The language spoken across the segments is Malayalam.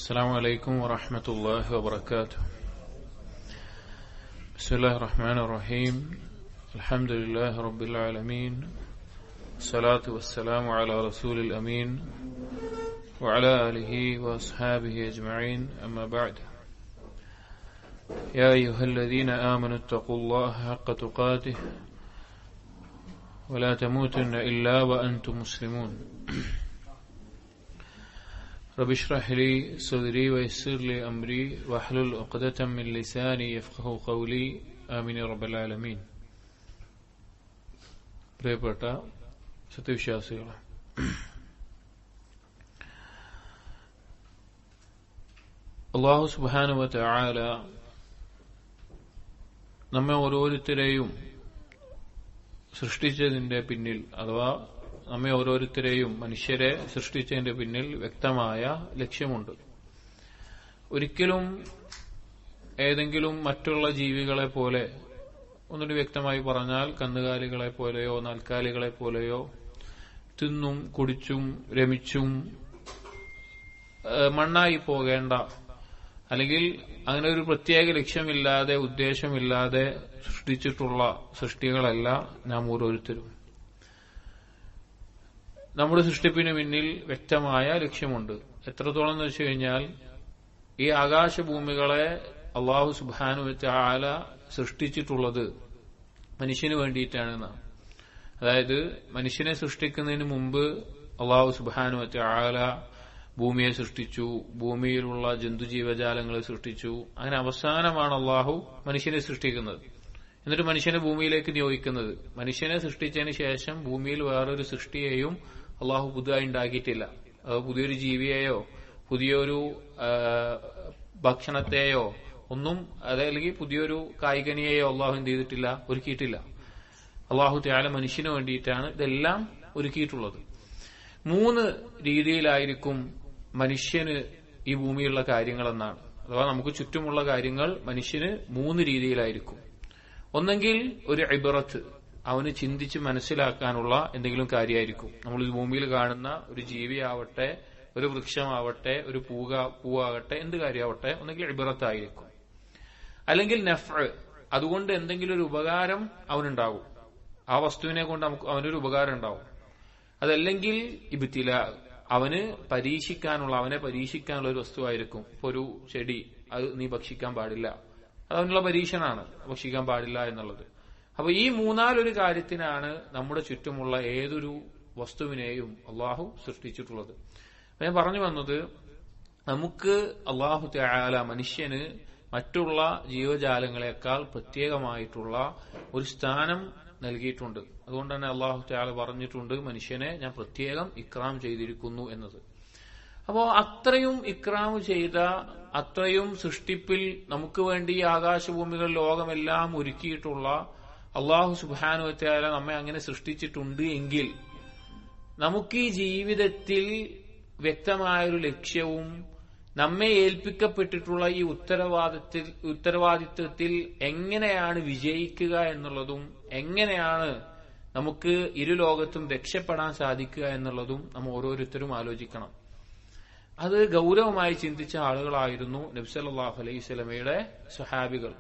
السلام عليكم ورحمة الله وبركاته. بسم الله الرحمن الرحيم. الحمد لله رب العالمين، الصلاة والسلام على رسول الأمين وعلى آله وأصحابه أجمعين، أما بعد. يا أيها الذين آمنوا اتقوا الله حق تقاته ولا تموتن إلا وأنتم مسلمون. رب اشرح لي صدري ويسر لي أمري واحلل عقدة من لساني يفقهوا قولي آمين يا رب العالمين. പ്രിയപ്പെട്ട സത്യവിശ്വാസികളെ, അല്ലാഹു സുബ്ഹാനഹു വ തആല നമ്മെ ഓരോരുത്തരെയും സൃഷ്ടിച്ചതിന്റെ പിന്നിൽ, അഥവാ നമ്മെ ഓരോരുത്തരെയും മനുഷ്യരെ സൃഷ്ടിച്ചതിന്റെ പിന്നിൽ വ്യക്തമായ ലക്ഷ്യമുണ്ട്. ഒരിക്കലും ഏതെങ്കിലും മറ്റുള്ള ജീവികളെ പോലെ, ഒന്നുകൂടി വ്യക്തമായി പറഞ്ഞാൽ കന്നുകാലികളെ പോലെയോ നാൽക്കാലികളെ പോലെയോ തിന്നും കുടിച്ചും രമിച്ചും മണ്ണായി പോകേണ്ട, അല്ലെങ്കിൽ അങ്ങനെ ഒരു പ്രത്യേക ലക്ഷ്യമില്ലാതെ ഉദ്ദേശമില്ലാതെ സൃഷ്ടിച്ചിട്ടുള്ള സൃഷ്ടികളല്ല നാം ഓരോരുത്തരും. നമ്മുടെ സൃഷ്ടിപ്പിന് പിന്നിൽ വ്യക്തമായ ലക്ഷ്യമുണ്ട്. എത്രത്തോളം എന്ന് വെച്ചു കഴിഞ്ഞാൽ, ഈ ആകാശഭൂമികളെ അല്ലാഹു സുബ്ഹാനഹു വ തആല സൃഷ്ടിച്ചിട്ടുള്ളത് മനുഷ്യന് വേണ്ടിയിട്ടാണ്. അതായത് മനുഷ്യനെ സൃഷ്ടിക്കുന്നതിന് മുമ്പ് അല്ലാഹു സുബ്ഹാനഹു വ തആല ഭൂമിയെ സൃഷ്ടിച്ചു, ഭൂമിയിലുള്ള ജന്തുജീവജാലങ്ങളെ സൃഷ്ടിച്ചു. അങ്ങനെ അവസാനമാണ് അല്ലാഹു മനുഷ്യനെ സൃഷ്ടിക്കുന്നത്. എന്നിട്ട് മനുഷ്യനെ ഭൂമിയിലേക്ക് നിയോഗിക്കുന്നത്. മനുഷ്യനെ സൃഷ്ടിച്ചതിന് ശേഷം ഭൂമിയിൽ വേറൊരു സൃഷ്ടിയെയും അള്ളാഹു പുതുതായി ഉണ്ടാക്കിയിട്ടില്ല. അത് പുതിയൊരു ജീവിയെയോ പുതിയൊരു ഭക്ഷണത്തെയോ ഒന്നും, അതല്ലെങ്കിൽ പുതിയൊരു കായികനിയെയോ അള്ളാഹു എന്ത് ചെയ്തിട്ടില്ല, ഒരുക്കിയിട്ടില്ല. അള്ളാഹു തആല മനുഷ്യന് വേണ്ടിയിട്ടാണ് ഇതെല്ലാം ഒരുക്കിയിട്ടുള്ളത്. 3 രീതിയിലായിരിക്കും മനുഷ്യന് ഈ ഭൂമിയിലുള്ള കാര്യങ്ങളെന്നാണ്. അഥവാ നമുക്ക് ചുറ്റുമുള്ള കാര്യങ്ങൾ മനുഷ്യന് 3 രീതിയിലായിരിക്കും. ഒന്നെങ്കിൽ ഒരു ഇബ്റത്ത്, അവന് ചിന്തിച്ച് മനസ്സിലാക്കാനുള്ള എന്തെങ്കിലും കാര്യമായിരിക്കും. നമ്മൾ ഈ ഭൂമിയിൽ കാണുന്ന ഒരു ജീവിയാവട്ടെ, ഒരു വൃക്ഷമാവട്ടെ, ഒരു പൂവാകട്ടെ, എന്ത് കാര്യമാവട്ടെ, ഒന്നെങ്കിൽ ഇബ്റത്തായിരിക്കും. അല്ലെങ്കിൽ നഫ്അ്, അതുകൊണ്ട് എന്തെങ്കിലും ഒരു ഉപകാരം അവനുണ്ടാകും. ആ വസ്തുവിനെ കൊണ്ട് അവനൊരു ഉപകാരം ഉണ്ടാവും. അതല്ലെങ്കിൽ ഇബ്തിലാ, അവനെ പരീക്ഷിക്കാനുള്ള ഒരു വസ്തുവായിരിക്കും. ഇപ്പൊ ഒരു ചെടി, അത് നീ ഭക്ഷിക്കാൻ പാടില്ല, അതവനുള്ള പരീക്ഷണാണ്, ഭക്ഷിക്കാൻ പാടില്ല എന്നുള്ളത്. അപ്പൊ ഈ 3 കാര്യത്തിനാണ് നമ്മുടെ ചുറ്റുമുള്ള ഏതൊരു വസ്തുവിനെയും അള്ളാഹു സൃഷ്ടിച്ചിട്ടുള്ളത്. ഞാൻ പറഞ്ഞു വന്നത്, നമുക്ക് അള്ളാഹു തആല മനുഷ്യന് മറ്റുള്ള ജീവജാലങ്ങളെക്കാൾ പ്രത്യേകമായിട്ടുള്ള ഒരു സ്ഥാനം നൽകിയിട്ടുണ്ട്. അതുകൊണ്ട് തന്നെ അള്ളാഹു തആല പറഞ്ഞിട്ടുണ്ട്, മനുഷ്യനെ ഞാൻ പ്രത്യേകം ഇക്റാം ചെയ്തിരിക്കുന്നു എന്നത്. അപ്പോ അത്രയും ഇക്റാം ചെയ്ത, അത്രയും സൃഷ്ടിപ്പിൽ നമുക്ക് വേണ്ടി ആകാശഭൂമികൾ ലോകമെല്ലാം ഒരുക്കിയിട്ടുള്ള അല്ലാഹു സുബ്ഹാനഹു വ തആല നമ്മെ അങ്ങനെ സൃഷ്ടിച്ചിട്ടുണ്ട് എങ്കിൽ, നമുക്ക് ഈ ജീവിതത്തിൽ വ്യക്തമായൊരു ലക്ഷ്യവും നമ്മെ ഏൽപ്പിക്കപ്പെട്ടിട്ടുള്ള ഈ ഉത്തരവാദിത്വത്തിൽ എങ്ങനെയാണ് വിജയിക്കുക എന്നുള്ളതും, എങ്ങനെയാണ് നമുക്ക് ഇരുലോകത്തും രക്ഷപ്പെടാൻ സാധിക്കുക എന്നുള്ളതും നാം ഓരോരുത്തരും ആലോചിക്കണം. അത് ഗൗരവമായി ചിന്തിച്ച ആളുകളായിരുന്നു നബി സല്ലല്ലാഹു അലൈഹി വസല്ലമയുടെ സ്വഹാബികൾ.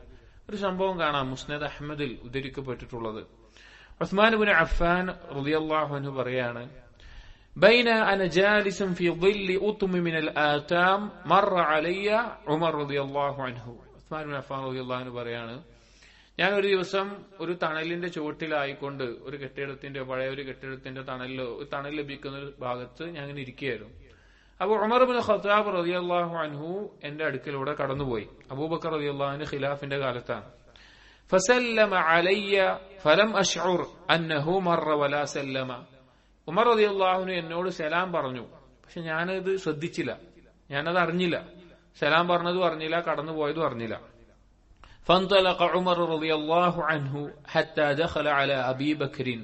ഒരു സംഭവം കാണാം, മുസ്നദ് അഹ്മദിൽ ഉദ്ധരിക്കപ്പെട്ടിട്ടുള്ളത്. ഉസ്മാൻ ഇബ്നു അഫ്ഫാൻ റളിയല്ലാഹു അൻഹു പറയാണ്, ബൈന അന ജാലിസുൻ ഫീ ളില്ലി ഉത്മി മിനൽ ആതാം മറ അലയ്യ ഉമർ റളിയല്ലാഹു അൻഹു. ഉസ്മാൻ ഇബ്നു അഫ്ഫാൻ റളിയല്ലാഹു അൻഹു പറയാണ്, ഞാൻ ഒരു ദിവസം ഒരു തണലിന്റെ ചുവട്ടിലായിക്കൊണ്ട്, ഒരു കെട്ടിടത്തിന്റെ, പഴയ ഒരു കെട്ടിടത്തിന്റെ തണൽ ലഭിക്കുന്ന ഒരു ഭാഗത്ത് ഞാൻ ഇങ്ങനെ ഇരിക്കുകയായിരുന്നു. അപ്പൊ ഉമർ ഇബ്നു ഖത്താബ് റളിയല്ലാഹു അൻഹു എന്റെ അടുക്കലൂടെ കടന്നുപോയി. അബൂബക്കർ റളിയല്ലാഹു അൻഹു ഖിലാഫിന്റെ കാലത്താണ്. ഫസല്ലമ അലയ്യ ഫലം അശ്ഉർ അന്നഹു മറ വലാ സല്ലമ. ഉമർ റളിയല്ലാഹു അൻഹു എന്നോട് സലാം പറഞ്ഞു, പക്ഷെ ഞാനത് ശ്രദ്ധിച്ചില്ല, ഞാനത് അറിഞ്ഞില്ല. സലാം പറഞ്ഞതും അറിഞ്ഞില്ല, കടന്നുപോയതും അറിഞ്ഞില്ല. ഫന്തലഖ ഉമർ റളിയല്ലാഹു അൻഹു ഹത്താ ദഖല അലാ അബീ ബക്രിൻ.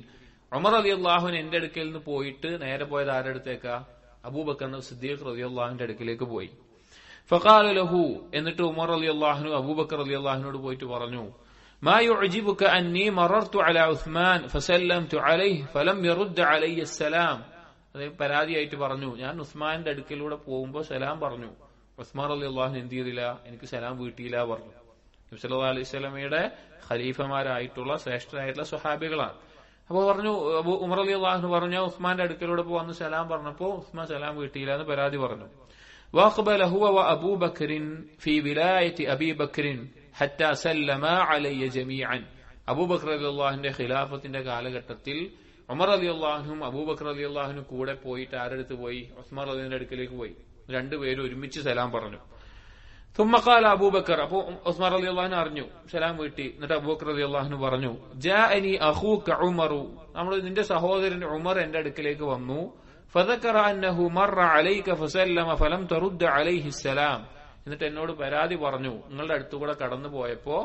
ഉമർ റളിയല്ലാഹു അൻഹു എന്റെ അടുക്കൽ നിന്ന് പോയിട്ട് നേരെ പോയത് ആരുടെ അടുത്തേക്കാ? അബൂബക്കർ സിദ്ദീഖ് റളിയല്ലാഹുവിന്റെ അടുക്കിലേക്ക് പോയി. ഫഖാല ലഹു, എന്നിട്ട് ഉമർ റളിയല്ലാഹു അൻഹു അബൂബക്കർ റളിയല്ലാഹുവിനോട് പോയിട്ട് പറഞ്ഞു, മാ യുഅജിബുക അന്നി മറർതു അലാ ഉസ്മാൻ ഫസല്ലംതു അലൈഹി ഫലം യറുദ്ദ അലയ്യ അസ്സലാം. പരാതിയായിട്ട് പറഞ്ഞു, ഞാൻ ഉസ്മാന്റെ അടുക്കലൂടെ പോകുമ്പോൾ സലാം പറഞ്ഞു, ഉസ്മാൻ റളിയല്ലാഹു എന്ത് ചെയ്തില്ല, എനിക്ക് സലാം വീട്ടിയില്ല പറഞ്ഞു. നബി സല്ലല്ലാഹു അലൈഹി വസല്ലമയുടെ ഖലീഫമാരായിട്ടുള്ള ശ്രേഷ്ഠരായിട്ടുള്ള സ്വഹാബികളാണ്. അപ്പൊ പറഞ്ഞു, ഉമർ റളിയല്ലാഹു പറഞ്ഞു, ഉസ്മാന്റെ അടുക്കലൂടെ വന്ന് സലാം പറഞ്ഞപ്പോ ഉസ്മാൻ സലാം വീട്ടിയില്ല എന്ന് പരാതി പറഞ്ഞു. وأقبل هو وأبو بكر في ولاية أبي بكر حتى سلما علي جميعا. അബൂബക്കർ റളിയല്ലാഹുവിന്റെ ഖിലാഫത്തിന്റെ കാലഘട്ടത്തിൽ ഉമർ റളിയല്ലാഹുവും അബൂബക്കർ റളിയല്ലാഹുവിനും കൂടെ പോയിട്ട് ആരടുത്ത് പോയി? ഉസ്മാൻ റളിയല്ലാഹുവിന്റെ അടുക്കലേക്ക് പോയി. രണ്ടുപേരും ഒരുമിച്ച് സലാം പറഞ്ഞു. ثم قال അബൂബക്കർ, അപ്പോ ഉസ്മാൻ റളിയല്ലാഹു അറിഞ്ഞു, സലാം വീട്ടി. എന്നിട്ട് അബൂബക്കർ റളിയല്ലാഹു പറഞ്ഞു, ജാഅനി അഖൂക ഉമർ, നിന്റെ സഹോദരൻ ഉമർ എന്റെ അടുക്കലേക്ക് വന്നു. فذكر أنه مر عليك فسلم فلم ترد عليه السلام. എന്നിട്ട് എന്നോട് പരാതി പറഞ്ഞു, നിങ്ങളുടെ അടുത്തുകൂടെ കടന്നു പോയപ്പോ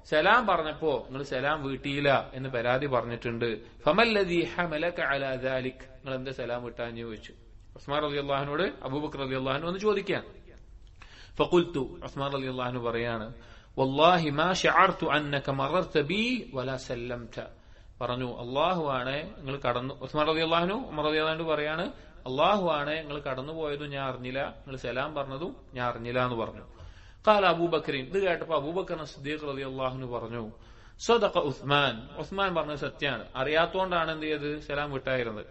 സലാം പറഞ്ഞപ്പോ നിങ്ങൾ സലാം വീട്ടിയില്ല എന്ന് പരാതി പറഞ്ഞിട്ടുണ്ട്. ഫമല്ലദീ ഹമലക അലാ ദാലിക്, നിങ്ങൾ എന്താ സലാം വീട്ടാന്ന് ചോദിച്ചു. ഉസ്മാൻ റളിയല്ലാഹുവിനോട് അബൂബക്കർ റളിയല്ലാഹു ഒന്ന് ചോദിക്കാൻ. ഫഖുൽതു, ഉസ്മാൻ റളിയല്ലാഹു പറയാണ്, വല്ലാഹി മാ ശഅർതു അന്നക മറർത ബി വലാ സല്ലംത. പറഞ്ഞു, അള്ളാഹു ആണ് നിങ്ങൾ കടന്നു. ഉസ്മാൻ റളിയല്ലാഹു ഉമർ റളിയല്ലാഹു പറയാണ്, അള്ളാഹു ആണ് നിങ്ങൾ കടന്നുപോയതും ഞാൻ അറിഞ്ഞില്ല, നിങ്ങൾ സലാം പറഞ്ഞതും ഞാൻ അറിഞ്ഞില്ല എന്ന് പറഞ്ഞു. ഖാല അബൂബക്കർ, ഇത് കേട്ടപ്പോ അബൂബക്കർ സിദ്ദീഖ് റളിയല്ലാഹു പറഞ്ഞു, സദഖ ഉസ്മാൻ, ഉസ്മാൻ പറഞ്ഞത് സത്യമാണ്, അറിയാത്തോണ്ടാണ് എന്ത് ചെയ്ത് സലാം വിട്ടായിരുന്നത്.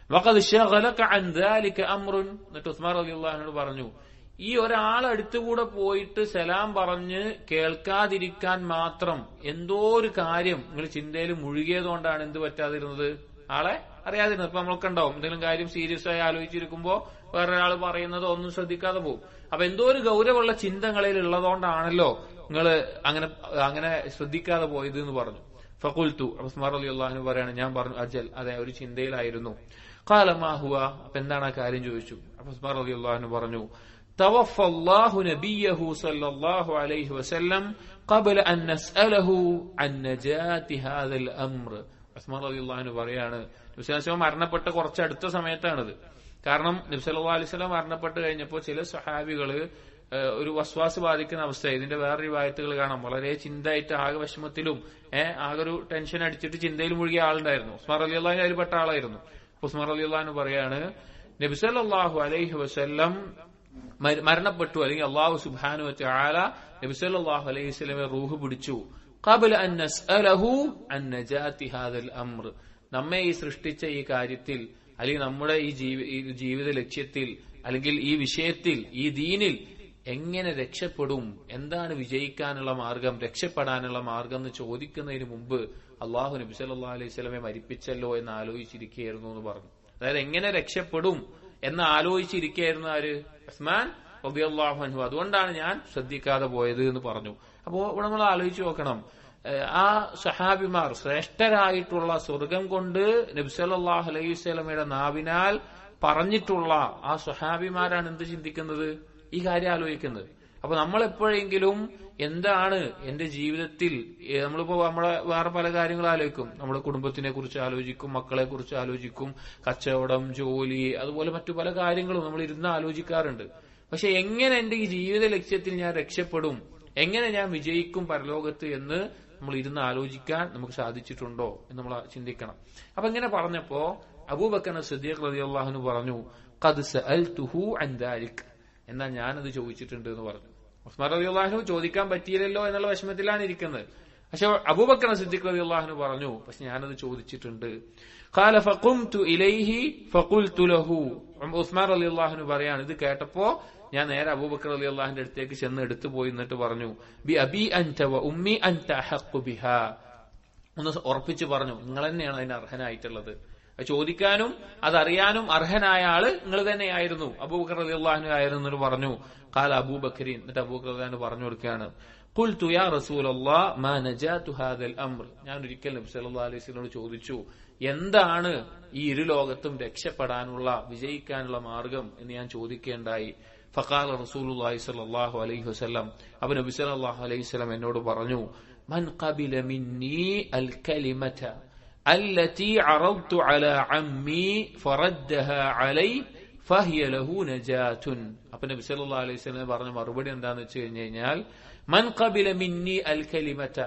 വഖദ് ശഗലക അൻ ദാലിക അംറുൻ. എന്നിട്ട് ഉസ്മാൻ റളിയല്ലാഹു പറഞ്ഞു, ഈ ഒരാളടുത്തുകൂടെ പോയിട്ട് സലാം പറഞ്ഞ് കേൾക്കാതിരിക്കാൻ മാത്രം എന്തോ ഒരു കാര്യം നിങ്ങൾ ചിന്തയിൽ മുഴുകിയതുകൊണ്ടാണ് എന്ത് പറ്റാതിരുന്നത്, ആളെ അറിയാതിരുന്നത്. ഇപ്പൊ നമ്മൾക്ക് ഉണ്ടാവും എന്തെങ്കിലും കാര്യം സീരിയസ് ആയി ആലോചിച്ചിരിക്കുമ്പോ വേറൊരാൾ പറയുന്നത് ഒന്നും ശ്രദ്ധിക്കാതെ പോകും. അപ്പൊ എന്തോ ഒരു ഗൗരവമുള്ള ചിന്തകളിൽ ഉള്ളതുകൊണ്ടാണല്ലോ നിങ്ങൾ അങ്ങനെ ശ്രദ്ധിക്കാതെ പോയത് എന്ന് പറഞ്ഞു. ഫഖുൽതു, ഉസ്മാൻ റളിയല്ലാഹു പറയാണ്, ഞാൻ പറഞ്ഞു, അജൽ, അതെ, ഒരു ചിന്തയിലായിരുന്നു. ഖാല മാ ഹുവ, അപ്പൊ എന്താണ് ആ കാര്യം ചോദിച്ചു. അപ്പൊ ഉസ്മാൻ റളിയല്ലാഹു പറഞ്ഞു, توفى الله نبيه صلى الله عليه وسلم قبل أن نسأله عن نجاة هذا الأمر. ഉസ്മാൻ റളിയല്ലാഹു അൻഹു പറയാണ്, നബി സല്ലല്ലാഹു അലൈഹി വസല്ലം മരണപ്പെട്ട കുറച്ച് അടുത്ത സമയത്താണിത്. കാരണം നബി സല്ലല്ലാഹു അലൈഹി വസല്ലം മരണപ്പെട്ട് കഴിഞ്ഞപ്പോൾ ചില സ്വഹാബികള് ഒരു വസ്വാസ് ബാധിക്കുന്ന അവസ്ഥ, ഇതിന്റെ വേറെ റിവായത്തുകൾ കാണാം, വളരെ ചിന്തയായിട്ട് ആകെ വിഷമത്തിലും ആകെ ഒരു ടെൻഷൻ അടിച്ചിട്ട് ചിന്തയിൽ മുഴുകിയ ആളുണ്ടായിരുന്നു. ഉസ്മാൻ റളിയല്ലാഹു അൻഹു അതിൽപ്പെട്ട ആളായിരുന്നു. ഉസ്മാൻ റളിയല്ലാഹു അൻഹു പറയാണ്, നബി സല്ലല്ലാഹു അലൈഹി വസല്ലം മരണപ്പെട്ടു, അല്ലെങ്കിൽ അല്ലാഹു സുബ്ഹാനഹു വ തആല നബി സല്ലല്ലാഹു അലൈഹി വസല്ലമയെ റൂഹ് പിടിച്ചു. ഖബല അൻ നസ്അലഹു അൻ നജാതി ഹാദൽ അംർ, നമ്മെ ഈ സൃഷ്ടിച്ച ഈ കാര്യത്തിൽ, അല്ലെങ്കിൽ നമ്മുടെ ഈ ജീവിത ലക്ഷ്യത്തിൽ, അല്ലെങ്കിൽ ഈ വിഷയത്തിൽ, ഈ ദീനിൽ എങ്ങനെ രക്ഷപ്പെടും, എന്താണ് വിജയിക്കാനുള്ള മാർഗം, രക്ഷപ്പെടാനുള്ള മാർഗം എന്ന് ചോദിക്കുന്നതിന് മുമ്പ് അല്ലാഹു നബി സല്ലല്ലാഹു അലൈഹി വസല്ലമയെ മരിപ്പിച്ചല്ലോ എന്ന് ആലോചിച്ചിരിക്കുകയായിരുന്നു എന്ന് പറഞ്ഞു. അതായത് എങ്ങനെ രക്ഷപ്പെടും എന്ന് ആലോചിച്ചിരിക്കുകയായിരുന്നു ആര്? ഉസ്മാൻ റളിയല്ലാഹു അൻഹു. അതുകൊണ്ടാണ് ഞാൻ ശ്രദ്ധിക്കാതെ പോയത് എന്ന് പറഞ്ഞു. അപ്പോ ഇവിടെ നമ്മൾ ആലോചിച്ച് നോക്കണം, ആ സഹാബിമാർ ശ്രേഷ്ഠരായിട്ടുള്ള സ്വർഗം കൊണ്ട് നബി സല്ലല്ലാഹു അലൈഹി വസല്ലമയുടെ നാവിനാൽ പറഞ്ഞിട്ടുള്ള ആ സഹാബിമാരാണ് എന്ത് ചിന്തിക്കുന്നത്, ഈ കാര്യം ആലോചിക്കുന്നത്. അപ്പൊ നമ്മൾ എപ്പോഴെങ്കിലും എന്താണ് എന്റെ ജീവിതത്തിൽ, നമ്മളിപ്പോ നമ്മളെ വേറെ പല കാര്യങ്ങൾ ആലോചിക്കും, നമ്മുടെ കുടുംബത്തിനെ കുറിച്ച് ആലോചിക്കും, മക്കളെ കുറിച്ച് ആലോചിക്കും, കച്ചവടം, ജോലി, അതുപോലെ മറ്റു പല കാര്യങ്ങളും നമ്മൾ ഇരുന്ന് ആലോചിക്കാറുണ്ട്. പക്ഷെ എങ്ങനെ എന്റെ ഈ ജീവിത ലക്ഷ്യത്തിൽ ഞാൻ രക്ഷപ്പെടും, എങ്ങനെ ഞാൻ വിജയിക്കും പരലോകത്ത് എന്ന് നമ്മൾ ഇരുന്ന് ആലോചിക്കാൻ നമുക്ക് സാധിച്ചിട്ടുണ്ടോ എന്ന് നമ്മൾ ചിന്തിക്കണം. അപ്പൊ ഇങ്ങനെ പറഞ്ഞപ്പോ അബൂബക്കർ സിദ്ദീഖ് റളിയല്ലാഹു അൻഹു പറഞ്ഞു, ഖദ് സഅൽതുഹു അൻ ദാലിക്, എന്നാ ഞാനത് ചോദിച്ചിട്ടുണ്ട് എന്ന് പറഞ്ഞു. ഉസ്മാൻ റളിയല്ലാഹു അൻഹു ചോദിക്കാൻ പറ്റിയില്ലല്ലോ എന്നുള്ള വിഷമത്തിലാണ് ഇരിക്കുന്നത്. പക്ഷെ അബൂബക്കർ സിദ്ദീഖ് റളിയല്ലാഹു അൻഹു പറഞ്ഞു, പക്ഷെ ഞാനത് ചോദിച്ചിട്ടുണ്ട്. ഖാല ഫഖുംതു ഇലൈഹി ഫഖുൽതു ലഹു. ഉസ്മാൻ റളിയല്ലാഹു അൻഹു പറയാണ്, ഇത് കേട്ടപ്പോ ഞാൻ നേരെ അബൂബക്കർ റളിയല്ലാഹുവിന്റെ അടുത്തേക്ക് ചെന്ന് എടുത്തു പോയി, എന്നിട്ട് പറഞ്ഞു, ബി അബി അൻത വ ഉമ്മി അൻത അഹഖു ബിഹാ, ഒന്ന് ഉറപ്പിച്ചു പറഞ്ഞു, നിങ്ങൾ തന്നെയാണ് അതിന് അർഹനായിട്ടുള്ളത്, ചോദിക്കാനും അതറിയാനും അർഹനായ ആള് നിങ്ങൾ തന്നെയായിരുന്നു, അബൂബക്കർ റളിയല്ലാഹു അൻഹു ആയിരുന്നു എന്ന് പറഞ്ഞു. ഖാല അബൂബക്കർ, എന്നിട്ട് അബൂബക്കർ റളിയല്ലാഹു അൻഹു പറഞ്ഞു കൊടുക്കുകയാണ്, ഖുൽതു യാ റസൂലല്ലാഹ് മാ നജാതു ഹാദൽ അംർ. ഞാൻ ഒരിക്കൽ നബി സല്ലല്ലാഹു അലൈഹി വസല്ലമയോട് ചോദിച്ചു, എന്താണ് ഈ ഇരു ലോകത്തും രക്ഷപ്പെടാനുള്ള, വിജയിക്കാനുള്ള മാർഗം എന്ന് ഞാൻ ചോദിക്കേണ്ടായി. ഫഖാല റസൂലുള്ളാഹി സ്വല്ലല്ലാഹു അലൈഹി വസല്ലം, അപ്പോൾ നബി സല്ലല്ലാഹു അലൈഹി വസല്ലം എന്നോട് പറഞ്ഞു, മൻ ഖബില മിന്നി അൽ കലിമത അല്ലതി അറദ്തു അലാ അമ്മി ഫറദ്ദഹാ അലൈ ഫഹിയ ലഹു നജാതുൻ. അപ്പോൾ നബി സല്ലല്ലാഹു അലൈഹി വസല്ലം പറഞ്ഞ മറുപടി എന്താണെന്ന് വെച്ച് കഴിഞ്ഞാൽ, മൻ ഖബില മിന്നി അൽ കലിമത,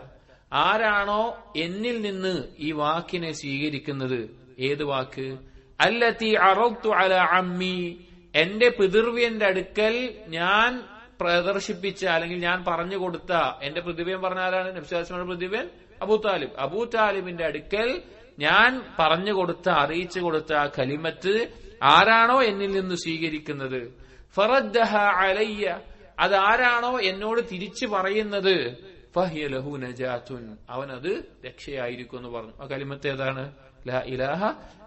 ആരാണോ എന്നിൽ നിന്ന് ഈ വാക്കിനെ സ്വീകരിക്കുന്നത്, ഏത് വാക്ക്, അല്ലതി അറദ്തു അലാ അമ്മി, എന്റെ പിതൃവ്യന്റെ അടുക്കൽ ഞാൻ പ്രദർശിപ്പിച്ച അല്ലെങ്കിൽ ഞാൻ പറഞ്ഞു കൊടുത്ത എന്റെ പ്രതിഭയൻ പറഞ്ഞ ആരാണ്? നബി സല്ലല്ലാഹു അലൈഹി വസല്ലം പ്രതിഭയൻ അബൂതാലിബ്. അബൂതാലിബിന്റെ അടുക്കൽ ഞാൻ പറഞ്ഞു കൊടുത്ത, അറിയിച്ചു കൊടുത്ത ആ കലിമത്ത് ആരാണോ എന്നിൽ നിന്ന് സ്വീകരിക്കുന്നത്, ഫറദ്ദഹ അലയ്യ, അതാരാണോ എന്നോട് തിരിച്ചു പറയുന്നത്, ഫഹിയ ലഹു നജാത്തുൻ, അവനത് രക്ഷയായിരിക്കും എന്ന് പറഞ്ഞു. ആ കലിമത്ത് ഏതാണ്? ലാ ഇലാഹ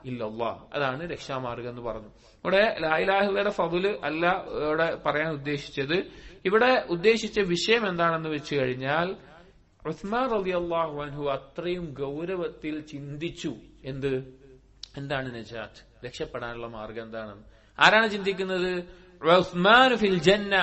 ഇല്ലല്ലാഹ്, അതാണ് രക്ഷാമാർഗം എന്ന് പറഞ്ഞു. ഇവിടെ ലാ ഇലാഹ ഇല്ലയുടെ ഫദ്ല് അല്ല ഇവിടെ പറയാൻ ഉദ്ദേശിച്ചത്. ഇവിടെ ഉദ്ദേശിച്ച വിഷയം എന്താണെന്ന് വെച്ച് കഴിഞ്ഞാൽ, ഉസ്മാൻ റളിയല്ലാഹു അൻഹു അത്രയും ഗൗരവത്തിൽ ചിന്തിച്ചു. എന്താണ് നജാത്ത്, രക്ഷപ്പെടാനുള്ള മാർഗം എന്താണെന്ന്. ആരാണ് ചിന്തിക്കുന്നത്? ഉസ്മാൻ ഫിൽ ജന്ന,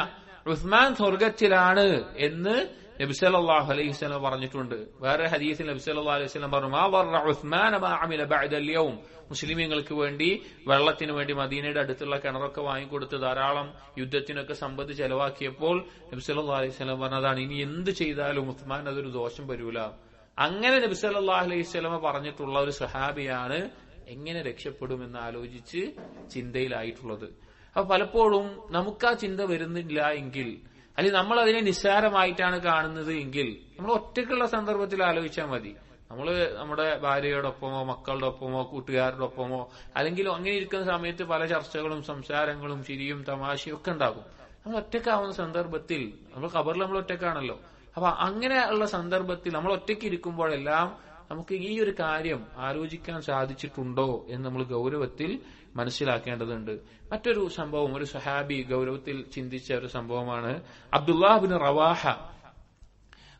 ഉസ്മാൻ സ്വർഗത്തിലാണ് എന്ന് നബി സല്ലല്ലാഹു അലൈഹി വസല്ലം പറഞ്ഞിട്ടുണ്ട്. വേറെ ഹദീസിൽ നബി സല്ലല്ലാഹു അലൈഹി വസല്ലം പറഞ്ഞു, മാ ദറ ഉസ്മാൻ മാ അമില ബഅദ അൽ-യൗം, മുസ്ലിമീങ്ങൾക്ക് വേണ്ടി വെള്ളത്തിന് വേണ്ടി മദീനയുടെ അടുത്തുള്ള കിണറൊക്കെ വാങ്ങിക്കൊടുത്ത് ധാരാളം യുദ്ധത്തിനൊക്കെ സമ്പത്ത് ചെലവാക്കിയപ്പോൾ നബി സല്ലല്ലാഹു അലൈഹി വസല്ലം പറഞ്ഞതാണ്, ഇനി എന്ത് ചെയ്താലും ഉസ്മാൻ അതൊരു ദോഷം വരൂല. അങ്ങനെ നബി സല്ലല്ലാഹു അലൈഹി വസല്ലം പറഞ്ഞിട്ടുള്ള ഒരു സഹാബിയാണ് എങ്ങനെ രക്ഷപ്പെടുമെന്ന് ആലോചിച്ച് ചിന്തയിലായിട്ടുള്ളത്. അപ്പൊ പലപ്പോഴും നമുക്ക് ആ ചിന്ത വരുന്നില്ല എങ്കിൽ, അല്ലെങ്കിൽ നമ്മൾ അതിനെ നിസ്സാരമായിട്ടാണ് കാണുന്നത് എങ്കിൽ, നമ്മൾ ഒറ്റയ്ക്കുള്ള സന്ദർഭത്തിൽ ആലോചിച്ചാൽ മതി. നമ്മള് നമ്മുടെ ഭാര്യയോടൊപ്പമോ മക്കളുടെ ഒപ്പമോ കൂട്ടുകാരുടെ ഒപ്പമോ അല്ലെങ്കിൽ അങ്ങനെ ഇരിക്കുന്ന സമയത്ത് പല ചർച്ചകളും സംസാരങ്ങളും ചിരിയും തമാശയും ഒക്കെ ഉണ്ടാകും. നമ്മൾ ഒറ്റയ്ക്കാവുന്ന സന്ദർഭത്തിൽ, നമ്മൾ ഖബറിൽ നമ്മൾ ഒറ്റയ്ക്കാണല്ലോ, അപ്പൊ അങ്ങനെയുള്ള സന്ദർഭത്തിൽ നമ്മൾ ഒറ്റയ്ക്ക് ഇരിക്കുമ്പോഴെല്ലാം നമുക്ക് ഈ ഒരു കാര്യം ആലോചിക്കാൻ സാധിച്ചിട്ടുണ്ടോ എന്ന് നമ്മൾ ഗൗരവത്തിൽ മനസ്സിലാക്കേണ്ടതുണ്ട്. മറ്റൊരു സംഭവം, ഒരു സഹാബി ഗൗരവത്തിൽ ചിന്തിച്ച ഒരു സംഭവമാണ്. അബ്ദുല്ലാഹ് ബിൻ റവാഹ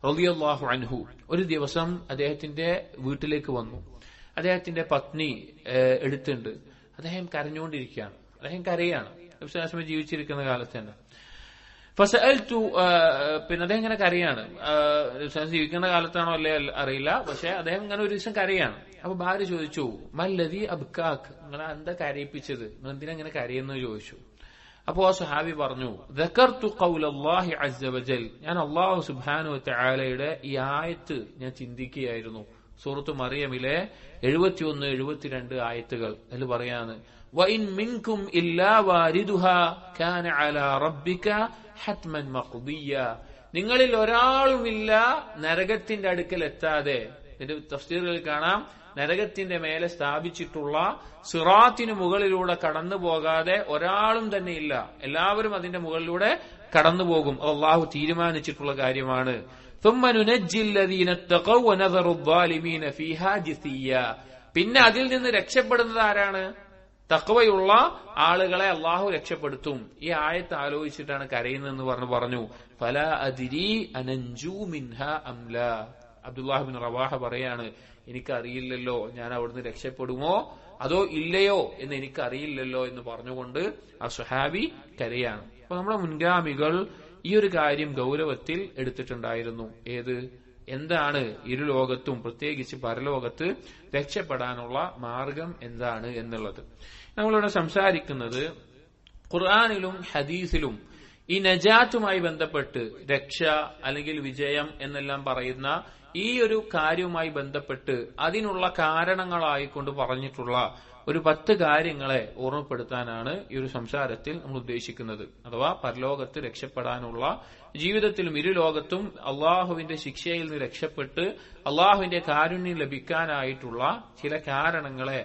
റളിയല്ലാഹു അൻഹു ഒരു ദിവസം അദ്ദേഹത്തിന്റെ വീട്ടിലേക്ക് വന്നു. അദ്ദേഹത്തിന്റെ പത്നി എടുത്തുണ്ട്. അദ്ദേഹം കരഞ്ഞുകൊണ്ടിരിക്കുകയാണ്, അദ്ദേഹം കരയാണ്. നബി സല്ലല്ലാഹു അലൈഹി വസല്ലം ജീവിച്ചിരിക്കുന്ന കാലത്ത് തന്നെ. ഫസഅൽതു, പിന്നെ അദ്ദേഹം ഇങ്ങനെ കരയാണ്. ജീവിക്കുന്ന കാലത്താണോ അല്ലേ അറിയില്ല, പക്ഷെ അദ്ദേഹം ഇങ്ങനെ ഒരു ദിവസം കരയാണ്. അപ്പൊ ഭാര്യ ചോദിച്ചു, മല്ലദി അബ്കാക്, നിങ്ങൾ എന്താ കരയിപ്പിച്ചത്, നിങ്ങൾ എന്തിനാ ഇങ്ങനെ കരയെന്ന് ചോദിച്ചു. അപ്പോ ആ സഹാബി പറഞ്ഞു, ദക്കർതു ഖൗലല്ലാഹി അസ്സ വജൽ, ഞാൻ അല്ലാഹു സുബ്ഹാനഹു വതആലയുടെ ഈ ആയത്ത് ഞാൻ ചിന്തിക്കുകയായിരുന്നു. സൂറത്ത് മറിയമിലെ 71, 72 ആയത്തുകൾ. അതിൽ പറയാണ്, വഇൻ മിൻകും ഇല്ലാ വാരിദുഹാ കാന അലാ റബ്ബിക ഹത്മൻ മഖ്ദിയ, നിങ്ങളിൽ ഒരാളുമില്ല നരകത്തിന്റെ അടുക്കൽ എത്താതെ. ഇതിന്റെ തഫ്സീറുകളിൽ കാണാം, നരകത്തിന്റെ മേലെ സ്ഥാപിച്ചിട്ടുള്ള സിറാത്തിന് മുകളിലൂടെ കടന്നു പോകാതെ ഒരാളും തന്നെ ഇല്ല, എല്ലാവരും അതിന്റെ മുകളിലൂടെ കടന്നു പോകും. അല്ലാഹു തീരുമാനിച്ചിട്ടുള്ള കാര്യമാണ്. ثم ننجي الذين اتقوا ونذر الظالمين فيها جثيا, പിന്നെ അതിൽ നിന്ന് രക്ഷപ്പെടുന്നത് ആരാണ്? തഖ്വയുള്ള ആളുകളെ അല്ലാഹു രക്ഷപ്പെടുത്തും. ഈ ആയത്ത് ആലോചിച്ചിട്ടാണ് കരയുന്നതെന്ന് പറഞ്ഞു. ഫലാ അദ്രി അനൻജു മിൻഹാ അം ലാ, അബ്ദുല്ലാഹ് ബിൻ റവാഹ പറയാണ്, എനിക്കറിയില്ലല്ലോ ഞാൻ അവിടുന്ന് രക്ഷപ്പെടുമോ അതോ ഇല്ലയോ എന്ന് എനിക്കറിയില്ലല്ലോ എന്ന് പറഞ്ഞുകൊണ്ട് ആ സ്വഹാബി കരയാണ്. അപ്പൊ നമ്മുടെ മുൻഗാമികൾ ഈ ഒരു കാര്യം ഗൗരവത്തിൽ എടുത്തിട്ടുണ്ടായിരുന്നു. എന്താണ് ഇരുലോകത്തും പ്രത്യേകിച്ച് പരലോകത്ത് രക്ഷപ്പെടാനുള്ള മാർഗം എന്താണ് എന്നുള്ളത്. നമ്മളിവിടെ സംസാരിക്കുന്നത് ഖുർആനിലും ഹദീസിലും ഈ നജാത്തുമായി ബന്ധപ്പെട്ട് രക്ഷ അല്ലെങ്കിൽ വിജയം എന്നെല്ലാം പറയുന്ന ഈ ഒരു കാര്യവുമായി ബന്ധപ്പെട്ട് അതിനുള്ള കാരണങ്ങളായിക്കൊണ്ട് പറഞ്ഞിട്ടുള്ള ഒരു 10 കാര്യങ്ങളെ ഓർമ്മപ്പെടുത്താനാണ് ഈ ഒരു സംസാരത്തിൽ നമ്മൾ ഉദ്ദേശിക്കുന്നത്. അഥവാ പരലോകത്ത് രക്ഷപ്പെടാനുള്ള, ജീവിതത്തിലും ഇരുലോകത്തും അള്ളാഹുവിന്റെ ശിക്ഷയിൽ നിന്ന് രക്ഷപ്പെട്ട് അള്ളാഹുവിന്റെ കാരുണ്യം ലഭിക്കാനായിട്ടുള്ള ചില കാരണങ്ങളെ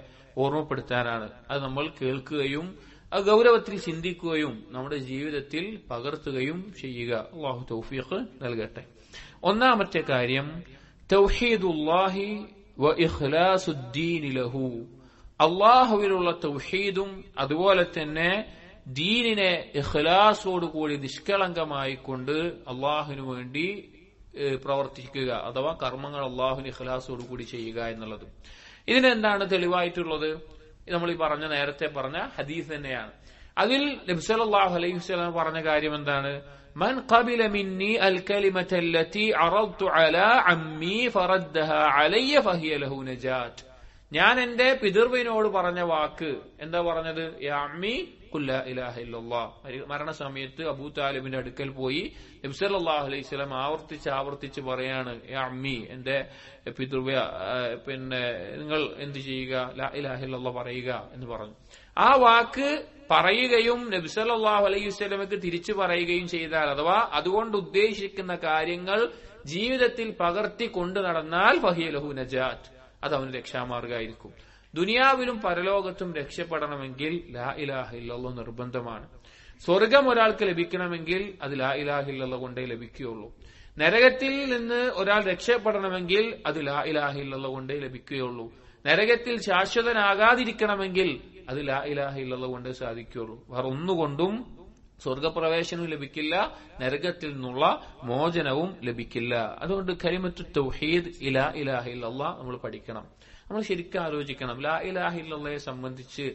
ഓർമ്മപ്പെടുത്താനാണ്. അത് നമ്മൾ കേൾക്കുകയും അത് ഗൗരവത്തിൽ ചിന്തിക്കുകയും നമ്മുടെ ജീവിതത്തിൽ പകർത്തുകയും ചെയ്യുക. അള്ളാഹു തൗഫീഖ് നൽകട്ടെ. ഒന്നാമത്തെ കാര്യം, തൗഹീദുല്ലാഹി വ ഇഖ്ലാസുദ്ദീനി ലഹു, അള്ളാഹുവിലുള്ള തൗഹീദും അതുപോലെ തന്നെ ദീനിനെ ഇഖ്ലാസോടുകൂടി നിഷ്കളങ്കമായിക്കൊണ്ട് അള്ളാഹുവിനു വേണ്ടി പ്രവർത്തിക്കുക, അഥവാ കർമ്മങ്ങൾ അള്ളാഹുവിന് ഇഖ്ലാസോടുകൂടി ചെയ്യുക എന്നുള്ളത്. ഇതിനെന്താണ് തെളിവായിട്ടുള്ളത്? നമ്മൾ ഈ നേരത്തെ പറഞ്ഞ ഹദീസ് തന്നെയാണ്. അതിൽ നബി സല്ലല്ലാഹു അലൈഹി വസല്ലം പറഞ്ഞ കാര്യം എന്താണ്? മൻ ഖബില മിന്നി അൽ കലിമത്തല്ലതി അറദ്തു അലാ അമ്മി ഫറദ്ദഹാ അലയ്യ ഫഹിയ ലഹു നജാത്ത്, ഞാൻ എന്റെ പിതൃവിനോട് പറഞ്ഞ വാക്ക് എന്താ പറഞ്ഞത്? യാ അമ്മി ഖുൽ ലാ ഇലാഹ ഇല്ലല്ലാഹ്. മരണസമയത്ത് അബൂ താലിബിന്റെ അടുക്കൽ പോയി നബി സല്ലല്ലാഹു അലൈഹി വസല്ലം ആവർത്തിച്ച് പറയാണ്, യാ അമ്മി, എന്റെ പിതൃവ്യ, പിന്നെ നിങ്ങൾ എന്ത് ചെയ്യുക, ലാ ഇലാഹ ഇല്ലല്ലാഹ് പറയുക എന്ന് പറഞ്ഞു. ആ വാക്ക് പറയുകയും നബി സല്ലല്ലാഹു അലൈഹി വസല്ലമക്ക് തിരിച്ചു പറയുകയും ചെയ്താൽ, അഥവാ അതുകൊണ്ട് ഉദ്ദേശിക്കുന്ന കാര്യങ്ങൾ ജീവിതത്തിൽ പകർത്തി കൊണ്ടു നടന്നാൽ ഫഹിയ ലഹു നജാത്ത്, അത് അവന് രക്ഷാമാർഗമായിരിക്കും. ദുനിയാവിലും പരലോകത്തും രക്ഷപ്പെടണമെങ്കിൽ ലാ ഇലാഹ ഇല്ലല്ലാഹ് നിർബന്ധമാണ്. സ്വർഗം ഒരാൾക്ക് ലഭിക്കണമെങ്കിൽ അത് ലാ ഇലാഹ ഇല്ലല്ലാഹ് കൊണ്ടേ ലഭിക്കുകയുള്ളൂ. നരകത്തിൽ നിന്ന് ഒരാൾ രക്ഷപ്പെടണമെങ്കിൽ അത് ലാ ഇലാഹ ഇല്ലല്ലാഹ് കൊണ്ടേ ലഭിക്കുകയുള്ളൂ. നരകത്തിൽ ശാശ്വതനാകാതിരിക്കണമെങ്കിൽ അത് ലാ ഇലാഹ ഇല്ലല്ലാഹ് കൊണ്ടേ സാധിക്കുകയുള്ളൂ. വേറെ ഒന്നുകൊണ്ടും സ്വർഗപ്രവേശനവും ലഭിക്കില്ല, നരകത്തിൽ നിന്നുള്ള മോചനവും ലഭിക്കില്ല. അതുകൊണ്ട് കലിമത്തു തൗഹീദ് ലാ ഇലാഹ ഇല്ലല്ലാഹ് നമ്മൾ പഠിക്കണം. നമ്മൾ ശരിക്കും ആലോചിക്കണം, ലാ ഇലാഹ ഇല്ലല്ലാഹയെ സംബന്ധിച്ച്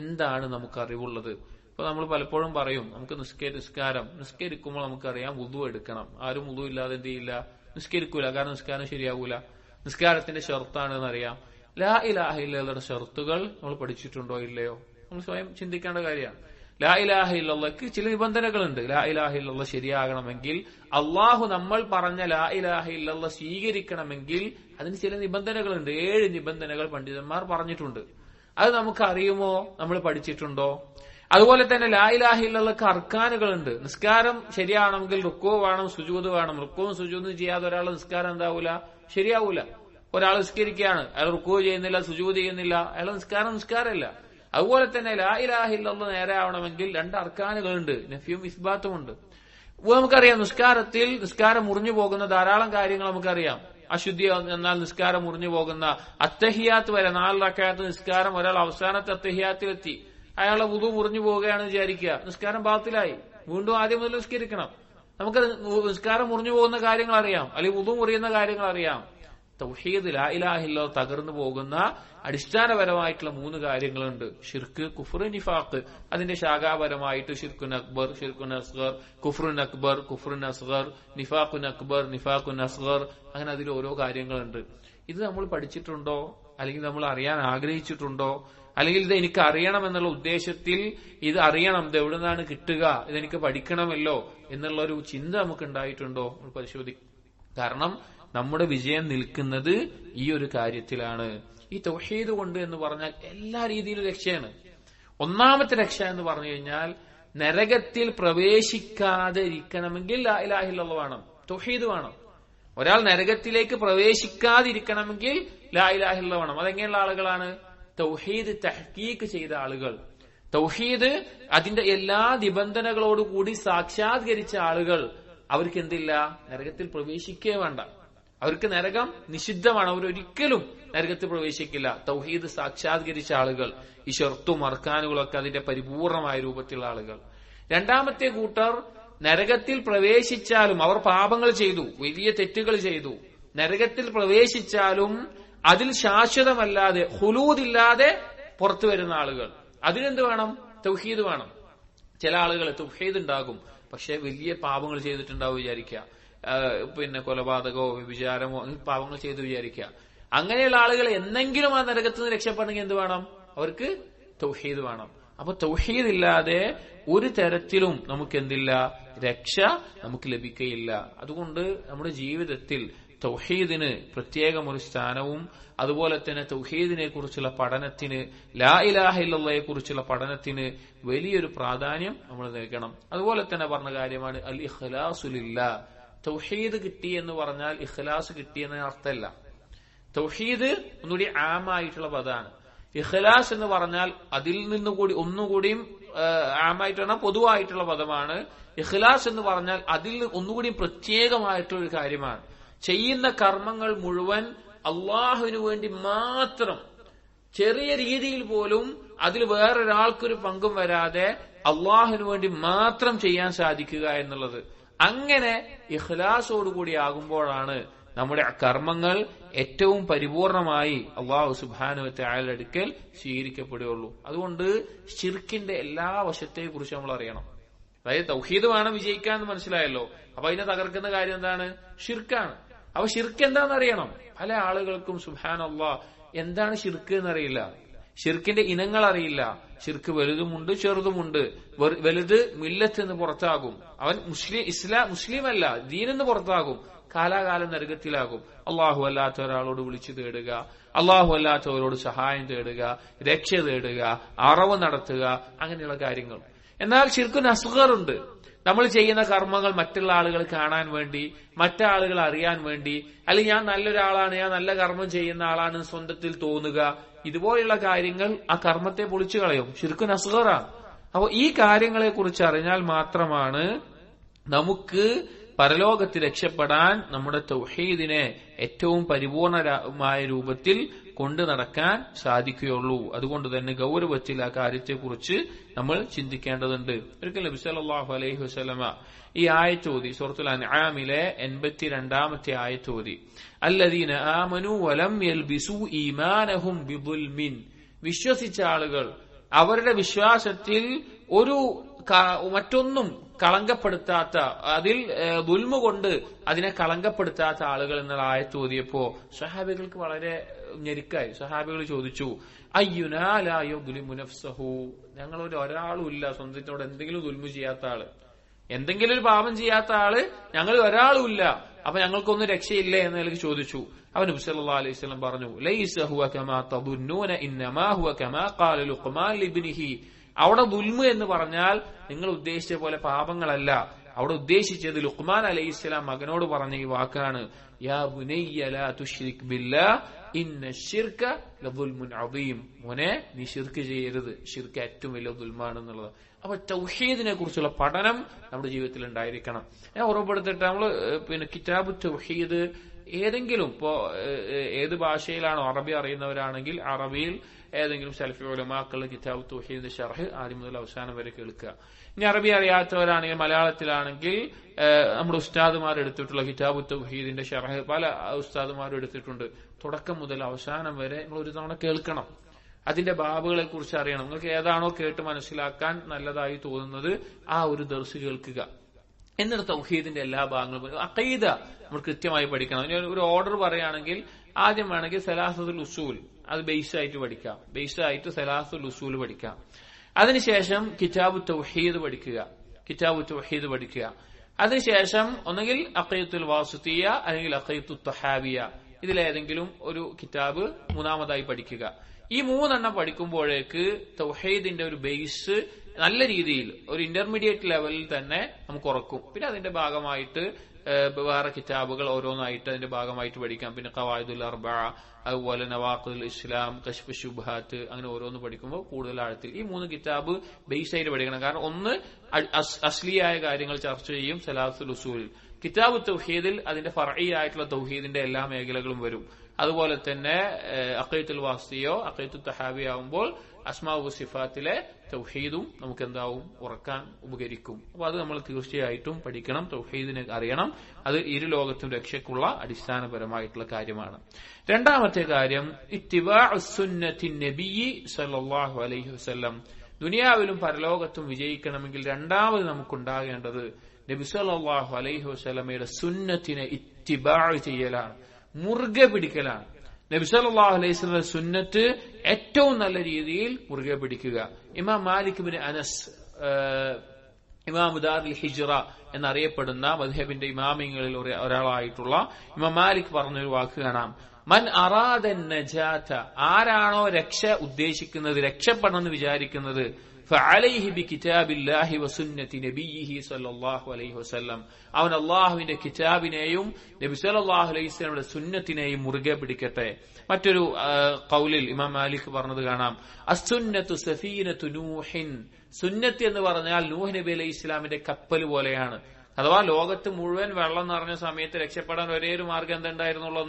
എന്താണ് നമുക്ക് അറിവുള്ളത്. ഇപ്പൊ നമ്മൾ പലപ്പോഴും പറയും, നമുക്ക് നിസ്കരിക്കുമ്പോൾ നമുക്കറിയാം വുളു എടുക്കണം. ആരും വുളു ഇല്ലാതെ എന്ത് ചെയ്യില്ല, നിസ്കരിക്കൂല. കാരണം നിസ്കാരം ശരിയാവൂല. നിസ്കാരത്തിന്റെ ഷർത്താണെന്ന് അറിയാം. ലാ ഇലാഹ ഇല്ലല്ലാഹയുടെ ഷർത്തുകൾ നമ്മൾ പഠിച്ചിട്ടുണ്ടോ ഇല്ലയോ? നമ്മൾ സ്വയം ചിന്തിക്കേണ്ട കാര്യമാണ്. ലാ ഇലാഹ ഇല്ലല്ലാഹ്ക്ക് ചില നിബന്ധനകളുണ്ട്. ലാ ഇലാഹ ഇല്ലല്ലാഹ് ശരിയാകണമെങ്കിൽ, അള്ളാഹു നമ്മൾ പറഞ്ഞ ലാ ഇലാഹ ഇല്ലല്ലാഹ് സ്വീകരിക്കണമെങ്കിൽ അതിന് ചില നിബന്ധനകളുണ്ട്. 7 നിബന്ധനകൾ പണ്ഡിതന്മാർ പറഞ്ഞിട്ടുണ്ട്. അത് നമുക്ക് അറിയുമോ? നമ്മൾ പഠിച്ചിട്ടുണ്ടോ? അതുപോലെ തന്നെ ലാ ഇലാഹ ഇല്ലല്ലാഹ്ക്ക് അർക്കാനുകളുണ്ട്. നിസ്കാരം ശരിയാണെങ്കിൽ റുക്കൂ വേണം, സുജൂദ് വേണം. റുക്കൂവും സുജൂദും ചെയ്യാതെ ഒരാളുടെ നിസ്കാരം എന്താവൂല, ശരിയാവൂല. ഒരാൾ നിസ്കരിക്കുകയാണ്, അയാൾ റുക്കൂ ചെയ്യുന്നില്ല, സുജൂദ് ചെയ്യുന്നില്ല, അയാൾ നിസ്കാരമില്ല. അതുപോലെ തന്നെ ലാ ഇലാഹ ഇല്ലല്ലാഹ് നേരെ ആവണമെങ്കിൽ 2 അർക്കാനുകളുണ്ട്, നഫിയും ഇസ്ബാത്തും ഉണ്ട്. നമുക്കറിയാം, നിസ്കാരം മുറിഞ്ഞു പോകുന്ന ധാരാളം കാര്യങ്ങൾ നമുക്കറിയാം. അശുദ്ധി എന്നാൽ നിസ്കാരം മുറിഞ്ഞു പോകുന്ന അത്തഹിയാത്ത് വരെ 4 റക്അത്ത് നിസ്കാരം, ഒരാൾ അവസാനത്തെ അത്തഹിയാത്തിലെത്തി, അയാളെ വുളു മുറിഞ്ഞു പോവുകയാണ് വിചാരിക്കുക, നിസ്കാരം ബാത്തിലായി, വീണ്ടും ആദ്യം മുതൽ നിസ്കരിക്കണം. നമുക്ക് നിസ്കാരം മുറിഞ്ഞു പോകുന്ന കാര്യങ്ങൾ അറിയാം, അല്ലെങ്കിൽ വുളു മുറിയുന്ന കാര്യങ്ങൾ അറിയാം. തൗഹീദ് ലാ ഇലാഹ ഇല്ലല്ലാഹ് തകർന്നു പോകുന്ന അടിസ്ഥാനപരമായിട്ടുള്ള 3 കാര്യങ്ങളുണ്ട്. ഷിർക്ക്, കുഫ്ർ, നിഫാഖ്. അതിന്റെ ശാഖാപരമായിട്ട് ഷിർക്കുൻ അക്ബർ, ഷിർക്കുൻ അസ്ഗർ, കുഫ്റുൻ അക്ബർ, കുഫ്റുൻ അസ്ഗർ, നിഫാഖുൻ അക്ബർ, നിഫാഖുൻ അസ്ഗർ. അങ്ങനെ അതിൽ ഓരോ കാര്യങ്ങളുണ്ട്. ഇത് നമ്മൾ പഠിച്ചിട്ടുണ്ടോ? അല്ലെങ്കിൽ നമ്മൾ അറിയാൻ ആഗ്രഹിച്ചിട്ടുണ്ടോ? അല്ലെങ്കിൽ ഇത് എനിക്ക് അറിയണം എന്നുള്ള ഉദ്ദേശത്തിൽ ഇത് അറിയണം, ഇത് എവിടെ നിന്നാണ് കിട്ടുക, ഇതെനിക്ക് പഠിക്കണമല്ലോ എന്നുള്ള ഒരു ചിന്ത നമുക്ക് ഉണ്ടായിട്ടുണ്ടോ? നമ്മൾ പരിശോധിക്കും. കാരണം നമ്മുടെ വിജയം നിൽക്കുന്നത് ഈ ഒരു കാര്യത്തിലാണ്. ഈ തൗഹീദ് കൊണ്ട് എന്ന് പറഞ്ഞാൽ എല്ലാ രീതിയിലും രക്ഷയാണ്. ഒന്നാമത്തെ രക്ഷ എന്ന് പറഞ്ഞു കഴിഞ്ഞാൽ, നരകത്തിൽ പ്രവേശിക്കാതെ ഇരിക്കണമെങ്കിൽ ലാ ഇലാഹ ഇല്ലല്ലാഹ് വേണം, തൗഹീദ് വേണം. ഒരാൾ നരകത്തിലേക്ക് പ്രവേശിക്കാതിരിക്കണമെങ്കിൽ ലാ ഇലാഹ ഇല്ലല്ലാഹ് വേണം. അതെങ്ങനെയുള്ള ആളുകളാണ്? തൗഹീദ് തഹ്ഖീഖ് ചെയ്ത ആളുകൾ, തൗഹീദ് അതിന്റെ എല്ലാ നിബന്ധനകളോടുകൂടി സാക്ഷാത്കരിച്ച ആളുകൾ. അവർക്ക് എന്തില്ല? നരകത്തിൽ പ്രവേശിക്കേ വേണ്ട. അവർക്ക് നരകം നിഷിദ്ധമാണ്. അവരൊരിക്കലും നരകത്തിൽ പ്രവേശിക്കില്ല. തൗഹീദ് സാക്ഷാത്കരിച്ച ആളുകൾ, ഈ ഷർത്തും അർക്കാനുകളൊക്കെ അതിന്റെ പരിപൂർണമായ രൂപത്തിലുള്ള ആളുകൾ. രണ്ടാമത്തെ കൂട്ടർ നരകത്തിൽ പ്രവേശിച്ചാലും, അവർ പാപങ്ങൾ ചെയ്തു, വലിയ തെറ്റുകൾ ചെയ്തു, നരകത്തിൽ പ്രവേശിച്ചാലും അതിൽ ശാശ്വതമല്ലാതെ, ഖുലൂദില്ലാതെ പുറത്തു വരുന്ന ആളുകൾ. അതിനെന്ത് വേണം? തൗഹീദ് വേണം. ചില ആളുകൾ തൗഹീദ് ഉണ്ടാകും, പക്ഷെ വലിയ പാപങ്ങൾ ചെയ്തിട്ടുണ്ടാവും വിചാരിക്കുക, കൊലപാതകമോ വ്യഭിചാരമോ പാപങ്ങൾ ചെയ്ത് വിചാരിക്കുക. അങ്ങനെയുള്ള ആളുകൾ എന്നെങ്കിലും ആ നരകത്തിൽ നിന്ന് രക്ഷപ്പെടണമെങ്കിൽ എന്ത് വേണം? അവർക്ക് തൗഹീദ് വേണം. അപ്പൊ തൗഹീദ് ഇല്ലാതെ ഒരു തരത്തിലും നമുക്ക് എന്തില്ല? രക്ഷ നമുക്ക് ലഭിക്കുകയില്ല. അതുകൊണ്ട് നമ്മുടെ ജീവിതത്തിൽ തൗഹീദിന് പ്രത്യേകം ഒരു സ്ഥാനവും, അതുപോലെ തന്നെ തൗഹീദിനെ കുറിച്ചുള്ള പഠനത്തിന്, ലാ ഇലാഹ ഇല്ലല്ലാഹയെ കുറിച്ചുള്ള പഠനത്തിന് വലിയൊരു പ്രാധാന്യം നമ്മൾ നൽകണം. അതുപോലെ തന്നെ പറഞ്ഞ കാര്യമാണ് അൽ ഇഖ്ലാസു ലില്ലാഹ്. തൗഹീദ് കിട്ടി എന്ന് പറഞ്ഞാൽ ഇഖ്ലാസ് കിട്ടിയെന്ന അർത്ഥമല്ല. തൗഹീദ് ഒന്നുകൂടി ആമായിട്ടുള്ള പദമാണ്. ഇഖ്ലാസ് എന്ന് പറഞ്ഞാൽ അതിൽ നിന്നുകൂടി ഒന്നുകൂടിയും ആമായിട്ട് പറഞ്ഞാൽ പൊതുവായിട്ടുള്ള പദമാണ്. ഇഖ്ലാസ് എന്ന് പറഞ്ഞാൽ അതിൽ ഒന്നുകൂടി പ്രത്യേകമായിട്ടുള്ള ഒരു കാര്യമാണ്. ചെയ്യുന്ന കർമ്മങ്ങൾ മുഴുവൻ അള്ളാഹുവിന് വേണ്ടി മാത്രം, ചെറിയ രീതിയിൽ പോലും അതിൽ വേറൊരാൾക്കൊരു പങ്കും വരാതെ അള്ളാഹുവിന് വേണ്ടി മാത്രം ചെയ്യാൻ സാധിക്കുക എന്നുള്ളത്. അങ്ങനെ ഇഖ്ലാസോടുകൂടി ആകുമ്പോഴാണ് നമ്മുടെ കർമ്മങ്ങൾ ഏറ്റവും പരിപൂർണമായി അള്ളാഹു സുബ്ഹാനഹു വ തആലയുടെ അടുക്കൽ സ്വീകരിക്കപ്പെടുകയുള്ളൂ. അതുകൊണ്ട് ശിർക്കിന്റെ എല്ലാ വശത്തെ കുറിച്ച് നമ്മൾ അറിയണം. അതായത് തൗഹീദ് വേണം വിജയിക്കാൻ എന്ന് മനസ്സിലായല്ലോ. അപ്പൊ അതിനെ തകർക്കുന്ന കാര്യം എന്താണ്? ഷിർക്കാണ്. അപ്പൊ ഷിർക്ക് എന്താണെന്ന് അറിയണം. പല ആളുകൾക്കും സുബ്ഹാനല്ലാഹ് എന്താണ് ഷിർക്ക് എന്നറിയില്ല. ഷിർക്കിന്റെ ഇനങ്ങൾ അറിയില്ല. ഷിർക്ക് വലുതുമുണ്ട് ചെറുതുമുണ്ട്. വലുത് മില്ലത്ത് എന്ന് പുറത്താകും, അവൻ മുസ്ലിമല്ല, ദീനെന്ന് പുറത്താകും, കാലാകാലം നരകത്തിലാകും. അള്ളാഹു അല്ലാത്ത ഒരാളോട് വിളിച്ചു തേടുക, അള്ളാഹു അല്ലാത്തവരോട് സഹായം തേടുക, രക്ഷ തേടുക, അറവ് നടത്തുക, അങ്ങനെയുള്ള കാര്യങ്ങൾ. എന്നാൽ ഷിർക്കുൻ അസ്ഗർ ഉണ്ട്. നമ്മൾ ചെയ്യുന്ന കർമ്മങ്ങൾ മറ്റുള്ള ആളുകൾ കാണാൻ വേണ്ടി, മറ്റാളുകൾ അറിയാൻ വേണ്ടി, അല്ലെങ്കിൽ ഞാൻ നല്ലൊരാളാണ്, ഞാൻ നല്ല കർമ്മം ചെയ്യുന്ന ആളാണ് സ്വന്തത്തിൽ തോന്നുക, ഇതുപോലെയുള്ള കാര്യങ്ങൾ ആ കർമ്മത്തെ പൊളിച്ചു കളയും. ഷിർക്കുൻ അസ്ഗറാണ്. അപ്പൊ ഈ കാര്യങ്ങളെ കുറിച്ച് അറിഞ്ഞാൽ മാത്രമാണ് നമുക്ക് പരലോകത്ത് രക്ഷപ്പെടാൻ നമ്മുടെ തൗഹീദിനെ ഏറ്റവും പരിപൂർണമായ രൂപത്തിൽ കൊണ്ടു നടക്കാൻ സാധിക്കുകയുള്ളൂ. അതുകൊണ്ട് തന്നെ ഗൗരവത്തിൽ ആ കാര്യത്തെക്കുറിച്ച് നമ്മൾ ചിന്തിക്കേണ്ടതുണ്ട്. ഒരിക്കൽ നബി സല്ലല്ലാഹു അലൈഹി വസല്ലമ ഈ ആയത്തോതി, സൂറത്തുൽ അൻആമിലെ 82ാമത്തെ ആയത്തോതി, അല്ലദീന ആമനു വലം യൽബിസു ഈമാനഹും ബിദുൽമിൻ, വിശ്വസിച്ച ആളുകൾ അവരുടെ വിശ്വാസത്തിൽ മറ്റൊന്നും കളങ്കപ്പെടുത്താത്ത, അതിൽ ദുൽമ കൊണ്ട് അതിനെ കളങ്കപ്പെടുത്താത്ത ആളുകൾ എന്നുള്ള ആയത്തോതിയപ്പോ സഹാബികൾക്ക് വളരെ ഞെരുക്കായി. സഹാബികൾ ചോദിച്ചു, അയ്യുനാ ലാ യുദ്ലിമു നഫ്സഹു, ഞങ്ങളൊരു ഒരാളും ഇല്ല സ്വന്തത്തിനോട് എന്തെങ്കിലും ദുൽമ ചെയ്യാത്ത ആള്, എന്തെങ്കിലും ഒരു പാപം ചെയ്യാത്ത ആള് ഞങ്ങൾ ഒരാളും ഇല്ല, അപ്പൊ ഞങ്ങൾക്കൊന്നും രക്ഷയില്ലേ എന്ന് എനിക്ക് ചോദിച്ചു. അവൻ നബി സല്ലല്ലാഹു അലൈഹി വസല്ലം പറഞ്ഞു, ലൈസ ഹുവ കമാ തദുന്നൂന ഇന്നമാ ഹുവ കമാ ഖാല ലുഖ്മാൻ ലിബ്നിഹി. അവിടെ ദുൽമ എന്ന് പറഞ്ഞാൽ നിങ്ങൾ ഉദ്ദേശിച്ച പോലെ പാപങ്ങളല്ല. അവിടെ ഉദ്ദേശിച്ചത് ലുഖ്മാൻ അലൈഹിസ്സലാം മകനോട് പറഞ്ഞ ഈ വാക്കാണ്, യാ ബുനയ്യ ലാ തുശ്രിക് ബില്ലാഹ് ഇന്ന ശിർക ലദുൽമുൻ അദീം. മോനെ, നീ ശിർക്ക് ചെയ്യരുത്, ശിർക്ക് ഏറ്റവും വലിയ ദുൽമാണെന്നുള്ളത്. അപ്പൊ തൗഹീദിനെ കുറിച്ചുള്ള പഠനം നമ്മുടെ ജീവിതത്തിൽ ഉണ്ടായിരിക്കണം. ഞാൻ ഉറപ്പെടുത്തിട്ട് നമ്മൾ കിതാബ് തൗഹീദ് ഏതെങ്കിലും ഇപ്പോ ഏത് ഭാഷയിലാണോ, അറബി അറിയുന്നവരാണെങ്കിൽ അറബിയിൽ ഏതെങ്കിലും സലഫി ഉലമാക്കളുടെ കിതാബ് തൗഹീദിന്റെ ഷർഹ് ആദ്യം മുതൽ അവസാനം വരെ കേൾക്കുക. ഇനി അറബി അറിയാത്തവരാണെങ്കിൽ മലയാളത്തിലാണെങ്കിൽ നമ്മുടെ ഉസ്താദുമാർ എടുത്തിട്ടുള്ള കിതാബ് തൗഹീദിന്റെ ഷർഹ് പല ഉസ്താദുമാരും എടുത്തിട്ടുണ്ട്. തുടക്കം മുതൽ അവസാനം വരെ നിങ്ങൾ ഒരു തവണ കേൾക്കണം. അതിന്റെ ബാബുകളെ കുറിച്ച് അറിയണം. നിങ്ങൾക്ക് ഏതാണോ കേട്ട് മനസ്സിലാക്കാൻ നല്ലതായി തോന്നുന്നത് ആ ഒരു ദർസ് കേൾക്കുക. എന്നിട്ട് തൗഹീദിന്റെ എല്ലാ ഭാഗങ്ങളും, അഖീദ നമ്മൾ കൃത്യമായി പഠിക്കണം. ഒരു ഓർഡർ പറയുകയാണെങ്കിൽ ആദ്യം വേണമെങ്കിൽ സലാസത്തുൽ ഉസൂൽ അത് ബേസ് ആയിട്ട് പഠിക്കാം, ബേസ് ആയിട്ട് സലാസത്തുൽ ഉസൂൽ പഠിക്കാം. അതിനുശേഷം കിതാബ് തൗഹീദ് പഠിക്കുക. അതിനുശേഷം ഒന്നെങ്കിൽ അഖീദത്തുൽ വാസിത്തിയ അല്ലെങ്കിൽ അഖീദത്തുൽ തഹാവിയ, ഇതിലേതെങ്കിലും ഒരു കിതാബ് മൂന്നാമതായി പഠിക്കുക. ഈ മൂന്നെണ്ണം പഠിക്കുമ്പോഴേക്ക് തൗഹീദിന്റെ ഒരു ബേസ് നല്ല രീതിയിൽ ഒരു ഇന്റർമീഡിയറ്റ് ലെവലിൽ തന്നെ നമുക്ക് ഉറക്കും. പിന്നെ അതിന്റെ ഭാഗമായിട്ട് വേറെ കിതാബുകൾ ഓരോന്നായിട്ട് അതിന്റെ ഭാഗമായിട്ട് പഠിക്കാം. പിന്നെ ഖവായിദുൽ അർബഅ, അതുപോലെ നവാഖിദുൽ ഇസ്ലാം, കശ്ഫ് ശുബ്ഹാത്ത്, അങ്ങനെ ഓരോന്ന് പഠിക്കുമ്പോൾ കൂടുതൽ ആഴത്തിൽ ഈ 3 കിതാബ് ബേസ് ആയിട്ട് പഠിക്കണം. കാരണം ഒന്ന് അസ്ലിയായ കാര്യങ്ങൾ ചർച്ച ചെയ്യും സലാത്തുൽ ഉസൂൽ. കിതാബ് തൗഹീദിൽ അതിന്റെ ഫർഈ ആയിട്ടുള്ള തൗഹീദിന്റെ എല്ലാ മേഖലകളും വരും. അതുപോലെ തന്നെ അഖീദത്തുൽ വാസിയോ അഖീദത്തുൽ തഹാവി ആവുമ്പോൾ അസ്മാഉ സിഫാത്തിലെ തൗഹീദും നമുക്ക് എന്താവും, ഉറക്കാൻ ഉപകരിക്കും. അപ്പൊ അത് നമ്മൾ തീർച്ചയായിട്ടും പഠിക്കണം, തൗഹീദിനെ അറിയണം. അത് ഇരു ലോകത്തും രക്ഷയ്ക്കുള്ള അടിസ്ഥാനപരമായിട്ടുള്ള കാര്യമാണ്. രണ്ടാമത്തെ കാര്യം ഇത്തിബാഉസ് സുന്നത്തിൻ നബിയ്യി സല്ലല്ലാഹു അലൈഹി വസല്ലം. ദുനിയാവിലും പരലോകത്തും വിജയിക്കണമെങ്കിൽ രണ്ടാമത് നമുക്കുണ്ടാകേണ്ടത് നബി സല്ലല്ലാഹു അലൈഹി വസല്ലമയുടെ സുന്നത്തിനെ ഇത്തിബാഅ് ചെയ്യലാണ്, മുറുകെ പിടിക്കലാണ്. നബി സല്ലല്ലാഹു അലൈഹി വസല്ലം സുന്നത്ത് ഏറ്റവും നല്ല രീതിയിൽ മുറുകെ പിടിക്കുക. ഇമാം മാലിക് ഇബ്നു അനസ്, ഇമാം ദാറുൽ ഹിജ്റ എന്നറിയപ്പെടുന്ന മദ്ഹബിന്റെ ഇമാമിങ്ങളിൽ ഒരാളായിട്ടുള്ള ഇമാം മാലിക് പറഞ്ഞൊരു വാക്ക് കാണാം, മൻ അറാദ നജാത, ആരാണോ രക്ഷ ഉദ്ദേശിക്കുന്നത്, രക്ഷപ്പെടണമെന്ന് വിചാരിക്കുന്നത്, ഫഅലൈഹി ബികിതാബില്ലാഹി വസുന്നതി നബിയിഹി സല്ലല്ലാഹു അലൈഹി വസല്ലം, അവൻ അല്ലാഹുവിന്റെ കിതാബിനെയും നബി സല്ലല്ലാഹു അലൈഹി വസല്ലമയുടെ സുന്നത്തിനെയും മുറുകെ പിടിക്കട്ടെ. മറ്റൊരു ഖൗലിൽ ഇമാം മാലിക് പറഞ്ഞത് കാണാം, അസ്സുന്നത്തു സഫീനത്തു നൂഹിൻ, സുന്നത്ത് എന്ന് പറഞ്ഞാൽ നൂഹ് നബി അലൈഹി ഇസ്ലാമിന്റെ കപ്പൽ പോലെയാണ്. അഥവാ ലോകത്ത് മുഴുവൻ വെള്ളം നിറഞ്ഞ സമയത്ത് രക്ഷപ്പെടാൻ ഒരേ ഒരു മാർഗം എന്തുണ്ടായിരുന്നുള്ളൂ,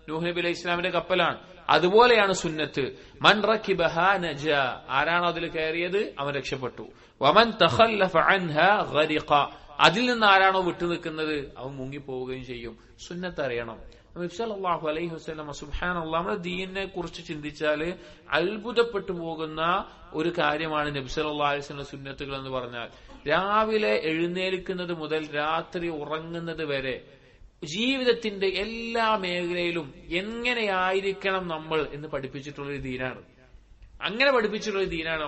നൂഹ് നബി അലൈഹി ഇസ്ലാമിന്റെ കപ്പലാണ്. അതുപോലെയാണ് സുന്നത്ത്. മൻ റകിബഹാ നജാ, ആരാണോ അതിൽ കയറിയത് അവൻ രക്ഷപ്പെട്ടു. വമൻ തഖല്ലഫ അൻഹാ ഗരിഖ, അതിൽ നിന്ന് ആരാണോ വിട്ടു നിൽക്കുന്നത് അവൻ മുങ്ങിപ്പോവുകയും ചെയ്യും. സുന്നത്ത് അറിയണം. നബി സല്ലല്ലാഹു അലൈഹി വസല്ലം സുബ്ഹാനല്ലാഹ്, നമ്മുടെ ദീനിനെ കുറിച്ച് ചിന്തിച്ചാൽ അത്ഭുതപ്പെട്ടു പോകുന്ന ഒരു കാര്യമാണ് നബി സല്ലല്ലാഹു അലൈഹി വസല്ലം സുന്നത്തുകൾ എന്ന് പറഞ്ഞാൽ. രാവിലെ എഴുന്നേൽക്കുന്നത് മുതൽ രാത്രി ഉറങ്ങുന്നത് വരെ ജീവിതത്തിന്റെ എല്ലാ മേഖലയിലും എങ്ങനെയായിരിക്കണം നമ്മൾ എന്ന് പഠിപ്പിച്ചിട്ടുള്ളൊരു ദീനാണ്. അങ്ങനെ പഠിപ്പിച്ചിട്ടുള്ള ദീനാണ്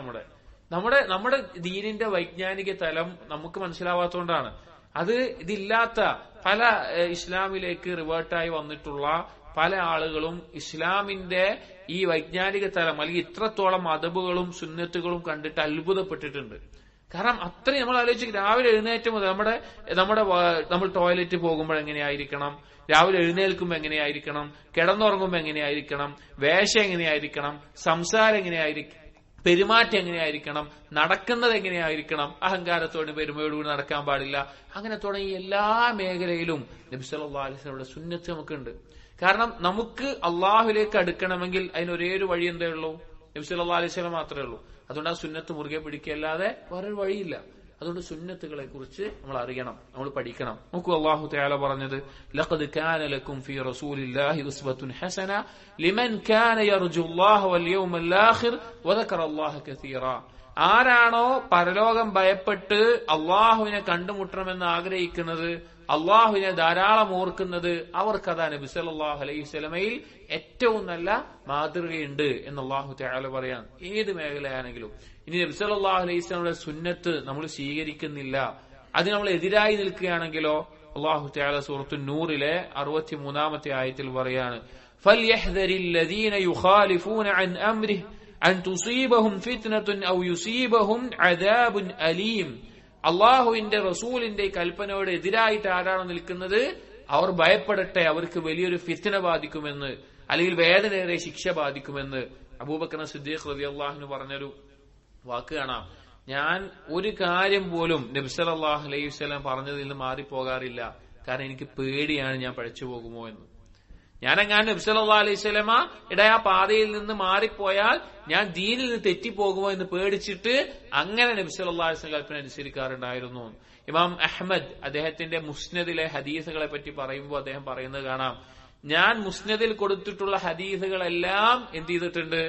നമ്മുടെ ദീനിന്റെ വൈജ്ഞാനിക തലം നമുക്ക് മനസ്സിലാവാത്തതുകൊണ്ടാണ്. അത് ഇതില്ലാത്ത പല ഇസ്ലാമിലേക്ക് റിവേർട്ടായി വന്നിട്ടുള്ള പല ആളുകളും ഇസ്ലാമിന്റെ ഈ വൈജ്ഞാനിക തലം അല്ലെങ്കിൽ ഇത്രത്തോളം അദബുകളും സുന്നത്തുകളും കണ്ടിട്ട് അത്ഭുതപ്പെട്ടിട്ടുണ്ട്. കാരണം അത്രയും നമ്മൾ ആലോചിച്ച് രാവിലെ എഴുന്നേറ്റ് മുതൽ നമ്മൾ ടോയ്ലറ്റ് പോകുമ്പോൾ എങ്ങനെയായിരിക്കണം, രാവിലെ എഴുന്നേൽക്കുമ്പോൾ എങ്ങനെയായിരിക്കണം, കിടന്നുറങ്ങുമ്പോൾ എങ്ങനെയായിരിക്കണം, വേഷം എങ്ങനെയായിരിക്കണം, സംസാരം എങ്ങനെയായിരിക്കും, പെരുമാറ്റം എങ്ങനെയായിരിക്കണം, നടക്കുന്നത് എങ്ങനെയായിരിക്കണം, അഹങ്കാരത്തോടും പെരുമയോടുകൂടി നടക്കാൻ പാടില്ല, അങ്ങനെ തുടങ്ങി എല്ലാ മേഖലയിലും നബി സല്ലല്ലാഹു അലൈഹി വസല്ലമയുടെ സുന്നത്ത് നമുക്കുണ്ട്. കാരണം നമുക്ക് അള്ളാഹുലേക്ക് അടുക്കണമെങ്കിൽ അതിനൊരേ ഒരു വഴി എന്തേ ഉള്ളൂ? നബി സല്ലല്ലാഹു അലൈഹി വസല്ലം മാത്രമേ ഉള്ളൂ. അതുകൊണ്ട് ആ സുന്നത്ത് മുറുകെ പിടിക്കല്ലാതെ വേറൊരു വഴിയില്ല. അതുകൊണ്ട് സുന്നത്തുകളെ കുറിച്ച് നമ്മൾ അറിയണം, നമ്മൾ പഠിക്കണം. നോക്കൂ, അല്ലാഹു തആല പറഞ്ഞത് ലഖദ് കാന ലക്കും ഫീ റസൂലില്ലാഹി ഉസ്വത്തുൻ ഹസന ലിമൻ കാന യർജുല്ലാഹ വൽ യൗമൽ ആഖിർ വദക്കറല്ലാഹ കസീറ. ആരാണോ പരലോകം ഭയപ്പെട്ട് അള്ളാഹുവിനെ കണ്ടുമുട്ടണമെന്ന് ആഗ്രഹിക്കുന്നത്, അള്ളാഹുവിനെ ധാരാളം ഓർക്കുന്നത്, അവർക്കതാ നബി സല്ലല്ലാഹു അലൈഹി വസല്ലമയിൽ ഏറ്റവും നല്ല മാതൃകയുണ്ട് എന്ന് അല്ലാഹു തആല പറയാൻ. ഏത് മേഖലയാണെങ്കിലും ഇനി നബി സല്ലല്ലാഹു അലൈഹി വസല്ലമയുടെ സുന്നത്ത് നമ്മൾ സ്വീകരിക്കുന്നില്ല, അത് നമ്മൾ എതിരായി നിൽക്കുകയാണെങ്കിലോ അല്ലാഹു തആല സൂറത്തുൻ നൂറിലെ 63-ാമത്തെ ആയത്തിൽ പറയാണ്, ഫൽയഹ്ദരില്ലദീന യുഖാലിഫൂന അൻ അംരിഹി അൻ തുസീബഹും ഫിത്നത്തുൻ ഔ യുസീബഹും അദാബുൻ അലീം. അള്ളാഹുവിന്റെ റസൂലിന്റെ കൽപ്പനയോട് എതിരായിട്ട് ആരാണ് നിൽക്കുന്നത്, അവർ ഭയപ്പെടട്ടെ, അവർക്ക് വലിയൊരു ഫിത്ന ബാധിക്കുമെന്ന്, അല്ലെങ്കിൽ വേദനയേറെ ശിക്ഷ ബാധിക്കുമെന്ന്. അബൂബക്കർ സിദ്ദീഖ് റളിയല്ലാഹു അൻഹു പറഞ്ഞൊരു വാക്ക് കാണാം, ഞാൻ ഒരു കാര്യം പോലും നബി സല്ലല്ലാഹു അലൈഹി വസല്ലം പറഞ്ഞതിൽ നിന്ന് മാറിപ്പോകാറില്ല, കാരണം എനിക്ക് പേടിയാണ് ഞാൻ പഴച്ചു പോകുമോ എന്ന്. ഞാനെങ്ങാനും നബി സല്ലല്ലാഹു അലൈഹി വസല്ലമ ആ പാതയിൽ നിന്ന് മാറിപ്പോയാൽ ഞാൻ ദീനിൽ നിന്ന് തെറ്റിപ്പോകുമോ എന്ന് പേടിച്ചിട്ട് അങ്ങനെ നബി സല്ലല്ലാഹു അലൈഹി വസല്ലം കൽപ്പന അനുസരിക്കാറുണ്ടായിരുന്നു. ഇമാം അഹ്മദ് അദ്ദേഹത്തിന്റെ മുസ്നദിലെ ഹദീസുകളെ പറ്റി പറയുമ്പോൾ അദ്ദേഹം പറയുന്നത് കാണാം, ഞാൻ മുസ്നദിൽ കൊടുത്തിട്ടുള്ള ഹദീസുകളെല്ലാം എന്ത് ചെയ്തിട്ടുണ്ട്,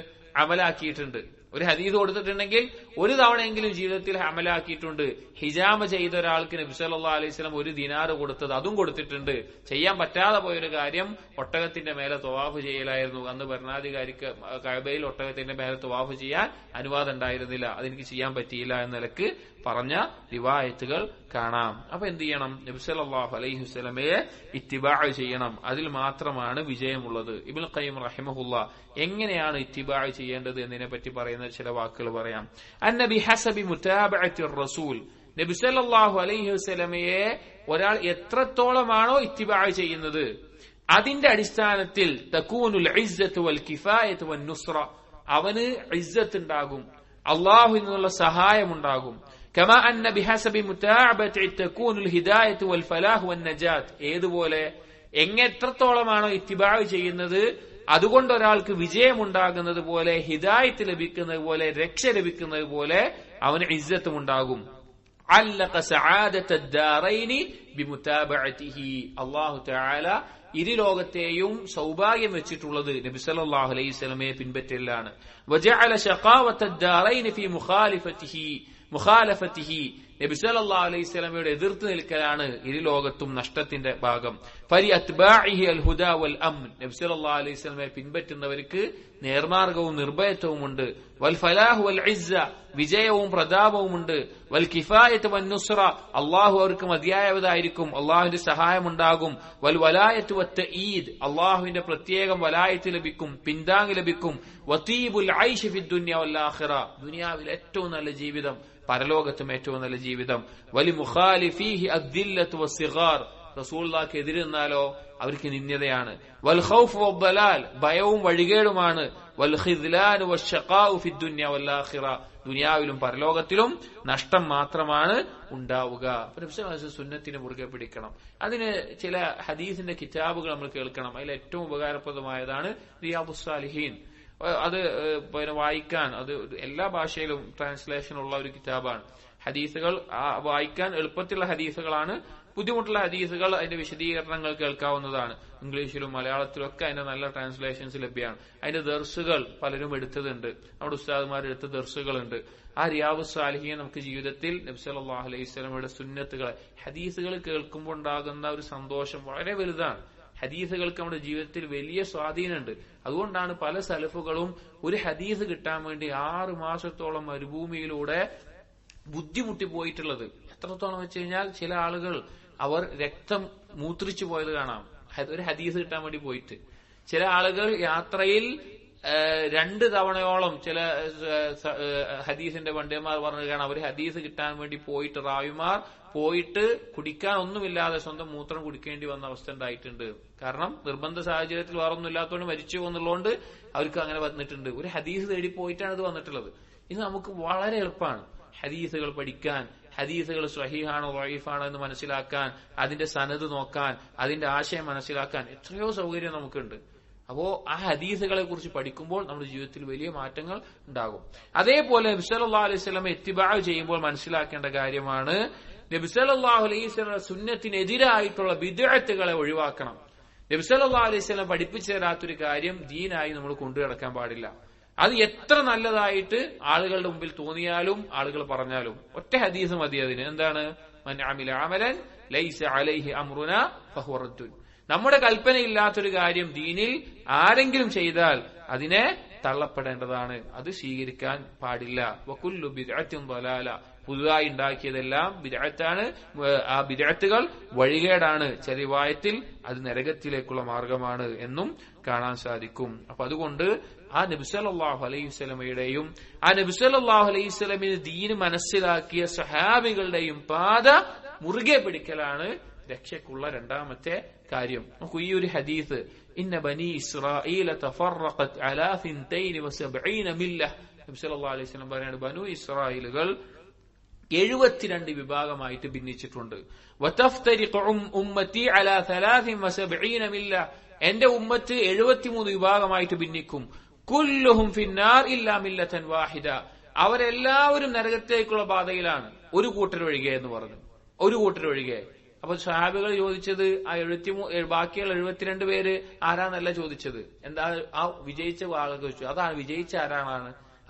അമലാക്കിയിട്ടുണ്ട്. ഒരു ഹദീസ് കൊടുത്തിട്ടുണ്ടെങ്കിൽ ഒരു തവണയെങ്കിലും ജീവിതത്തിൽ അമലാക്കിയിട്ടുണ്ട്. ഹിജാമ ചെയ്ത ഒരാൾക്ക് നബി സല്ലല്ലാഹു അലൈഹി വസല്ലം 1 ദിനാറ് കൊടുത്തത് അതും കൊടുത്തിട്ടുണ്ട്. ചെയ്യാൻ പറ്റാതെ പോയൊരു കാര്യം ഒട്ടകത്തിന്റെ മേലെ തവാഫ് ചെയ്യലായിരുന്നു. അന്ന് ഭരണാധികാരിക്ക് കഅബയിൽ ഒട്ടകത്തിന്റെ മേലെ തവാഫ് ചെയ്യാൻ അനുവാദം ഉണ്ടായിരുന്നില്ല, അതെനിക്ക് ചെയ്യാൻ പറ്റിയില്ല എന്ന നിലക്ക് പറഞ്ഞ റിവായത്തുകൾ കാണാം. അപ്പൊ എന്ത് ചെയ്യണം, നബി സല്ലല്ലാഹു അലൈഹി വസല്ലമയെ ഇത്തിബാഅ് ചെയ്യണം. അതിൽ മാത്രമാണ് വിജയമുള്ളത്. ഇബ്നുൽ ഖയ്യിം റഹിമഹുല്ലാഹ് എങ്ങനെയാണ് ഇത്തിബാഅ് ചെയ്യേണ്ടത് എന്നതിനെ പറ്റി പറയുന്ന ചില വാക്കുകൾ പറയാം. അന്നബി ഹസബി മുതാബഅത്തിർ റസൂൽ, നബി സല്ലല്ലാഹു അലൈഹി വസല്ലമയെ ഒരാൾ എത്രത്തോളമാണോ ഇത്തിബാഅ് ചെയ്യുന്നത് അതിന്റെ അടിസ്ഥാനത്തിൽ തകൂനുൽ ഇസ്സത്തു വൽ കിഫായത്തു വൻ നുസ്റ, അവന് ഇസ്സത്ത് ഉണ്ടാകും, അല്ലാഹുവിൽ നിന്നുള്ള സഹായം ഉണ്ടാകും. കമാ അന്ന ബിഹസബി മുതാബഅത്തി തകൂനുൽ ഹിദായത്തു വൽ ഫലാഹു വൻ നജാത്ത്, ഏതുപോലെ എത്രത്തോളമാണോ ഇത്തിബാഅ് ചെയ്യുന്നത് അതുകൊണ്ട് ഒരാൾക്ക് വിജയമുണ്ടാകുന്നത് പോലെ, ഹിദായത്ത് ലഭിക്കുന്നത് പോലെ, രക്ഷ ലഭിക്കുന്നത് പോലെ അവന് ഇസ്സത്തും ഉണ്ടാകും. അല്ലഖ സആദത്തദ് ദാറൈനി ബിമുതാബഅതിഹി, അല്ലാഹു തആല ഇരുലോകത്തെയും സൗഭാഗ്യം വെച്ചിട്ടുള്ളത് നബി സല്ലല്ലാഹു അലൈഹി വസല്ലമയെ പിൻപറ്റലാണ്. വജഅല ശഖാവത്തദ് ദാറൈനി ഫീ മുഖാലഫതിഹി, നബി സല്ലല്ലാഹു അലൈഹി വസല്ലമയുടെ എതിർത്ത് നിൽക്കലാണ് ഇരുലോകത്തും നഷ്ടത്തിന്റെ ഭാഗം. ഫരി അത്ബാഇഹി അൽ ഹുദാ വൽ അംൻ, നബി സല്ലല്ലാഹു അലൈഹി വസല്ലമയെ പിൻപറ്റുന്നവർക്ക് നേർമാർഗവും നിർഭയത്വവുമുണ്ട്. വൽ ഫലാഹു വൽ ഇസ്സ, വിജയവും പ്രതാപവുമുണ്ട്. വൽ കിഫായത്ത് വൻ നുസ്റ, അല്ലാഹു അവർക്ക് മതിയായവതായിരിക്കും, അല്ലാഹുവിന്റെ സഹായമുണ്ടാകും. വൽ വലായത്ത് വത്തഈദ്, അല്ലാഹുവിന്റെ പ്രത്യേകം വലായത്ത് ലഭിക്കും, പിന്താങ്ങ് ലഭിക്കും. വതീബുൽ ഐശി ഫിദ് ദുനിയ വൽ ആഖിറ, ദുനിയാവിൽ ഏറ്റവും നല്ല ജീവിതം, പരലോകത്തും ഏറ്റവും നല്ല ജീവിതം. വലി മുഖാലിഫീഹി അദ്ദില്ലത്തു വസ്സിഗാർ, റസൂലുള്ളാഹിക്ക് എതിരെന്നാലോ അവർക്ക് നിന്ദ്യതയാണ്. വൽ ഖൗഫ് വദ്ദലാൽ, ഭയവും വഴികേടുമാണ്. വൽ ഖിദ്ലാനു വശ്ശഖാഉ ഫിദ് ദുനിയ വൽ ആഖിറ, ദുനിയാവിലും പരലോകത്തിലും നഷ്ടം മാത്രമാണ് ഉണ്ടാവുക. സുന്നത്തിനെ മുറുകെ പിടിക്കണം. അതിന് ചില ഹദീസിന്റെ കിതാബുകൾ നമ്മൾ കേൾക്കണം. അതിൽ ഏറ്റവും ഉപകാരപ്രദമായതാണ് റിയാദുസ് സാലിഹീൻ. അത് വായിക്കാൻ, അത് എല്ലാ ഭാഷയിലും ട്രാൻസ്ലേഷൻ ഉള്ള ഒരു കിതാബാണ്. ഹദീസുകൾ വായിക്കാൻ എളുപ്പത്തിലുള്ള ഹദീസുകളാണ്. ബുദ്ധിമുട്ടുള്ള ഹദീസുകൾ അതിന്റെ വിശദീകരണങ്ങൾ കേൾക്കാവുന്നതാണ്. ഇംഗ്ലീഷിലും മലയാളത്തിലും ഒക്കെ അതിന്റെ നല്ല ട്രാൻസ്ലേഷൻസ് ലഭ്യമാണ്. അതിന്റെ ദർസുകൾ പലരും എടുത്തതുണ്ട്, നമ്മുടെ ഉസ്താദുമാർ എടുത്ത ദർസുകളുണ്ട്. ആ റിയാദുസ് സാലിഹീൻ നമുക്ക് ജീവിതത്തിൽ നബി സല്ലല്ലാഹു അലൈഹി വസല്ലമയുടെ സുന്നത്തുകളെ, ഹദീസുകൾ കേൾക്കുമ്പോൾ ഉണ്ടാകുന്ന ഒരു സന്തോഷം വളരെ വലുതാണ്. ഹദീസുകൾക്ക് നമ്മുടെ ജീവിതത്തിൽ വലിയ സ്വാധീനമുണ്ട്. അതുകൊണ്ടാണ് പല സലഫുകളും ഒരു ഹദീസ് കിട്ടാൻ വേണ്ടി 6 മാസത്തോളം മരുഭൂമിയിലൂടെ ബുദ്ധിമുട്ടി പോയിട്ടുള്ളത്. എത്രത്തോളം വെച്ച് കഴിഞ്ഞാൽ ചില ആളുകൾ അവർ രക്തം മൂത്രിച്ചു പോയത് കാണാം ഒരു ഹദീസ് കിട്ടാൻ വേണ്ടി പോയിട്ട്. ചില ആളുകൾ യാത്രയിൽ 2 തവണയോളം ചില ഹദീസിന്റെ പണ്ഡിതന്മാർ പറഞ്ഞു കാണാം ഒരു ഹദീസ് കിട്ടാൻ വേണ്ടി പോയിട്ട് റാവിമാർ പോയിട്ട് കുടിക്കാൻ ഒന്നുമില്ലാതെ സ്വന്തം മൂത്രം കുടിക്കേണ്ടി വന്ന അവസ്ഥ ഉണ്ടായിട്ടുണ്ട്. കാരണം നിർബന്ധ സാഹചര്യത്തിൽ വേറൊന്നും ഇല്ലാത്തതുകൊണ്ട് മരിച്ചു എന്നുള്ളതുകൊണ്ട് അവർക്ക് അങ്ങനെ വന്നിട്ടുണ്ട്. ഒരു ഹദീസ് തേടി പോയിട്ടാണ് ഇത് വന്നിട്ടുള്ളത്. ഇത് നമുക്ക് വളരെ എളുപ്പമാണ് ഹദീസുകൾ പഠിക്കാൻ, ഹദീസുകൾ സ്വഹീഹാണോ വഈഫാണോ എന്ന് മനസ്സിലാക്കാൻ, അതിന്റെ സനദ് നോക്കാൻ, അതിന്റെ ആശയം മനസ്സിലാക്കാൻ എത്രയോ സൗകര്യം നമുക്കുണ്ട്. അപ്പോ ആ ഹദീസുകളെ കുറിച്ച് പഠിക്കുമ്പോൾ നമ്മുടെ ജീവിതത്തിൽ വലിയ മാറ്റങ്ങൾ ഉണ്ടാകും. അതേപോലെ നബി സല്ലല്ലാഹു അലൈഹി വസല്ലം ഇത്തിബാ ചെയ്യുമ്പോൾ മനസ്സിലാക്കേണ്ട കാര്യമാണ് നബി സല്ലല്ലാഹു അലൈഹി വസല്ലം സുന്നത്തിനെതിരായിട്ടുള്ള ബിദ്അത്തുകളെ ഒഴിവാക്കണം. നബി സല്ലല്ലാഹു അലൈഹി വസല്ലം പഠിപ്പിച്ചു തരാത്തൊരു കാര്യം ദീനായി നമ്മൾ കൊണ്ടുനടക്കാൻ പാടില്ല. അത് എത്ര നല്ലതായിട്ട് ആളുകളുടെ മുമ്പിൽ തോന്നിയാലും ആളുകൾ പറഞ്ഞാലും ഒറ്റ ഹദീസ് മതി അതിന്. എന്താണ്? മൻ അമില അമലൻ ലൈസ അലൈഹി അംറുനാ ഫഹുവ റദ്ദുൻ. നമ്മുടെ കൽപ്പനയില്ലാത്തൊരു കാര്യം ദീനിൽ ആരെങ്കിലും ചെയ്താൽ അതിനെ തള്ളപ്പെടേണ്ടതാണ്, അത് സ്വീകരിക്കാൻ പാടില്ല. വകുല്ലു ബിദ്അത്തിൻ ളലാല, പുതുതായി ഉണ്ടാക്കിയതെല്ലാം ബിദ്അത്താണ്, ആ ബിദ്അത്തുകൾ വഴികേടാണ്. ചില റിവായത്തിൽ അത് നരകത്തിലേക്കുള്ള മാർഗമാണ് എന്നും കാണാൻ സാധിക്കും. അപ്പൊ അതുകൊണ്ട് ആ നബി സല്ലല്ലാഹു അലൈഹി വസല്ലമയുടെയും ആ നബി സല്ലല്ലാഹു അലൈഹി വസല്ലമയുടെ ദീന് മനസ്സിലാക്കിയ സഹാബികളുടെയും പാത മുറുകെ പിടിക്കലാണ് രക്ഷയ്ക്കുള്ള രണ്ടാമത്തെ കാര്യം. നമുക്ക് ഈ ഒരു ഹദീസ് ഇന്ന ബനി ഇസ്രാഈല തഫറഖത് അലാ 72 മില്ല, നബി സല്ലല്ലാഹു അലൈഹി വസല്ലം പറയാണ് ബനു ഇസ്രായേലുകൾ 72 വിഭാഗമായിട്ട് ഭിന്നിച്ചിട്ടുണ്ട്. വതഫ്തരിഖു ഉമ്മത്തി അലാ 73 മില്ല, എന്റെ ഉമ്മത്ത് 73 വിഭാഗമായിട്ട് ഭിന്നിക്കും. കുല്ലുഹും ഫിന്നാർ ഇല്ലാ മില്ലതൻ വാഹിദ, അവരെല്ലാവരും നരകത്തേക്കുള്ള പാതയിലാണ് ഒരു കൂട്ടർ ഒഴികെ എന്ന് പറഞ്ഞു. ഒരു കൂട്ടർ ഒഴികെ. അപ്പൊ സഹാബികൾ ചോദിച്ചത് ആ ബാക്കിയുള്ള 72 പേര് ആരാന്നല്ല ചോദിച്ചത്. എന്താ ആ വിജയിച്ച ആളുകൾ ചോദിച്ചു. അതാണ് വിജയിച്ച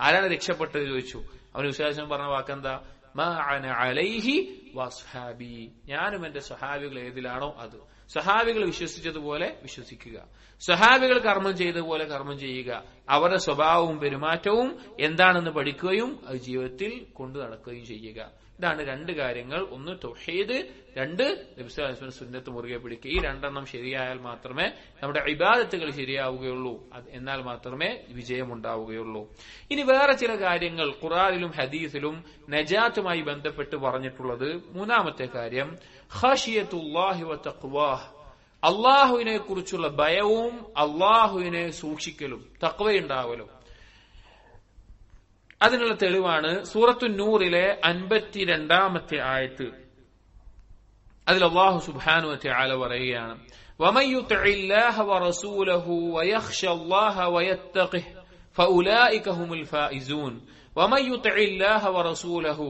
ആരാണ് രക്ഷപ്പെട്ടത് ചോദിച്ചു. അവന് വിശ്വാസം പറഞ്ഞ വാക്കെന്താ? മാ അന അലൈഹി വസ്ഹാബി, ഞാനും എന്റെ സഹാബികൾ ഏതിലാണോ അത്. സഹാബികൾ വിശ്വസിച്ചതുപോലെ വിശ്വസിക്കുക, സഹാബികൾ കർമ്മം ചെയ്തതുപോലെ കർമ്മം ചെയ്യുക, അവരുടെ സ്വഭാവവും പെരുമാറ്റവും എന്താണെന്ന് പഠിക്കുകയും അത് ജീവിതത്തിൽ കൊണ്ടു നടക്കുകയും ചെയ്യുക. ഇതാണ് 2 കാര്യങ്ങൾ. 1 തൗഹീദ്, 2 നബി സല്ലല്ലാഹു അലൈഹി വസല്ലം സുന്നത്ത് മുറുകെ പിടിക്കുക. ഈ 2 ശരിയായാൽ മാത്രമേ നമ്മുടെ ഇബാദത്തുകൾ ശരിയാവുകയുള്ളൂ. എന്നാൽ മാത്രമേ വിജയം ഉണ്ടാവുകയുള്ളൂ. ഇനി വേറെ ചില കാര്യങ്ങൾ ഖുർആനിലും ഹദീസിലും നജാത്തുമായി ബന്ധപ്പെട്ട് പറഞ്ഞിട്ടുള്ളത്. 3ാമത്തെ കാര്യം ഖശിയത്തുല്ലാഹി വ തഖ്വാഹ്, അള്ളാഹുവിനെ കുറിച്ചുള്ള ഭയവും അള്ളാഹുവിനെ സൂക്ഷിക്കലും തഖ്വയുണ്ടാവലും. അതിനുള്ള തെളിവാണ് സൂറത്തു നൂറിലെ 52ാമത്തെ ആയത്ത്. അതിൽ അല്ലാഹു സുബ്ഹാനഹു വ തആല പറയുകയാണ് വമൻ യുതിഇല്ലാഹ വറസൂലഹു വയഖ്ശല്ലാഹ വയത്തഖിഹ് ഫഉലൈക ഹുമുൽ ഫായിസൂൻ. വമൻ യുതിഇല്ലാഹ വറസൂലഹു,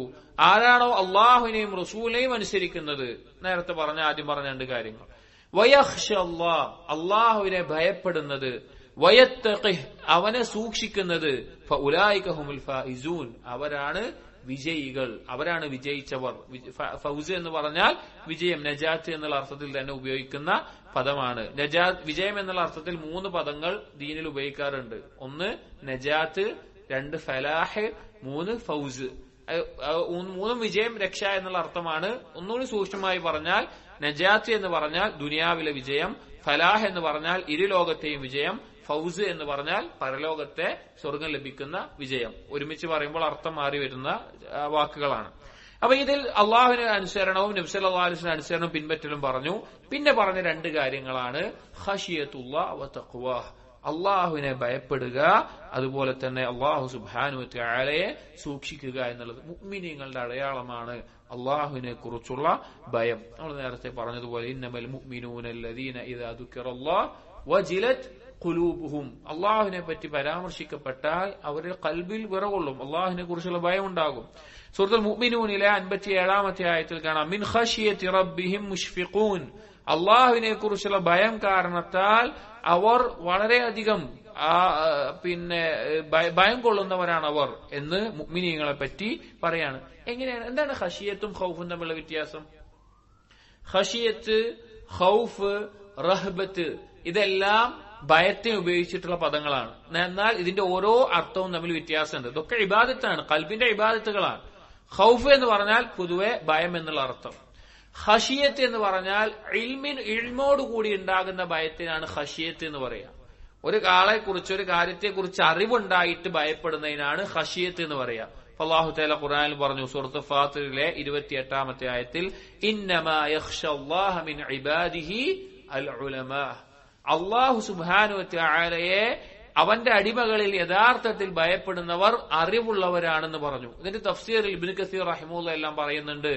ആരാണോ അല്ലാഹുവിനെയും റസൂലിനെയും അനുസരിക്കുന്നത്, നേരത്തെ ആദ്യം പറഞ്ഞ 2 കാര്യങ്ങൾ. വയഖ്ശല്ലാഹ്, അല്ലാഹുവിനെ ഭയപ്പെടുന്നത്, വയത്തഖിഹ്, അവനെ സൂക്ഷിക്കുന്നത്, ഫഉലൈക ഹുമുൽ ഫായിസൂൻ, അവരാണ് വിജയികൾ, അവരാണ് വിജയിച്ചവർ. ഫൗസ് എന്ന് പറഞ്ഞാൽ വിജയം, നജാത്ത് എന്നുള്ള അർത്ഥത്തിൽ തന്നെ ഉപയോഗിക്കുന്ന പദമാണ്. വിജയം എന്നുള്ള അർത്ഥത്തിൽ 3 പദങ്ങൾ ദീനിൽ ഉപയോഗിക്കാറുണ്ട്. 1 നജാത്ത്, 2 ഫലാഹ്, 3 ഫൗസ്. 3 വിജയം, രക്ഷ എന്നുള്ള അർത്ഥമാണ്. ഒന്നുകൂടി സൂക്ഷ്മമായി പറഞ്ഞാൽ നജാത്ത് എന്ന് പറഞ്ഞാൽ ദുനിയാവിലെ വിജയം, ഫലാഹ് എന്ന് പറഞ്ഞാൽ ഇരുലോകത്തെയും വിജയം, ഫൗസ് എന്ന് പറഞ്ഞാൽ പരലോകത്തെ സ്വർഗം ലഭിക്കുന്ന വിജയം. ഒരുമിച്ച് പറയുമ്പോൾ അർത്ഥം മാറി വരുന്ന വാക്കുകളാണ്. അപ്പൊ ഇതിൽ അള്ളാഹുവിന്റെ അനുസരണവും നബി സല്ലല്ലാഹു അലൈഹി വസല്ലം അനുസരണവും പിൻപറ്റലും പറഞ്ഞു. പിന്നെ പറഞ്ഞ 2 കാര്യങ്ങളാണ് ഖശിയത്തുല്ലാഹ് വ തഖ്വാഹ്, അള്ളാഹുവിനെ ഭയപ്പെടുക, അതുപോലെ തന്നെ അള്ളാഹു സുബ്ഹാനഹു വ തആലയെ സൂക്ഷിക്കുക എന്നുള്ളത്. മുഅ്മിനീങ്ങളുടെ അടയാളമാണ് അള്ളാഹുവിനെ കുറിച്ചുള്ള ഭയം. നമ്മൾ നേരത്തെ പറഞ്ഞതുപോലെ ഇന്നമൽ മുഅ്മിനൂന അല്ലദീന ഇദാ ദുക്കിറല്ലാഹ് വജിലത് ഖുലൂബുഹും, അള്ളാഹുവിനെ പറ്റി പരാമർശിക്കപ്പെട്ടാൽ അവരുടെ കൽബിൽ വിറകൊള്ളും, അള്ളാഹുവിനെ കുറിച്ചുള്ള ഭയം ഉണ്ടാകും. സൂറത്തുൽ മുഅ്മിനൂനിലെ 57ാമത്തെ ആയത്തിൽ കാണാം മിൻ ഖശിയത്തി റബ്ബിഹിം മുഷ്ഫിഖൂൻ, അള്ളാഹുവിനെ കുറിച്ചുള്ള ഭയം കാരണത്താൽ അവർ വളരെയധികം ഭയം കൊള്ളുന്നവരാണ് അവർ എന്ന് മുഅ്മിനീങ്ങളെ പറ്റി പറയാണ്. എങ്ങനെയാണ്, എന്താണ് ഖശിയത്തും ഖൗഫും തമ്മിലുള്ള വ്യത്യാസം? ഖശിയത്ത്, ഖൗഫ് റഹ്ബത്ത്, ഇതെല്ലാം ഭയത്തിന് ഉപയോഗിച്ചിട്ടുള്ള പദങ്ങളാണ്. എന്നാൽ ഇതിന്റെ ഓരോ അർത്ഥവും തമ്മിൽ വ്യത്യാസമുണ്ട്. ഇതൊക്കെ ഇബാദത്താണ്, ഖൽബിന്റെ ഇബാദത്തുകളാണ്. ഖൗഫ് എന്ന് പറഞ്ഞാൽ പൊതുവെ ഭയം എന്നുള്ള അർത്ഥം. ഖശിയത്ത് എന്ന് പറഞ്ഞാൽ ഇൽമോടുകൂടി ഉണ്ടാകുന്ന ഭയത്തിനാണ് ഖശിയത്ത് എന്ന് പറയാം. ഒരു ആളെ കുറിച്ച്, ഒരു കാര്യത്തെ കുറിച്ച് അറിവുണ്ടായിട്ട് ഭയപ്പെടുന്നതിനാണ് ഖശിയത്ത് എന്ന് പറയാം. അല്ലാഹു തആല ഖുർആനിൽ പറഞ്ഞു, സൂറത്ത് ഫാത്തിറിലെ 28-ാമത്തെ ആയത്തിൽ, ഇന്നമാ യഖ്ശല്ലാഹ മിൻ ഇബാദിഹി അൽ ഉലമാ. അല്ലാഹു സുബ്ഹാനഹു വ തആലയെ അവന്റെ അടിമകളിൽ യഥാർത്ഥത്തിൽ ഭയപ്പെടുന്നവർ അറിവുള്ളവരാണെന്ന് പറഞ്ഞു. ഇതിന്റെ തഫ്സീറിൽ ഇബ്നു കസീർ റഹിമഹുല്ലാഹ് എല്ലാം പറയുന്നുണ്ട്,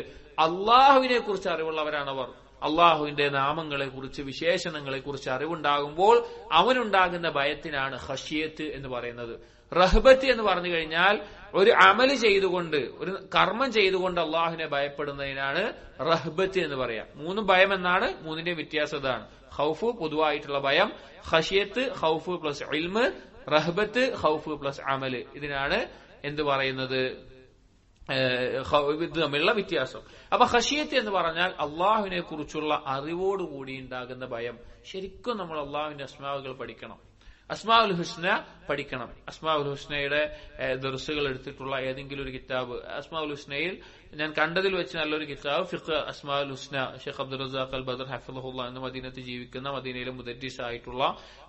അള്ളാഹുവിനെ കുറിച്ച് അറിവുള്ളവരാണവർ. അള്ളാഹുവിന്റെ നാമങ്ങളെ കുറിച്ച്, വിശേഷണങ്ങളെ കുറിച്ച് അറിവുണ്ടാകുമ്പോൾ അവനുണ്ടാകുന്ന ഭയത്തിനാണ് ഖശിയത്ത് എന്ന് പറയുന്നത്. റഹ്ബത്ത് എന്ന് പറഞ്ഞു കഴിഞ്ഞാൽ ഒരു അമല് ചെയ്തുകൊണ്ട്, ഒരു കർമ്മം ചെയ്തുകൊണ്ട് അള്ളാഹുവിനെ ഭയപ്പെടുന്നതിനാണ് റഹ്ബത്ത് എന്ന് പറയാം. മൂന്നും ഭയം എന്നാണ്, മൂന്നിന്റെ വ്യത്യാസം ഇതാണ്. ഖൗഫ് പൊതുവായിട്ടുള്ള ഭയം, ഖശിയത്ത് ഖൗഫ് പ്ലസ് ഇൽമ്, റഹ്ബത്ത് ഖൗഫ് പ്ലസ് അമല്. ഇതിനാണ് എന്ത് പറയുന്നത്, ഇത് തമ്മിലുള്ള വ്യത്യാസം. അപ്പൊ ഖശിയത്ത് എന്ന് പറഞ്ഞാൽ അള്ളാഹുവിനെ കുറിച്ചുള്ള അറിവോടുകൂടി ഉണ്ടാകുന്ന ഭയം. ശരിക്കും നമ്മൾ അള്ളാഹുവിന്റെ അസ്മാവുകൾ പഠിക്കണം, അസ്മാഉൽ ഹുസ്ന പഠിക്കണം. അസ്മാഉൽ ഹുസ്നയുടെ ദർസുകൾ എടുത്തിട്ടുള്ള ഏതെങ്കിലും ഒരു കിതാബ്, അസ്മാഉൽ ഹുസ്നയിൽ ഞാൻ കണ്ടതിൽ വെച്ച് നല്ലൊരു കിതാബ് ഫിഖ് അസ്മാഉൽ ഹുസ്ന, ഷെയ്ഖ് അബ്ദുൽ റസാഖ് അൽ ബദർ ഹഫിളഹുല്ലാഹ് എന്ന മദീനത്ത് ജീവിക്കുന്ന, മദീനയിലെ മുദരിസ് ആയിട്ടുള്ള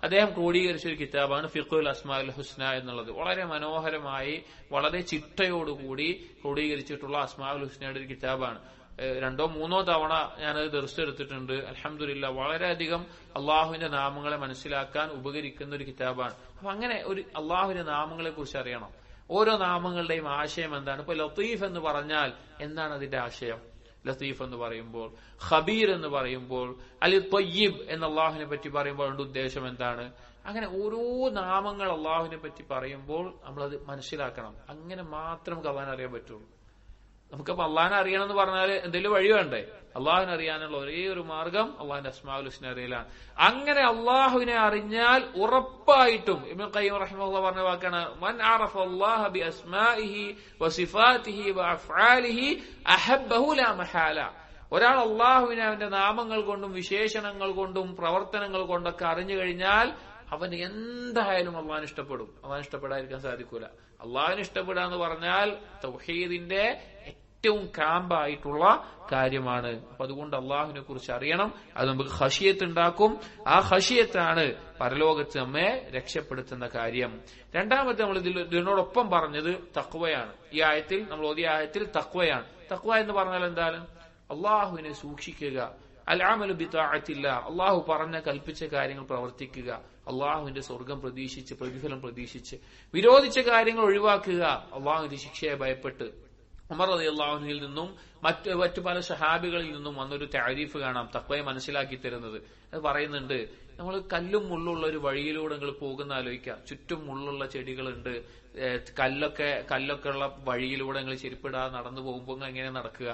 അദ്ദേഹം ക്രോഡീകരിച്ച ഒരു കിതാബാണ് ഫിഖുൽ അസ്മാഉൽ ഹുസ്ന എന്നുള്ളത്. വളരെ മനോഹരമായി, വളരെ ചിട്ടയോടുകൂടി ക്രോഡീകരിച്ചിട്ടുള്ള അസ്മാഉൽ ഹുസ്നയുടെ ഒരു കിതാബാണ്. 2 or 3 തവണ ഞാനത് ദർസെടുത്തിട്ടുണ്ട്. അൽഹംദുലില്ലാഹ് വളരെയധികം അള്ളാഹുവിന്റെ നാമങ്ങളെ മനസ്സിലാക്കാൻ ഉപകരിക്കുന്ന ഒരു കിതാബാണ്. അപ്പൊ അങ്ങനെ ഒരു അള്ളാഹുവിന്റെ നാമങ്ങളെ കുറിച്ച് അറിയണം. ഓരോ നാമങ്ങളുടെയും ആശയം എന്താണ്? ഇപ്പൊ ലത്തീഫ് എന്ന് പറഞ്ഞാൽ എന്താണ് അതിന്റെ ആശയം? ലത്തീഫ് എന്ന് പറയുമ്പോൾ, ഖബീർ എന്ന് പറയുമ്പോൾ, അൽ ത്വയ്യിബ് എന്ന അള്ളാഹുവിനെ പറ്റി പറയുമ്പോൾ അതിന്റെ ഉദ്ദേശം എന്താണ്? അങ്ങനെ ഓരോ നാമങ്ങൾ അള്ളാഹുവിനെ പറ്റി പറയുമ്പോൾ നമ്മളത് മനസ്സിലാക്കണം. അങ്ങനെ മാത്രം നമുക്ക് അള്ളാഹിനെ അറിയാൻ പറ്റുള്ളൂ. നമുക്കപ്പോ അള്ളാഹിനെ അറിയണം എന്ന് പറഞ്ഞാൽ എന്തെങ്കിലും വഴി വേണ്ടേ? അള്ളാഹുവിനെ അറിയാനുള്ള ഒരേ ഒരു മാർഗം അള്ളാഹിന്റെ അസ്മാഉൽ ഹുസ്ന അറിയലാണ്. അങ്ങനെ അള്ളാഹുവിനെ അറിഞ്ഞാൽ ഉറപ്പായിട്ടും ഇബ്നു ഖയ്യിം റഹിമഹുല്ലാഹ് പറഞ്ഞ വാക്കാണ്, മൻ അറഫ അല്ലാഹ ബി അസ്മാഇഹി വസിഫാതിഹി വഅഫ്ആലിഹി അഹബ്ബഹു ലാ മഹാല. ഒരാൾ അള്ളാഹുവിനെ അവന്റെ നാമങ്ങൾ കൊണ്ടും വിശേഷണങ്ങൾ കൊണ്ടും പ്രവർത്തനങ്ങൾ കൊണ്ടൊക്കെ അറിഞ്ഞു കഴിഞ്ഞാൽ അവൻ എന്തായാലും അള്ളാഹിനെ ഇഷ്ടപ്പെടും. അള്ളാഹിനെ ഇഷ്ടപ്പെടാതിരിക്കാൻ സാധിക്കൂല. അള്ളാഹിനെ ഇഷ്ടപ്പെടുക എന്ന് പറഞ്ഞാൽ തൗഹീദിന്റെ ഏറ്റവും ക്യാമ്പായിട്ടുള്ള കാര്യമാണ്. അപ്പൊ അതുകൊണ്ട് അള്ളാഹുവിനെ കുറിച്ച് അറിയണം. അത് നമുക്ക് ഖശിയത്ത് ഉണ്ടാക്കും. ആ ഖശിയത്താണ് പരലോകത്ത് നമ്മെ രക്ഷപ്പെടുത്തുന്ന കാര്യം. രണ്ടാമത്തെ നമ്മൾ ഇതിനോടൊപ്പം പറഞ്ഞത് തഖ്വയാണ്. ഈ ആയത്തിൽ നമ്മൾ ഓതിയ ആയത്തിൽ തഖ്വയാണ്. തഖ്വ എന്ന് പറഞ്ഞാൽ എന്താണ്? അള്ളാഹുവിനെ സൂക്ഷിക്കുക, അൽ അമലു ബിതാഅത്തില്ലാഹ്, അള്ളാഹു പറഞ്ഞ കൽപ്പിച്ച കാര്യങ്ങൾ പ്രവർത്തിക്കുക, അള്ളാഹുവിന്റെ സ്വർഗം പ്രതീക്ഷിച്ച്, പ്രതിഫലം പ്രതീക്ഷിച്ച്, വിരോധിച്ച കാര്യങ്ങൾ ഒഴിവാക്കുക, അള്ളാഹുവിന്റെ ശിക്ഷയെ ഭയപ്പെട്ട്. ഉമർ റളിയല്ലാഹു അൻഹുവിൽ നിന്നും മറ്റു പല സഹാബികളിൽ നിന്നും വന്നൊരു തഅരീഫ് കാണാം തഖ്വയെ മനസ്സിലാക്കി തരുന്നത്. അത് പറയുന്നുണ്ട്, നമ്മൾ കല്ലും മുള്ളുള്ള ഒരു വഴിയിലൂടെ നിങ്ങൾ പോകുന്ന ആലോചിക്കുക. ചുറ്റും മുള്ളുള്ള ചെടികളുണ്ട്, കല്ലൊക്കെ ഉള്ള വഴിയിലൂടെ നിങ്ങൾ ചെരുപ്പിടാതെ നടന്നു പോകുമ്പോൾ എങ്ങനെ നടക്കുക?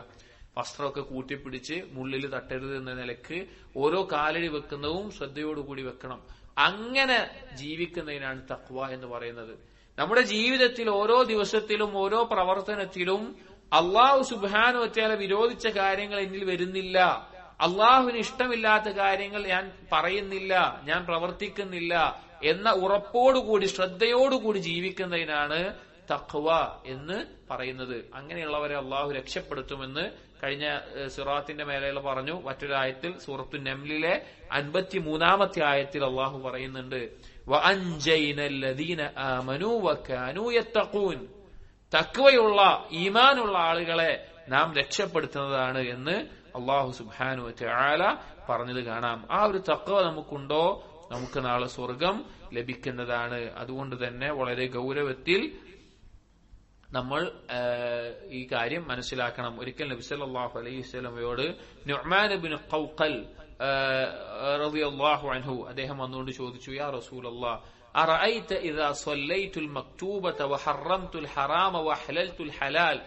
വസ്ത്രമൊക്കെ കൂട്ടിപ്പിടിച്ച് മുള്ളിൽ തട്ടരുത് എന്ന നിലക്ക് ഓരോ കാലടി വെക്കുന്നതും ശ്രദ്ധയോടുകൂടി വെക്കണം. അങ്ങനെ ജീവിക്കുന്നതിനാണ് തഖ്വ എന്ന് പറയുന്നത്. നമ്മുടെ ജീവിതത്തിൽ ഓരോ ദിവസത്തിലും ഓരോ പ്രവർത്തനത്തിലും അള്ളാഹു സുബ്ഹാനഹു വ തആല വിരോധിച്ച കാര്യങ്ങൾ എന്നിൽ വരുന്നില്ല, അള്ളാഹുവിന് ഇഷ്ടമില്ലാത്ത കാര്യങ്ങൾ ഞാൻ പറയുന്നില്ല, ഞാൻ പ്രവർത്തിക്കുന്നില്ല എന്ന ഉറപ്പോടുകൂടി, ശ്രദ്ധയോടുകൂടി ജീവിക്കുന്നതിനാണ് തഖ്വ എന്ന് പറയുന്നത്. അങ്ങനെയുള്ളവരെ അള്ളാഹു രക്ഷപ്പെടുത്തുമെന്ന് കഴിഞ്ഞ സിറാത്തിന്റെ മേലെയുള്ള പറഞ്ഞു. മറ്റൊരു ആയത്തിൽ സൂറത്തു നംലിലെ 53-ാമത്തെ ആയത്തിൽ അള്ളാഹു പറയുന്നുണ്ട്, വഅൻജൈനല്ലദീന ആമനൂ വകാനൂ യത്തഖൂൻ. തഖ്വയുള്ള ഈമാനുള്ള ആളുകളെ നാം രക്ഷപ്പെടുത്തുന്നതാണ് എന്ന് അള്ളാഹു സുബ്ഹാനഹു വ തആല പറഞ്ഞത് കാണാം. ആ ഒരു തഖ്വ നമുക്കുണ്ടോ, നമുക്ക് നാളെ സ്വർഗം ലഭിക്കുന്നതാണ്. അതുകൊണ്ട് തന്നെ വളരെ ഗൗരവത്തിൽ നമ്മൾ ഈ കാര്യം മനസ്സിലാക്കണം. ഒരിക്കൽ നബി സല്ലല്ലാഹു അലൈഹി വസല്ലമയോട് നുഅ്മാൻ ഇബ്നു ഖൗഖൽ റളിയല്ലാഹു അൻഹു അദ്ദേഹം വന്നുകൊണ്ട് ചോദിച്ചു, യാ റസൂലല്ലാഹ് അറഅയ്ത ഇദാ സ്വല്ലൈതുൽ മക്തൂബത വഹറംതുൽ ഹറാമ വഹലൽതുൽ ഹലാൽ.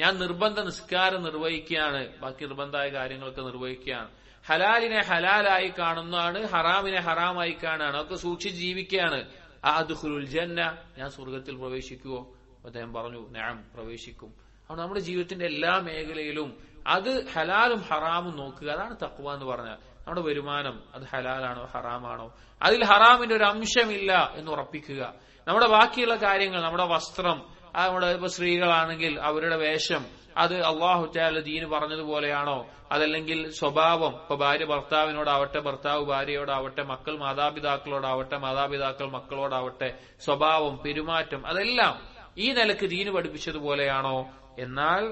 ഞാൻ നിർബന്ധ നിസ്കാരം നിർവഹിക്കുകയാണ്, ബാക്കി നിർബന്ധമായ കാര്യങ്ങളൊക്കെ നിർവഹിക്കുകയാണ്, ഹലാലിനെ ഹലാലായി കാണുന്നതാണ്, ഹറാമിനെ ഹറാമായി കാണുകയാണ്, അതൊക്കെ സൂക്ഷിച്ച് ജീവിക്കുകയാണ്. അദ്ഖുലുൽ ജന്ന, ഞാൻ സ്വർഗത്തിൽ പ്രവേശിക്കുവോ? അദ്ദേഹം പറഞ്ഞു, നഅം, പ്രവേശിക്കും. അപ്പോൾ നമ്മുടെ ജീവിതത്തിന്റെ എല്ലാ മേഖലയിലും അത് ഹലാലും ഹറാമും നോക്കുക, അതാണ് തഖ്വ എന്ന് പറഞ്ഞാൽ. നമ്മുടെ വരുമാനം അത് ഹലാലാണോ ഹറാമാണോ, അതിൽ ഹറാമിന്റെ ഒരു അംശമില്ല എന്ന് ഉറപ്പിക്കുക. നമ്മുടെ ബാക്കിയുള്ള കാര്യങ്ങൾ, നമ്മുടെ വസ്ത്രം, നമ്മുടെ ഇപ്പൊ സ്ത്രീകളാണെങ്കിൽ അവരുടെ വേഷം അത് അള്ളാഹു തആല ദീന് പറഞ്ഞതുപോലെയാണോ, അതല്ലെങ്കിൽ സ്വഭാവം, ഇപ്പൊ ഭാര്യ ഭർത്താവിനോടാവട്ടെ, ഭർത്താവ് ഭാര്യയോടാവട്ടെ, മക്കൾ മാതാപിതാക്കളോടാവട്ടെ, മാതാപിതാക്കൾ മക്കളോടാവട്ടെ, സ്വഭാവം, പെരുമാറ്റം അതെല്ലാം ഈ നിലക്ക് ദീന് പഠിപ്പിച്ചതുപോലെയാണോ, എന്നാൽ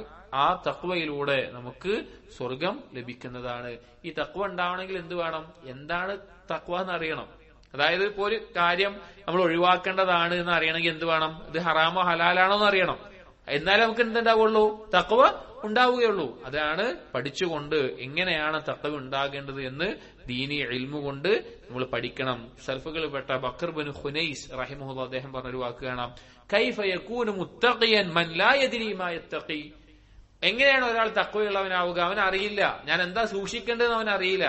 ആ തഖ്വയിലൂടെ നമുക്ക് സ്വർഗം ലഭിക്കുന്നതാണ്. ഈ തഖ്വ ഉണ്ടാവണമെങ്കിൽ എന്ത് വേണം? എന്താണ് തഖ്വ എന്ന് അറിയണം. അതായത് ഇപ്പൊ ഒരു കാര്യം നമ്മൾ ഒഴിവാക്കേണ്ടതാണ് എന്ന് അറിയണമെങ്കിൽ എന്ത് വേണം? ഇത് ഹറാമോ ഹലാലാണോ എന്ന് അറിയണം. എന്നാലും നമുക്ക് എന്തുണ്ടാവുള്ളൂ? തഖ്വ ഉണ്ടാവുകയുള്ളൂ. അതാണ് പഠിച്ചുകൊണ്ട് എങ്ങനെയാണ് തഖ്വ ഉണ്ടാകേണ്ടത് എന്ന് ദീനി ഇൽമു കൊണ്ട് നമ്മൾ പഠിക്കണം. സൽഫുകളിൽപ്പെട്ട ബക്കർ ബിൻ ഖുനൈസ് റഹിമഹുല്ലാഹ് അദ്ദേഹം പറഞ്ഞൊരു വാക്ക് കാണാം, കൈഫ യകൂനു മുത്തഖിയൻ മൻ ലാ യദ്രി മാ യത്തഖി. എങ്ങനെയാണ് ഒരാൾ തഖ്വയുള്ളവനാവുക? അവൻ അറിയില്ല, ഞാൻ എന്താ സൂക്ഷിക്കേണ്ടതെന്ന് അവൻ അറിയില്ല.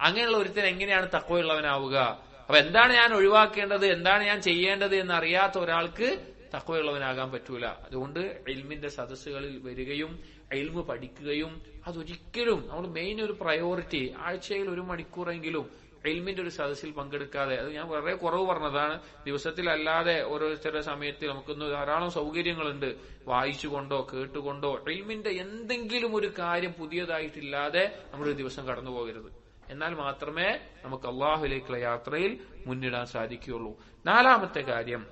അങ്ങനെയുള്ള ഒരുത്തൻ എങ്ങനെയാണ് തഖ്വയുള്ളവനാവുക? അപ്പൊ എന്താണ് ഞാൻ ഒഴിവാക്കേണ്ടത്, എന്താണ് ഞാൻ ചെയ്യേണ്ടത് എന്ന് അറിയാത്ത ഒരാൾക്ക് തഖ്വയുള്ളവനാകാൻ പറ്റൂല. അതുകൊണ്ട് ഇൽമിന്റെ സദസ്സുകളിൽ വരികയും ഇൽമു പഠിക്കുകയും, അതൊരിക്കലും നമ്മൾ മെയിൻ ഒരു പ്രയോറിറ്റി, ആഴ്ചയിൽ 1 മണിക്കൂറെങ്കിലും ഇൽമിന്റെ ഒരു സദസ്സിൽ പങ്കെടുക്കാതെ, അത് ഞാൻ വളരെ കുറവ് പറഞ്ഞതാണ്, ദിവസത്തിലല്ലാതെ ഓരോരുത്തരുടെ സമയത്ത് നമുക്കൊന്ന് ധാരാളം സൗകര്യങ്ങളുണ്ട്, വായിച്ചുകൊണ്ടോ കേട്ടുകൊണ്ടോ ഇൽമിന്റെ എന്തെങ്കിലും ഒരു കാര്യം പുതിയതായിട്ടില്ലാതെ നമ്മളൊരു ദിവസം കടന്നു പോകരുത്. എന്നാൽ മാത്രമേ നമുക്ക് അള്ളാഹുവിലേക്കുള്ള യാത്രയിൽ മുന്നിടാൻ സാധിക്കുകയുള്ളൂ. 4ാമത്തെ കാര്യം,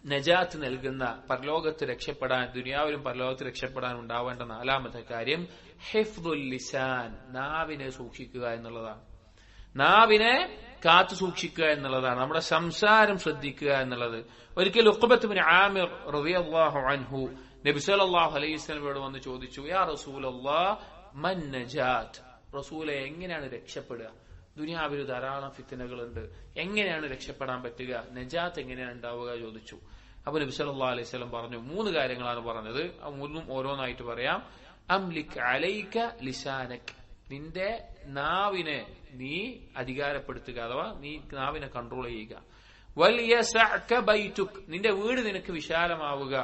നജാത്ത് നൽകുന്ന, പരലോകത്ത് രക്ഷപ്പെടാൻ, ദുനിയാവിലും പരലോകത്ത് രക്ഷപ്പെടാൻ ഉണ്ടാവേണ്ട 4ാമത്തെ കാര്യം ഹിഫ്ദുൽ ലിസാൻ, നാവിനെ സൂക്ഷിക്കുക എന്നുള്ളതാണ്. നാവിനെ കാത്തു സൂക്ഷിക്കുക എന്നുള്ളതാണ്, നമ്മുടെ സംസാരം ശ്രദ്ധിക്കുക എന്നുള്ളത്. ഒരിക്കൽ ഉഖബത്ത് ബിൻ ആമിർ റളിയല്ലാഹു അൻഹു നബി സല്ലല്ലാഹു അലൈഹി വസല്ലമയോട് വന്ന് ചോദിച്ചു, യാ റസൂലല്ലാഹ് മൻ നജാത്ത്, റസൂലെ എങ്ങനെയാണ് രക്ഷപ്പെടുക? ദുനിയാവിൽ ധാരാളം ഫിത്നകളുണ്ട്, എങ്ങനെയാണ് രക്ഷപ്പെടാൻ പറ്റുക? നജാത്ത് എങ്ങനെയാണ് ഉണ്ടാവുക ചോദിച്ചു. അപ്പൊ നബി സല്ലല്ലാഹു അലൈഹി വസല്ലം പറഞ്ഞു, 3 കാര്യങ്ങളാണ് പറഞ്ഞത്. ആ 3ഉം ഓരോന്നായിട്ട് പറയാം. അംലിക് അലൈക ലിസാനക്, നിന്റെ നാവിനെ നീ അധികാരപ്പെടുത്തുക, അഥവാ നീ നാവിനെ കൺട്രോൾ ചെയ്യുക. വൽയസഅക ബൈതുക്, നിന്റെ വീട് നിനക്ക് വിശാലമാവുക.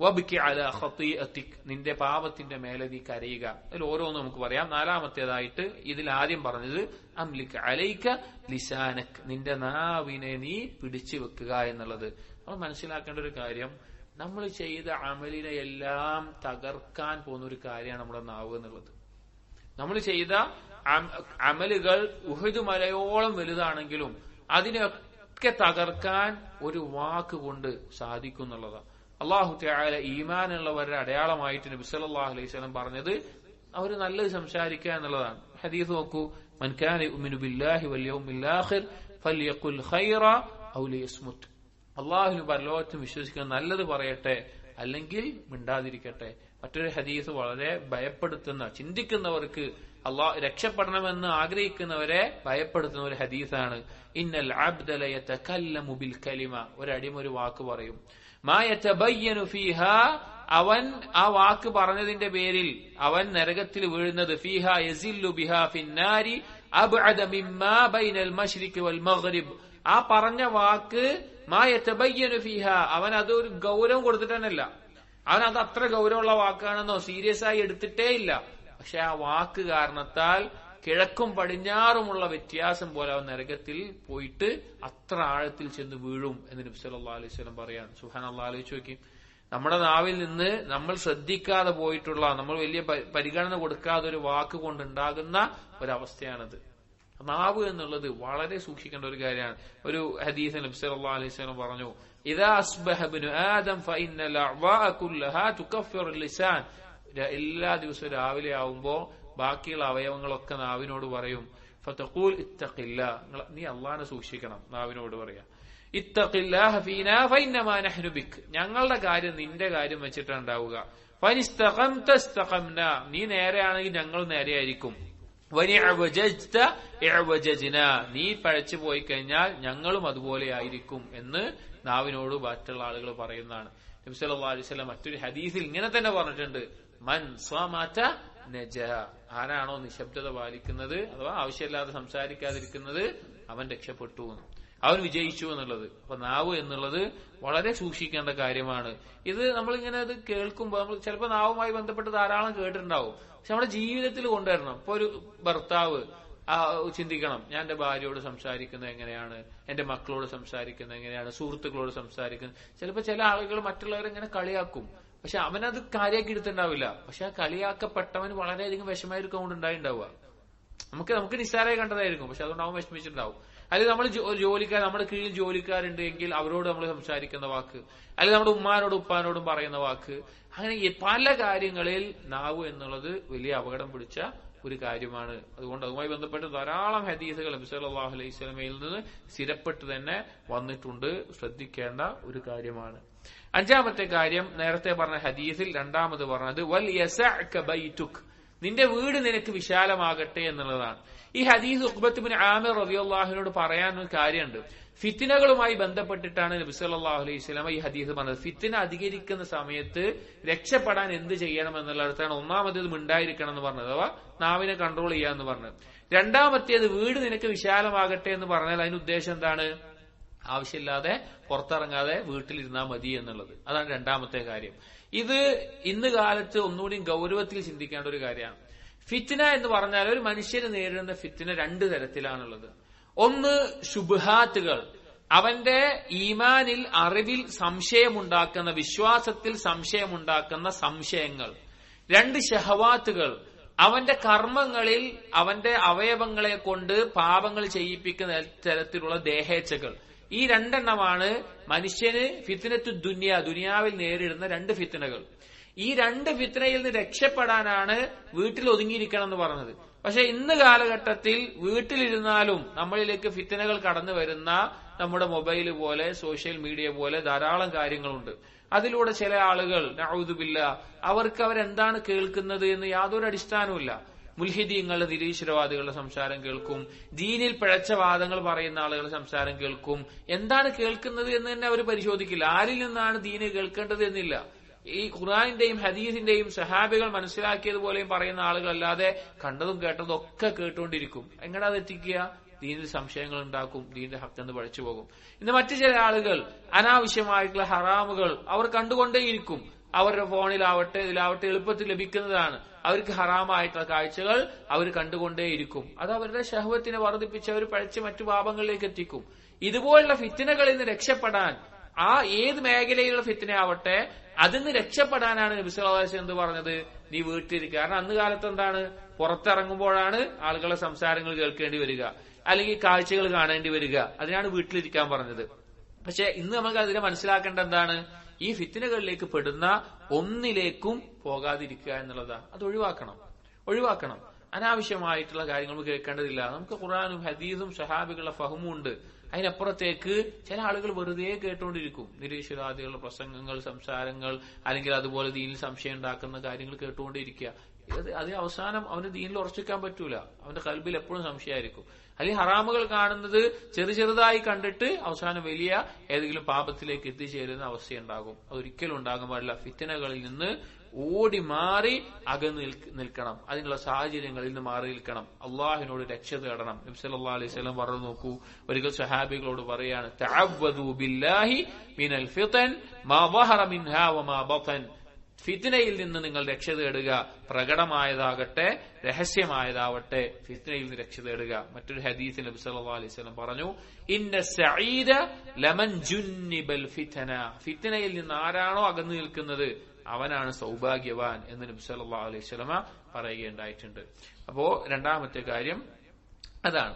വബ്കി അലാ ഖതീഅതിക്, നിന്റെ പാപത്തിന്റെ മേലെ നീ കരയുക. അതിൽ ഓരോന്നും നമുക്ക് പറയാം. 4ാമത്തേതായിട്ട് ഇതിൽ ആദ്യം പറഞ്ഞത് അംലിക് അലൈക ലിസാനക്, നിന്റെ നാവിനെ നീ പിടിച്ചു വെക്കുക എന്നുള്ളത്. നമ്മൾ മനസ്സിലാക്കേണ്ട ഒരു കാര്യം, നമ്മൾ ചെയ്ത അമലിനെ എല്ലാം തകർക്കാൻ പോകുന്ന ഒരു കാര്യമാണ് നമ്മുടെ നാവ് എന്നുള്ളത്. നമ്മൾ ചെയ്ത അമലുകൾ ഉഹദ് മലയോളം വലുതാണെങ്കിലും അതിനെയൊക്കെ തകർക്കാൻ ഒരു വാക്ക് കൊണ്ട് സാധിക്കും എന്നുള്ളതാണ്. അല്ലാഹു തആല ഈമാനുള്ളവരുടെ അടയാളമായിട്ട് നബി സല്ലല്ലാഹു അലൈഹി വസല്ലം പറഞ്ഞത് അവർ നല്ലത് സംസാരിക്കുക എന്നുള്ളതാണ്. ഹദീസ് നോക്കൂ, മൻ കാന യുമിനു ബില്ലാഹി വൽ യൗമിൽ ആഖിർ ഫൽയഖുൽ ഖൈറ ഔ ലിയസ്മുത്, അല്ലാഹുവിലും പരലോകത്തും വിശ്വസിക്കുന്ന നല്ലത് പറയട്ടെ, അല്ലെങ്കിൽ മിണ്ടാതിരിക്കട്ടെ. മറ്റൊരു ഹദീസ് വളരെ ഭയപ്പെടുത്തുന്ന, ചിന്തിക്കുന്നവർക്ക് അല്ലാഹു രക്ഷപ്പെടണമെന്ന് ആഗ്രഹിക്കുന്നവരെ ഭയപ്പെടുത്തുന്ന ഒരു ഹദീസാണ്. ഇന്നൽ അബ്ദ ലയതകല്ലമു ബിൽ കലിമ, ഒരടിമ ഒരു വാക്ക് പറയും, മാ യതബയ്യനു ഫീഹാ, അവൻ ആ വാക്ക് പറഞ്ഞതിന്റെ പേരിൽ അവൻ നരകത്തിൽ വീഴുന്നത്, ഫീഹാ യസില്ലു ബിഹാ ഫിന്നാരി അബ്അദ മിമ്മാ ബൈനൽ മശ്രിഖി വൽ മഗ്രിബ്, ആ പറഞ്ഞ വാക്ക് മാ യതബയ്യനു ഫീഹാ, അവൻ അതൊരു ഗൗരവം കൊടുത്തിട്ടല്ല, അവൻ അത് അത്ര ഗൗരവമുള്ള വാക്കാണെന്നോ സീരിയസ് ആയി എടുത്തിട്ടേ ഇല്ല. പക്ഷെ ആ വാക്ക് കാരണത്താൽ കിഴക്കും പടിഞ്ഞാറുമുള്ള വ്യത്യാസം പോലെ അവൻ നരകത്തിൽ പോയിട്ട് അത്ര ആഴത്തിൽ ചെന്ന് വീഴും എന്ന് നബി സല്ലല്ലാഹു അലൈഹി വസല്ലം പറയാണ്. സുബ്ഹാനല്ലാഹ്, ആലോചിച്ച് നോക്കി, നമ്മുടെ നാവിൽ നിന്ന് നമ്മൾ ശ്രദ്ധിക്കാതെ പോയിട്ടുള്ള, നമ്മൾ വലിയ പരിഗണന കൊടുക്കാതെ ഒരു വാക്ക് കൊണ്ടുണ്ടാകുന്ന ഒരവസ്ഥയാണത്. നാവ് എന്നുള്ളത് വളരെ സൂക്ഷിക്കേണ്ട ഒരു കാര്യമാണ്. ഒരു ഹദീസ് നബി സല്ലല്ലാഹു അലൈഹി വസല്ലം പറഞ്ഞു, ഇദാ അസ്ബഹ ഇബ്നു ആദം ഫഇന്ന ലഅ്വാഅ കുല്ലഹാ തുകഫിറു ലിസാൻ, എല്ലാ ദിവസവും രാവിലെ ആവുമ്പോ ബാക്കിയുള്ള അവയവങ്ങളൊക്കെ നാവിനോട് പറയും, ഫതഖൂൽ ഇത്തഖില്ലാ, നീ അല്ലാഹനെ സൂക്ഷിക്കണം, നാവിനോട് പറയാ. ഇത്തഖില്ലാഹ ഫീനാ ഫഇന്നമാ നഹ്നു ബിക്, ഞങ്ങളുടെ കാര്യം നിന്റെ കാര്യം വെച്ചിട്ടാണ് ഉണ്ടാവുക. ഫനിസ്തഖംത ഇസ്തഖംനാ, നീ നേരെയാണെങ്കിൽ ഞങ്ങൾ നേരെയായിരിക്കും. വനിഅവജജ്ത ഇഅവജജ്നാ, നീ പഴച്ചു പോയി കഴിഞ്ഞാൽ ഞങ്ങളും അതുപോലെ ആയിരിക്കും എന്ന് നാവിനോട് മറ്റുള്ള ആളുകൾ പറയുന്നതാണ്. നബി സല്ലല്ലാഹു അലൈഹി വസല്ലം മറ്റൊരു ഹദീസിൽ ഇങ്ങനെ തന്നെ പറഞ്ഞിട്ടുണ്ട്, മൻ സ്വമത നജഹ, ആരാണോ നിശബ്ദത പാലിക്കുന്നത്, അഥവാ ആവശ്യമില്ലാതെ സംസാരിക്കാതിരിക്കുന്നത്, അവൻ രക്ഷപ്പെട്ടു, അവൻ വിജയിച്ചു എന്നുള്ളത്. അപ്പൊ നാവ് എന്നുള്ളത് വളരെ സൂക്ഷിക്കേണ്ട കാര്യമാണ്. ഇത് നമ്മളിങ്ങനെ അത് കേൾക്കുമ്പോൾ നമ്മൾ ചിലപ്പോൾ നാവുമായി ബന്ധപ്പെട്ട് ധാരാളം കേട്ടിട്ടുണ്ടാവും, പക്ഷെ നമ്മുടെ ജീവിതത്തിൽ കൊണ്ടുവരണം. ഇപ്പൊ ഒരു ഭർത്താവ് ചിന്തിക്കണം, ഞാൻ എന്റെ ഭാര്യയോട് സംസാരിക്കുന്നത് എങ്ങനെയാണ്, എന്റെ മക്കളോട് സംസാരിക്കുന്നത് എങ്ങനെയാണ്, സുഹൃത്തുക്കളോട് സംസാരിക്കുന്നത്. ചിലപ്പോൾ ചില ആളുകൾ മറ്റുള്ളവരെ ഇങ്ങനെ കളിയാക്കും, പക്ഷെ അവനത് കാര്യമാക്കി എടുത്തിട്ടുണ്ടാവില്ല. പക്ഷെ ആ കളിയാക്കപ്പെട്ടവന് വളരെയധികം വിഷമായിരിക്കും അതുകൊണ്ട് ഉണ്ടായിണ്ടാവുക. നമുക്ക് നിസ്സാരമായി കണ്ടതായിരിക്കും, പക്ഷെ അതുകൊണ്ട് അവൻ വിഷമിച്ചിട്ടുണ്ടാവും. അല്ലെങ്കിൽ നമ്മൾ ജോലിക്കാർ, നമ്മുടെ കീഴിൽ ജോലിക്കാരുണ്ട് എങ്കിൽ അവരോട് നമ്മൾ സംസാരിക്കുന്ന വാക്ക്, അല്ലെങ്കിൽ നമ്മുടെ ഉമ്മാനോടും ഉപ്പാനോടും പറയുന്ന വാക്ക്, അങ്ങനെ പല കാര്യങ്ങളിൽ നാവ് എന്നുള്ളത് വലിയ അപകടം പിടിച്ച ഒരു കാര്യമാണ്. അതുകൊണ്ട് അതുമായി ബന്ധപ്പെട്ട് ധാരാളം ഹദീസുകൾ നബി സല്ലല്ലാഹു അലൈഹി വസല്ലമയിൽ നിന്ന് സ്ഥിരപ്പെട്ട് തന്നെ വന്നിട്ടുണ്ട്. ശ്രദ്ധിക്കേണ്ട ഒരു കാര്യമാണ്. അഞ്ചാമത്തെ കാര്യം, നേരത്തെ പറഞ്ഞ ഹദീസിൽ രണ്ടാമത് പറഞ്ഞത് വൽ യസഅക ബൈതുക്, നിന്റെ വീട് നിനക്ക് വിശാലമാകട്ടെ എന്നുള്ളതാണ്. ഈ ഹദീസ് ഉഖ്ബത്ത് ഇബ്നു ആമിർ റളിയല്ലാഹുവിനോട് പറയാൻ ഒരു കാര്യമുണ്ട്. ഫിത്നകളുമായി ബന്ധപ്പെട്ടിട്ടാണ് നബി സല്ലല്ലാഹു അലൈഹി വസല്ലം ഈ ഹദീസ് പറഞ്ഞത്. ഫിത്ന അധികരിക്കുന്ന സമയത്ത് രക്ഷപ്പെടാൻ എന്ത് ചെയ്യണം എന്നുള്ളിടത്താണ് ഒന്നാമത്തേത് മിണ്ടായിരിക്കണം എന്ന് പറഞ്ഞത്, അഥവാ നാവിനെ കൺട്രോൾ ചെയ്യാന്ന് പറഞ്ഞത്. രണ്ടാമത്തേത് വീട് നിനക്ക് വിശാലമാകട്ടെ എന്ന് പറഞ്ഞാൽ അതിന് ഉദ്ദേശം എന്താണ്? ആവശ്യമില്ലാതെ പുറത്തിറങ്ങാതെ വീട്ടിലിരുന്നാൽ മതി എന്നുള്ളത്. അതാണ് രണ്ടാമത്തെ കാര്യം. ഇത് ഇന്ന് കാലത്ത് ഒന്നുകൂടി ഗൗരവത്തിൽ ചിന്തിക്കേണ്ട ഒരു കാര്യമാണ്. ഫിത്ന എന്ന് പറഞ്ഞാൽ ഒരു മനുഷ്യന് നേരിടുന്ന ഫിത്ന രണ്ട് തരത്തിലാണുള്ളത്. ഒന്ന് ശുബ്ഹാത്തുകൾ, അവന്റെ ഈമാനിൽ അറിവിൽ സംശയമുണ്ടാക്കുന്ന, വിശ്വാസത്തിൽ സംശയമുണ്ടാക്കുന്ന സംശയങ്ങൾ. രണ്ട് ഷഹവാത്തുകൾ, അവന്റെ കർമ്മങ്ങളിൽ അവന്റെ അവയവങ്ങളെ കൊണ്ട് പാപങ്ങൾ ചെയ്യിപ്പിക്കുന്ന തരത്തിലുള്ള ദേഹേച്ഛകൾ. ഈ രണ്ടെണ്ണമാണ് മനുഷ്യന് ഫിത്നത്തു ദുനിയാവിൽ നേരിടുന്ന രണ്ട് ഫിത്നകൾ. ഈ രണ്ട് ഫിത്നയിൽ നിന്ന് രക്ഷപ്പെടാനാണ് വീട്ടിൽ ഒതുങ്ങിയിരിക്കണം എന്ന് പറഞ്ഞത്. പക്ഷെ ഇന്ന് കാലഘട്ടത്തിൽ വീട്ടിലിരുന്നാലും നമ്മളിലേക്ക് ഫിത്നകൾ കടന്നു വരുന്ന നമ്മുടെ മൊബൈൽ പോലെ, സോഷ്യൽ മീഡിയ പോലെ ധാരാളം കാര്യങ്ങളുണ്ട്. അതിലൂടെ ചില ആളുകൾ നഊദുബില്ലാ അവർക്ക് അവരെന്താണ് കേൾക്കുന്നത് എന്ന് യാതൊരു അടിസ്ഥാനവുമില്ല. മുൽഹിദീങ്ങളുടെ, നിരീശ്വരവാദികളുടെ സംസാരം കേൾക്കും, ദീനിൽ പിഴച്ച വാദങ്ങൾ പറയുന്ന ആളുകളുടെ സംസാരം കേൾക്കും. എന്താണ് കേൾക്കുന്നത് എന്ന് തന്നെ അവർ പരിശോധിക്കില്ല. ആരിൽ നിന്നാണ് ദീന് കേൾക്കേണ്ടത് എന്നില്ല. ഈ ഖുർആനിന്റെയും ഹദീസിന്റെയും സഹാബികൾ മനസ്സിലാക്കിയതുപോലെയും പറയുന്ന ആളുകളല്ലാതെ കണ്ടതും കേട്ടതും ഒക്കെ കേട്ടുകൊണ്ടിരിക്കും. എങ്ങനെ അത് എത്തിക്കുക? ദീനിൽ സംശയങ്ങൾ ഉണ്ടാക്കും, ദീനിന്റെ ഹക്കെന്ന് പഴിച്ചു പോകും. ഇന്ന് മറ്റു ചില ആളുകൾ അനാവശ്യമായിട്ടുള്ള ഹറാമുകൾ അവർ കണ്ടുകൊണ്ടേയിരിക്കും. അവരുടെ ഫോണിലാവട്ടെ ഇതിലാവട്ടെ എളുപ്പത്തിൽ ലഭിക്കുന്നതാണ്. അവർക്ക് ഹറാമായിട്ടുള്ള കാഴ്ചകൾ അവർ കണ്ടുകൊണ്ടേയിരിക്കും. അത് അവരുടെ ശഹ്വത്തിനെ വർദ്ധിപ്പിച്ച് അവർ പഴിച്ച് മറ്റു പാപങ്ങളിലേക്ക് എത്തിക്കും. ഇതുപോലുള്ള ഫിത്നകളിൽ നിന്ന് രക്ഷപ്പെടാൻ, ആ ഏത് മേഖലയിലുള്ള ഫിത്ന ആവട്ടെ, അതിൽ നിന്ന് രക്ഷപ്പെടാനാണ് നബി സല്ലല്ലാഹു അലൈഹി വസല്ലം എന്ത് പറഞ്ഞത്? നീ വീട്ടിലിരിക്കുക. കാരണം അന്ന് കാലത്ത് എന്താണ്, പുറത്തിറങ്ങുമ്പോഴാണ് ആളുകളുടെ സംസാരങ്ങൾ കേൾക്കേണ്ടി വരിക, അല്ലെങ്കിൽ കാഴ്ചകൾ കാണേണ്ടി വരിക. അതിനാണ് വീട്ടിലിരിക്കാൻ പറഞ്ഞത്. പക്ഷെ ഇന്ന് നമുക്ക് അതിനെ മനസ്സിലാക്കേണ്ട എന്താണ്? ഈ ഫിത്നകളിലേക്ക് പെടുന്ന ഒന്നിലേക്കും പോകാതിരിക്കുക എന്നുള്ളതാണ്. അത് ഒഴിവാക്കണം. അനാവശ്യമായിട്ടുള്ള കാര്യങ്ങൾ കേൾക്കേണ്ടതില്ല. നമുക്ക് ഖുർആനും ഹദീസും സഹാബികളുടെ ഫഹമും ഉണ്ട്. അതിനപ്പുറത്തേക്ക് ചില ആളുകൾ വെറുതെ കേട്ടുകൊണ്ടിരിക്കും. നിരീശ്വരവാദികളുടെ പ്രസംഗങ്ങൾ, സംസാരങ്ങൾ, അല്ലെങ്കിൽ അതുപോലെ ദീനിൽ സംശയം ഉണ്ടാക്കുന്ന കാര്യങ്ങൾ കേട്ടുകൊണ്ടിരിക്കുക. അതിന് അവസാനം അവന് ദീനിൽ ഉറച്ചിക്കാൻ പറ്റൂല. അവന്റെ കൽബിൽ എപ്പോഴും സംശയമായിരിക്കും. അല്ലെങ്കിൽ ഹറാമുകൾ കാണുന്നത് ചെറുതായി കണ്ടിട്ട് അവസാനം വലിയ ഏതെങ്കിലും പാപത്തിലേക്ക് എത്തിച്ചേരുന്ന അവസ്ഥയുണ്ടാകും. അതൊരിക്കലും ഉണ്ടാകാൻ പാടില്ല. ഫിത്നകളിൽ നിന്ന് ഓടി മാറി അകന്ന് നിൽക്കണം. അതിനുള്ള സാഹചര്യങ്ങളിൽ നിന്ന് മാറി നിൽക്കണം. അള്ളാഹിനോട് രക്ഷ തേടണം. നബി സല്ലല്ലാഹു അലൈഹി വസല്ലം പറഞ്ഞു നോക്കൂ, ഒരിക്കൽ സഹാബികളോട് പറയാണ്, തഅവ്വദു ബില്ലാഹി മിനൽ ഫിതൻ മാ ളഹറ മിൻഹാ വമാ ബതൻ. ഫിത്നയിൽ നിന്ന് നിങ്ങൾ രക്ഷ തേടുക. പ്രകടമായതാകട്ടെ രഹസ്യമായതാവട്ടെ, ഫിത്നയിൽ നിന്ന് രക്ഷ തേടുക. മറ്റൊരു ഹദീസിൽ നബി സല്ലല്ലാഹു അലൈഹി വസല്ലം പറഞ്ഞു, ഇന്ന സഈദ ലമൻ ജുന്നിബൽ ഫിതന. ഫിത്നയിൽ നിന്ന് ആരാണോ അകന്നു നിൽക്കുന്നത് അവനാണ് സൗഭാഗ്യവാൻ എന്ന് നബി സല്ലല്ലാഹു അലൈഹി വസല്ലം പറയുകയുണ്ടായിട്ടുണ്ട്. അപ്പോ രണ്ടാമത്തെ കാര്യം അതാണ്.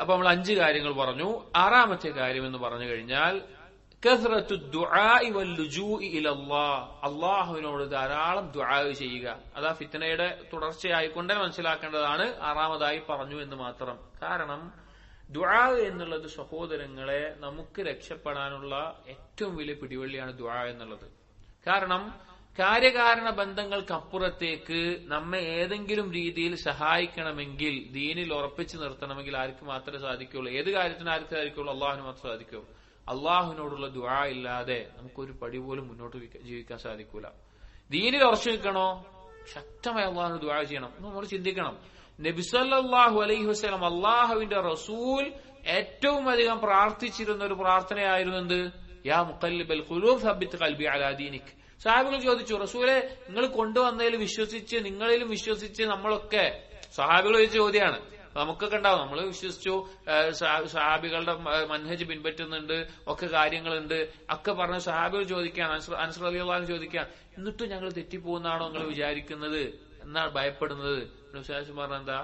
അപ്പൊ നമ്മൾ 5 കാര്യങ്ങൾ പറഞ്ഞു. ആറാമത്തെ കാര്യം എന്ന് പറഞ്ഞു കഴിഞ്ഞാൽ കസ്റത്തു ദുആഇ വൽ ലുജൂഇ ഇലല്ലാഹ്, അല്ലാഹുവിനോട് ധാരാളം ദുആ ചെയ്യുക. അതാ ഫിത്നയുടെ തുടർച്ചയായിക്കൊണ്ട് മനസ്സിലാക്കേണ്ടതാണ്. ആറാമതായി പറഞ്ഞു എന്ന് മാത്രം. കാരണം ദുആ എന്നുള്ളത് സഹോദരങ്ങളെ നമുക്ക് രക്ഷപ്പെടാനുള്ള ഏറ്റവും വലിയ പിടിവള്ളിയാണ് ദുആ എന്നുള്ളത്. കാരണം കാര്യകാരണ ബന്ധങ്ങൾക്കപ്പുറത്തേക്ക് നമ്മെ ഏതെങ്കിലും രീതിയിൽ സഹായിക്കണമെങ്കിൽ, ദീനിൽ ഉറപ്പിച്ചു നിർത്തണമെങ്കിൽ ആർക്ക് മാത്രമേ സാധിക്കുള്ളൂ? ഏത് കാര്യത്തിന് ആർക്ക് സാധിക്കുള്ളൂ? അള്ളാഹുവിന് മാത്രമേ സാധിക്കുള്ളൂ. അള്ളാഹുവിനോടുള്ള ദുആ ഇല്ലാതെ നമുക്കൊരു പടി പോലും മുന്നോട്ട് ജീവിക്കാൻ സാധിക്കൂല. ദീനിൽ ഉറച്ചു നിൽക്കണോ? ശക്തമായി അള്ളാഹുവിന് ദുആ ചെയ്യണം. നമ്മൾ ചിന്തിക്കണം. നബി സല്ലല്ലാഹു അലൈഹി വസല്ലം, അള്ളാഹുവിന്റെ റസൂൽ ഏറ്റവും അധികം പ്രാർത്ഥിച്ചിരുന്ന ഒരു പ്രാർത്ഥനയായിരുന്നു എന്ത്? യാ മുഖല്ലിബൽ ഖുലൂബ് സബ്ബിത് ഖൽബി അലാ ദീനിക്. സഹാബികൾ ചോദിച്ചു, റസൂലെ നിങ്ങൾ കൊണ്ടുവന്നതിൽ വിശ്വസിച്ച്, നിങ്ങളിലും വിശ്വസിച്ച് നമ്മളൊക്കെ സഹാബികൾ ചോദിച്ച ചോദ്യമാണ്. നമുക്കൊക്കെ ഉണ്ടാവും, നമ്മൾ വിശ്വസിച്ചു, സഹാബികളുടെ മൻഹജ് പിൻപറ്റുന്നുണ്ട്, ഒക്കെ കാര്യങ്ങളുണ്ട്, ഒക്കെ പറഞ്ഞ സഹാബികൾ ചോദിക്കുകയാണ്, അൻസർ റളിയല്ലാഹു ചോദിക്കുകയാണ്, എന്നിട്ടും ഞങ്ങൾ തെറ്റിപ്പോകുന്നാണോ നിങ്ങൾ വിചാരിക്കുന്നത് എന്നാണ് ഭയപ്പെടുന്നത്. വിശ്വാസം പറഞ്ഞ എന്താ,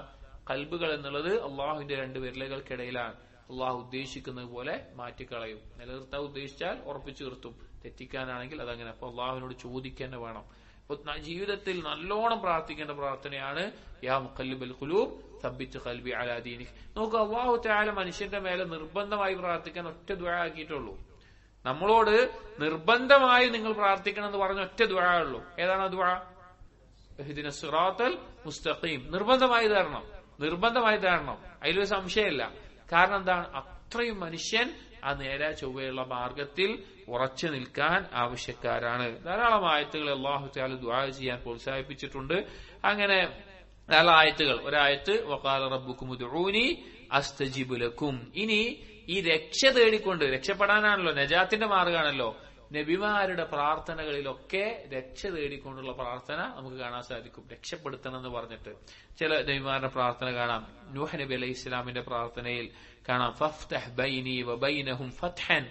കൽബുകൾ എന്നുള്ളത് അള്ളാഹുവിന്റെ രണ്ട് വിരലുകൾക്കിടയിലാണ്. അള്ളാഹു ഉദ്ദേശിക്കുന്നത് പോലെ മാറ്റിക്കളയും. നിലനിർത്താൻ ഉദ്ദേശിച്ചാൽ ഉറപ്പിച്ചു നിർത്തും, തെറ്റിക്കാനാണെങ്കിൽ അതങ്ങനെ. അപ്പൊ അള്ളാഹുവിനോട് ചോദിക്കാൻ വേണം. ജീവിതത്തിൽ നല്ലോണം പ്രാർത്ഥിക്കേണ്ട പ്രാർത്ഥനയാണ് യാ മുഖല്ലിബൽ ഖുലൂബ് സബ്ബിത് ഖൽബി അലാ ദീനിക്. നോക്ക്, അല്ലാഹു തആല മനുഷ്യന്റെ മേലെ നിർബന്ധമായി പ്രാർത്ഥിക്കാൻ ഒറ്റ ദുആ ആക്കിയിട്ടുള്ളൂ. നമ്മളോട് നിർബന്ധമായി നിങ്ങൾ പ്രാർത്ഥിക്കണം എന്ന് പറഞ്ഞ ഒറ്റ ദുആ ഉള്ളൂ. ഏതാണ് ആ ദുആ? ഇഹ്ദിനസ് സിറാത്തൽ മുസ്തഖീം. നിർബന്ധമായി തരണം, നിർബന്ധമായി തരണം, അതിലൊരു സംശയമില്ല. കാരണം എന്താണ്? അത്രയും മനുഷ്യൻ ആ നേരെ ചൊവ്വയുള്ള മാർഗത്തിൽ ഉറച്ചു നിൽക്കാൻ ആവശ്യക്കാരാണ്. ധാരാളം ആയത്തുകൾ അല്ലാഹു തആല ദുആ ചെയ്യാൻ പ്രോത്സാഹിപ്പിച്ചിട്ടുണ്ട്. അങ്ങനെ ധാരാളം ആയത്തുകൾ. ഒരായത്ത് വഖാല റബ്ബുക്കും ഉദ്ഊനി അസ്തജിബ് ലക്കും. ഇനി ഈ രക്ഷ തേടിക്കൊണ്ട്, രക്ഷപ്പെടാനാണല്ലോ, നജാത്തിന്റെ മാർഗമാണല്ലോ, നബിമാരുടെ പ്രാർത്ഥനകളിലൊക്കെ രക്ഷ തേടിക്കൊണ്ടുള്ള പ്രാർത്ഥന നമുക്ക് കാണാൻ സാധിക്കും. രക്ഷപ്പെടുത്തണം എന്ന് പറഞ്ഞിട്ട് ചില നബിമാരുടെ പ്രാർത്ഥന കാണാം. നൂഹ് നബി അലൈഹി ഇസ്ലാമിന്റെ പ്രാർത്ഥനയിൽ കാണാം, ഫഫ്തഹ് ബൈനി വബൈനഹും ഫത്ഹൻ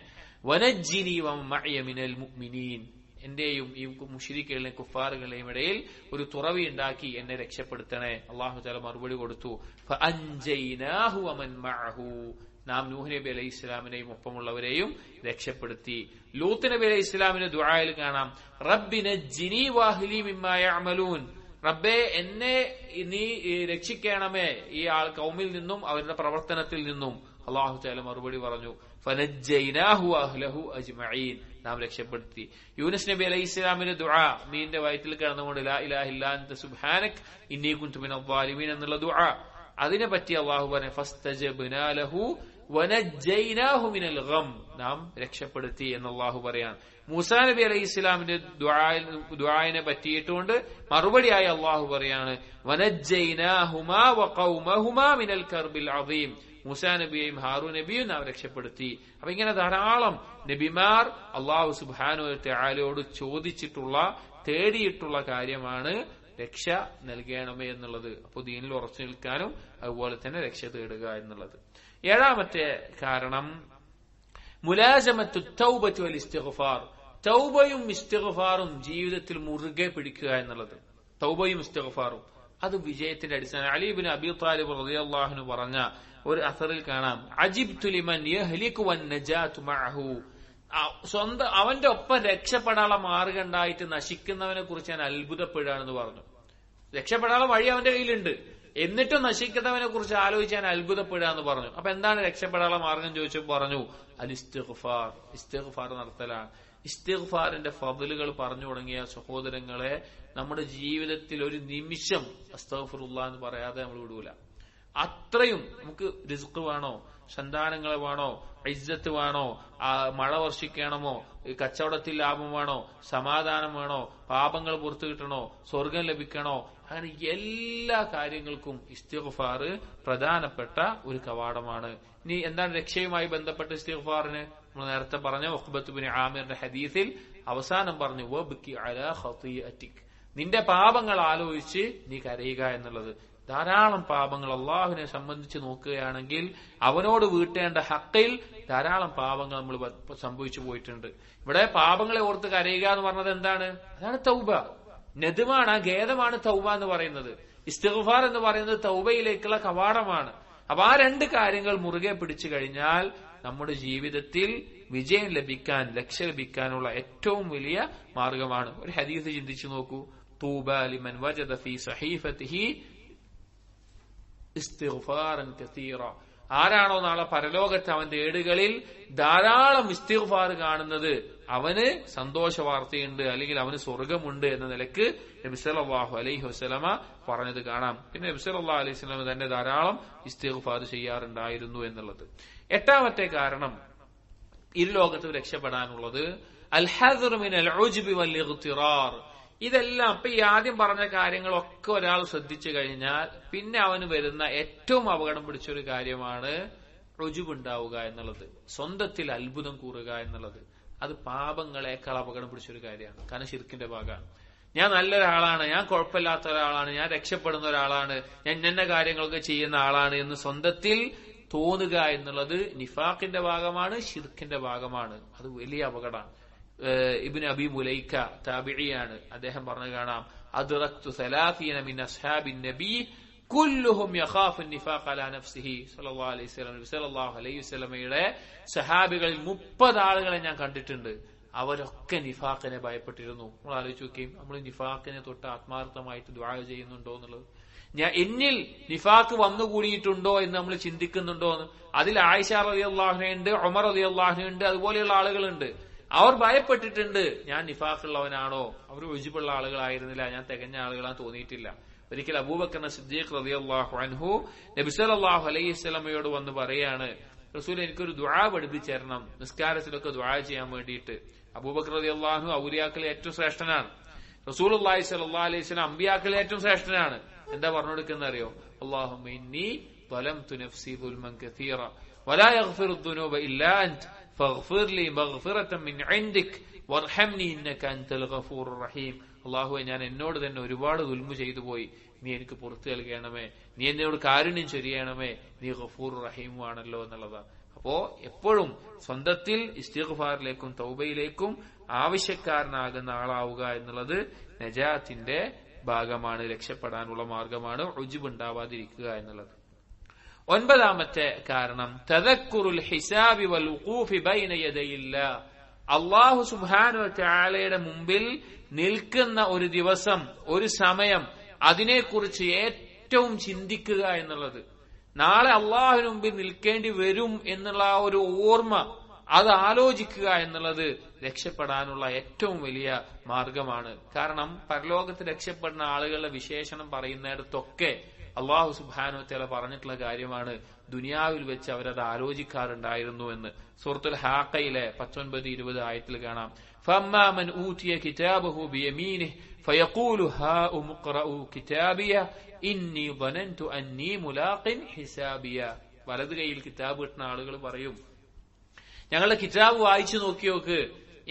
വനജ്ജിനി വമഅയ മിനൽ മുഅ്മിനീൻ. എന്റെയും ഈ മുശ്രിക്കുകളുടെയും കുഫാറുകളുടെയും ഇടയിൽ ഒരു തുറവി ഉണ്ടാക്കി എന്നെ രക്ഷപ്പെടുത്തണേ. അല്ലാഹു തആല മറുപടി കൊടുത്തു, ഫഅൻജൈനാഹു വമൻ മഅഹു. നാം നൂഹ് നബി അലൈഹി ഇസ്ലാമിനെയും ഒപ്പമുള്ളവരെയും രക്ഷപ്പെടുത്തി. ലൂത്ത് നബി അലൈഹി ഇസ്ലാമിന്റെ ദുആയിൽ കാണാം, റബ്ബി നജ്ജിനി വഅഹ്ലി മിമ്മാ യഅമലൂൻ. റബ്ബേ, എന്നെ നീ രക്ഷിക്കണമേ ഈ കൗമിൽ നിന്നും അവരുടെ പ്രവർത്തനത്തിൽ നിന്നും. അല്ലാഹു തആല മറുപടി പറഞ്ഞു, ഫനജ്ജൈനാഹു വഅഹ്ലഹു അജ്മഈൻ. നാം രക്ഷപ്പെടുത്തി. യൂനുസ് നബി അലൈഹി ഇസ്ലാമിന്റെ ദുആ, മീനിന്റെ വയറ്റിൽ കിടന്നുകൊണ്ട് ലാ ഇലാഹ ഇല്ലാ അൻത സുബ്ഹാനക് ഇന്നി കുൻതു മിനൽ ളാലിമീൻ എന്നുള്ള ദുആ, അതിനെ പറ്റി അല്ലാഹു പറഞ്ഞു, ഫസ്തജബ്നാ ലഹു വനജ്ജൈനാഹു മിനൽ ഗം. നാം രക്ഷപ്പെടുത്തി എന്ന് അല്ലാഹു പറയാണ്. മൂസാ നബി അലൈഹി ഇസ്ലാമിന്റെ ദുആയിനെ പറ്റിയിട്ടുകൊണ്ട് മറുപടിയായി അല്ലാഹു പറയാണ്, വനജ്ജൈനാഹുമാ വഖൗമഹുമാ മിനൽ കർബിൽ അദീം. മൂസാ നബിയെയും ഹാറൂൻ നബിയും നാം രക്ഷപ്പെടുത്തി. അപ്പൊ ഇങ്ങനെ ധാരാളം നബിമാർ അല്ലാഹു സുബ്ഹാനഹു വ തആലയോട് ചോദിച്ചിട്ടുള്ള, തേടിയിട്ടുള്ള കാര്യമാണ് രക്ഷ നൽകണമേ എന്നുള്ളത്. അപ്പോൾ ദീനിൽ ഉറച്ചു നിൽക്കാനും അതുപോലെ തന്നെ രക്ഷ തേടുക എന്നുള്ളത്. ഏഴാമത്തെ കാരണം മുലാസമത്തു തൗബത്തി വൽ ഇസ്തിഗ്ഫാർ. തൗബയും ഇസ്തിഗ്ഫാറും ജീവിതത്തിൽ മുറുകെ പിടിക്കുക എന്നുള്ളത്. തൗബയും ഇസ്തിഗ്ഫാറും അത് വിജയത്തിന്റെ അടിസ്ഥാനം. അലി ഇബ്നു അബീ ത്വാലിബ് റളിയല്ലാഹു അൻഹു പറഞ്ഞ ഒരു അസറിൽ കാണാം, അജിബ്തു ലിമൻ യഹ്ലികു വൻ നജാതു മഅഹു. സ്വന്തം അവന്റെ ഒപ്പം രക്ഷപ്പെടാനുള്ള മാർഗം ഉണ്ടായിട്ട് നശിക്കുന്നവനെ കുറിച്ച് ഞാൻ അത്ഭുതപ്പെടുകയാണെന്ന് പറഞ്ഞു. രക്ഷപ്പെടാനുള്ള വഴി അവന്റെ കയ്യിലുണ്ട്, എന്നിട്ടും നശിക്കുന്നവനെ കുറിച്ച് ആലോചിച്ച് ഞാൻ അത്ഭുതപ്പെടുക എന്ന് പറഞ്ഞു. അപ്പൊ എന്താണ് രക്ഷപ്പെടാനുള്ള മാർഗം ചോദിച്ചപ്പോൾ പറഞ്ഞു, അൽ ഇസ്തിഗ്ഫാർ. ഇസ്തിഗ്ഫാർ നടത്തലാണ്. ഇസ്തിഗ്ഫാറിന്റെ ഫضലുകൾ പറഞ്ഞു തുടങ്ങിയ സഹോദരങ്ങളെ, നമ്മുടെ ജീവിതത്തിൽ ഒരു നിമിഷം അസ്തഗ്ഫിറുല്ലാഹ് എന്ന് പറയാതെ നമ്മൾ വിടൂല. അത്രയും നമുക്ക് റിസ്ക് വേണോ, സന്താനങ്ങൾ വേണോ, ഇസ്സത്ത് വേണോ, മഴ വർഷിക്കണമോ, കച്ചവടത്തിൽ ലാഭം വേണോ, സമാധാനം വേണോ, പാപങ്ങൾ പുറത്തു കിട്ടണോ, സ്വർഗം ലഭിക്കണോ, അങ്ങനെ എല്ലാ കാര്യങ്ങൾക്കും ഇസ്തിഗ്ഫാർ പ്രധാനപ്പെട്ട ഒരു കവാടമാണ്. ഇനി എന്താണ് രക്ഷയുമായി ബന്ധപ്പെട്ട ഇസ്തിഗ്ഫാറിന്? നമ്മൾ നേരത്തെ പറഞ്ഞ ഉഖ്ബത്ത് ബിൻ ആമിറിന്റെ ഹദീസിൽ അവസാനം പറഞ്ഞു, വബ്കി അലാ ഖതീഅതിക്. നിന്റെ പാപങ്ങൾ ആലോചിച്ച് നീ കരയുക എന്നുള്ളത്. ധാരാളം പാപങ്ങൾ അള്ളാഹുവിനെ സംബന്ധിച്ച് നോക്കുകയാണെങ്കിൽ അവനോട് വീട്ടേണ്ട ഹക്കിൽ ധാരാളം പാപങ്ങൾ നമ്മൾ സംഭവിച്ചു പോയിട്ടുണ്ട്. ഇവിടെ പാപങ്ങളെ ഓർത്ത് കരയുക എന്ന് പറഞ്ഞത് എന്താണ്? അതാണ് തൗബ. നദ്മാണ്, ഖേദമാണ് തൗബ എന്ന് പറയുന്നത്. ഇസ്തിഗ്ഫാർ എന്ന് പറയുന്നത് തൗബയിലേക്കുള്ള കവാടമാണ്. അപ്പൊ ആ രണ്ട് കാര്യങ്ങൾ മുറുകെ പിടിച്ചു കഴിഞ്ഞാൽ നമ്മുടെ ജീവിതത്തിൽ വിജയം ലഭിക്കാൻ, രക്ഷ ലഭിക്കാനുള്ള ഏറ്റവും വലിയ മാർഗമാണ്. ഒരു ഹദീസ് ചിന്തിച്ചു നോക്കൂ, തൂബ ലിമൻ വജദ ഫീ സഹീഫതിഹി ഇസ്തിഗ്ഫാറൻ കസീറ. ആരാണോ നാളെ പരലോകത്ത് അവന്റെ ഏടുകളിൽ ധാരാളം ഇസ്തിഗ്ഫാർ കാണുന്നത്, അവന് സന്തോഷ വാർത്തയുണ്ട്, അല്ലെങ്കിൽ അവന് സ്വർഗമുണ്ട് എന്ന നിലക്ക് നബി സല്ലല്ലാഹു അലൈഹി വസല്ലമ പറഞ്ഞത് കാണാം. പിന്നെ നബി സല്ലല്ലാഹു അലൈഹി വസല്ലമ തന്നെ ധാരാളം ഇസ്തിഗ്ഫാർ ചെയ്യാറുണ്ടായിരുന്നു എന്നുള്ളത്. എട്ടാമത്തെ കാരണം ഇരുലോകത്ത് രക്ഷപ്പെടാനുള്ളത് അൽ ഹദ്ർ മിനൽ ഉജ്ബി വൽ ഇഗ്തിറാർ. ഇതെല്ലാം ഇപ്പൊ ഈ ആദ്യം പറഞ്ഞ കാര്യങ്ങളൊക്കെ ഒരാൾ ശ്രദ്ധിച്ചു കഴിഞ്ഞാൽ പിന്നെ അവന് വരുന്ന ഏറ്റവും അപകടം പിടിച്ചൊരു കാര്യമാണ് ഉജ്ബ് ഉണ്ടാവുക എന്നുള്ളത്, സ്വന്തത്തിൽ അത്ഭുതം കൂറുക എന്നുള്ളത്. അത് പാപങ്ങളെക്കാൾ അപകടം പിടിച്ചൊരു കാര്യമാണ്. കാരണം ശിർക്കിന്റെ ഭാഗമാണ്. ഞാൻ നല്ലൊരാളാണ്, ഞാൻ കുഴപ്പമില്ലാത്ത ഒരാളാണ്, ഞാൻ രക്ഷപ്പെടുന്ന ഒരാളാണ്, ഞാൻ ഇന്ന കാര്യങ്ങളൊക്കെ ചെയ്യുന്ന ആളാണ് എന്ന് സ്വന്തത്തിൽ തോന്നുക എന്നുള്ളത് നിഫാഖിന്റെ ഭാഗമാണ്, ശിർക്കിന്റെ ഭാഗമാണ്. അത് വലിയ അപകടമാണ്. ഇബ്നു അബി മുലൈക്ക താബിഇയാണ്. അദ്ദേഹം പറഞ്ഞു കാണാം, അദ്റക്തു 30 മിൻ അസ്ഹാബിൻ നബി കുല്ലുഹും യഖാഫു നിഫാഖ അലാ നഫ്സിഹി സല്ലല്ലാഹു അലൈഹി വസല്ലമയുടെ സഹാബികളിൽ 30 ആളുകളെ ഞാൻ കണ്ടിട്ടുണ്ട്. അവരൊക്കെ നിഫാഖിനെ ഭയപ്പെട്ടിരുന്നു. നമ്മൾ ആലോചിച്ച് നോക്കുകയും നമ്മൾ നിഫാഖിനെ തൊട്ട് ആത്മാർത്ഥമായിട്ട് ദുആ ചെയ്യുന്നുണ്ടോ എന്നുള്ളത്. എന്നിൽ നിഫാഖ് വന്നുകൂടിയിട്ടുണ്ടോ എന്ന് നമ്മൾ ചിന്തിക്കുന്നുണ്ടോ എന്ന്. അതിൽ ആയിഷ റളിയല്ലാഹു അൻഹ ഉണ്ട്, ഉമർ റളിയല്ലാഹു അൻഹു ഉണ്ട്, അതുപോലെയുള്ള ആളുകളുണ്ട്. അവർ ഭയപ്പെട്ടിട്ടുണ്ട്, ഞാൻ നിഫാഖുള്ളവനാണോ? അവർ ഉജ്ബുള്ള ആളുകളായിരുന്നില്ല, ഞാൻ തികഞ്ഞ ആളുകളാന്ന് തോന്നിയിട്ടില്ല. ഒരിക്കൽ അബൂബക്കർ സിദ്ദീഖ് റളിയല്ലാഹു അൻഹു നബി സല്ലല്ലാഹു അലൈഹി വസല്ലമയോട് വന്ന് പറയാണ്, റസൂൽ എനിക്കൊരു ദുആ പഠിപ്പിച്ചു തരണം, നിസ്കാരത്തിലൊക്കെ ദുആ ചെയ്യാൻ വേണ്ടിയിട്ട്. അബൂബക്കർ റളിയല്ലാഹു അൻഹു ഔലിയാക്കളിൽ ഏറ്റവും ശ്രേഷ്ഠനാണ്. റസൂലുള്ളാഹി സ്വല്ലല്ലാഹു അലൈഹി വസല്ലം അമ്പിയാക്കളിൽ ഏറ്റവും ശ്രേഷ്ഠനാണ്. എന്താ പറഞ്ഞു കൊടുക്കുന്ന അറിയോ? അല്ലാഹുമ്മ ഇന്നി ളലംതു നഫ്സി ദുൽമൻ കസീറ വലാ യഗ്ഫിറു ദുനൂബ ഇല്ലാ അൻത ഫഗ്ഫിർ ലി മഗ്ഫിറതൻ മിൻ ഇൻദിക് വർഹംനി ഇന്നക അൻതൽ ഗഫൂറുർ റഹീം. അല്ലാഹുവേ, ഞാൻ എന്നോട് തന്നെ ഒരുപാട് ദുൽമു ചെയ്തു പോയി, നീ എനിക്ക് പുറത്തു നൽകണമേ, നീ എന്നോട് കാരുണ്യം ചൊരിയണമേ, നീ ഗഫൂർ റഹീമും ആണല്ലോ എന്നുള്ളതാണ്. അപ്പോ എപ്പോഴും സ്വന്തത്തിൽ ഇസ്തിഗ്ഫാറിലേക്കും തൗബയിലേക്കും ആവശ്യക്കാരനാകുന്ന ആളാവുക എന്നുള്ളത് നജാത്തിന്റെ ഭാഗമാണ്, രക്ഷപ്പെടാനുള്ള മാർഗമാണ്, ഉജ്ബ് ഉണ്ടാവാതിരിക്കുക എന്നുള്ളത്. 9ാമത്തെ കാരണം തദക്കുറുൽ ഹിസാബി വൽ വുഖൂഫി ബൈന യദയില്ലാഹ്. അല്ലാഹു സുബ്ഹാനഹു വ തആലയുടെ മുമ്പിൽ നിൽക്കുന്ന ഒരു ദിവസം, ഒരു സമയം, അതിനെക്കുറിച്ച് ഏറ്റവും ചിന്തിക്കുക എന്നുള്ളത്. നാളെ അള്ളാഹുവിന് മുമ്പിൽ നിൽക്കേണ്ടി വരും എന്നുള്ള ആ ഒരു ഓർമ്മ, അത് ആലോചിക്കുക എന്നുള്ളത് രക്ഷപ്പെടാനുള്ള ഏറ്റവും വലിയ മാർഗമാണ്. കാരണം പരലോകത്ത് രക്ഷപ്പെടുന്ന ആളുകളുടെ വിശേഷണം പറയുന്നിടത്തൊക്കെ അള്ളാഹു സുബ്ഹാനഹു വ തആല പറഞ്ഞിട്ടുള്ള കാര്യമാണ്, ദുനിയാവിൽ വെച്ച് അവരത് ആലോചിക്കാറുണ്ടായിരുന്നു എന്ന്. സൂറത്തുൽ ഹാഖയിലെ 19-20 ആയത്തിൽ കാണാം, ഫമ്മാ മൻ ഊതിയ കിതാബഹു ബിയമീനിഹി ഫയഖൂലു ഹാഉം ഇഖ്റഊ കിതാബിയ ഇന്നി ളനന്തു അന്നി മുലാഖിൻ ഹിസാബിയ. വലതു കൈയിൽ കിതാബ് കിട്ടുന്ന ആളുകൾ പറയും, ഞങ്ങളുടെ കിതാബ് വായിച്ചു നോക്കിയോക്ക്,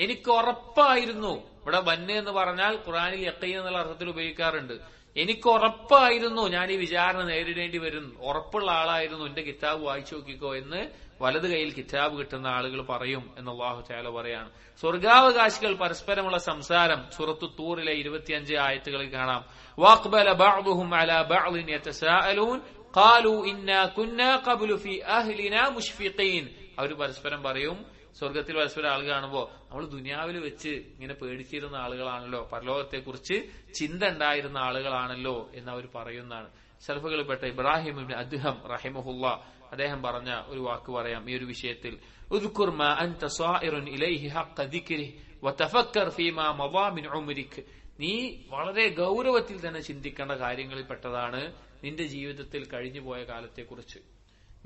എനിക്ക് ഉറപ്പായിരുന്നു. ഇവിടെ വന്ന് എന്ന് പറഞ്ഞാൽ ഖുർആനിൽ യഖീൻ എന്നുള്ള അർത്ഥത്തിൽ ഉപയോഗിക്കാറുണ്ട്. എനിക്ക് ഉറപ്പായിരുന്നു ഞാൻ ഈ വിചാരണ നേരിടേണ്ടി വരും, ഉറപ്പുള്ള ആളായിരുന്നു, എന്റെ കിതാബ് വായിച്ചു നോക്കിക്കോ എന്ന് വലതു കൈയിൽ കിതാബ് കിട്ടുന്ന ആളുകൾ പറയും എന്ന് അല്ലാഹു തആല പറയാണ്. സ്വർഗാവകാശികൾ പരസ്പരമുള്ള സംസാരം സൂറത്തു തൂറിലെ 25 ആയത്തുകളിൽ കാണാം. വഖബല ബഅ്ദുഹും അലാ ബഅ്ദിൻ യതസാഅലൂൻ ഖാലൂ ഇന്നാ കുന്നാ ഖബ്ലു ഫീ അഹ്ലിനാ മുശ്ഫിഖീൻ. അവർ പരസ്പരം പറയും, സ്വർഗത്തിൽ പരസ്പരം ആൾ കാണുമ്പോ, നമ്മൾ ദുനിയാവിൽ വെച്ച് ഇങ്ങനെ പേടിച്ചിരുന്ന ആളുകളാണല്ലോ, പരലോകത്തെ കുറിച്ച് ചിന്ത ഉണ്ടായിരുന്ന ആളുകളാണല്ലോ എന്ന് അവർ പറയുന്നതാണ്. സലഫുകളിൽപ്പെട്ട ഇബ്രാഹിം ഇബ്നു അദ്ഹം റഹിമഹുല്ലാ അദ്ദേഹം പറഞ്ഞ ഒരു വാക്ക് പറയാം ഈ ഒരു വിഷയത്തിൽ. ഉദ്കുർ മാ അൻത സായിറുൻ ഇലൈഹി ഹഖ്ക ദിക്രിഹി വതഫക്കർ ഫീമാ മദാ മിൻ ഉംരിക്. നീ വളരെ ഗൗരവത്തിൽ തന്നെ ചിന്തിക്കേണ്ട കാര്യങ്ങളിൽ പെട്ടതാണ് നിന്റെ ജീവിതത്തിൽ കഴിഞ്ഞുപോയ കാലത്തെക്കുറിച്ച്.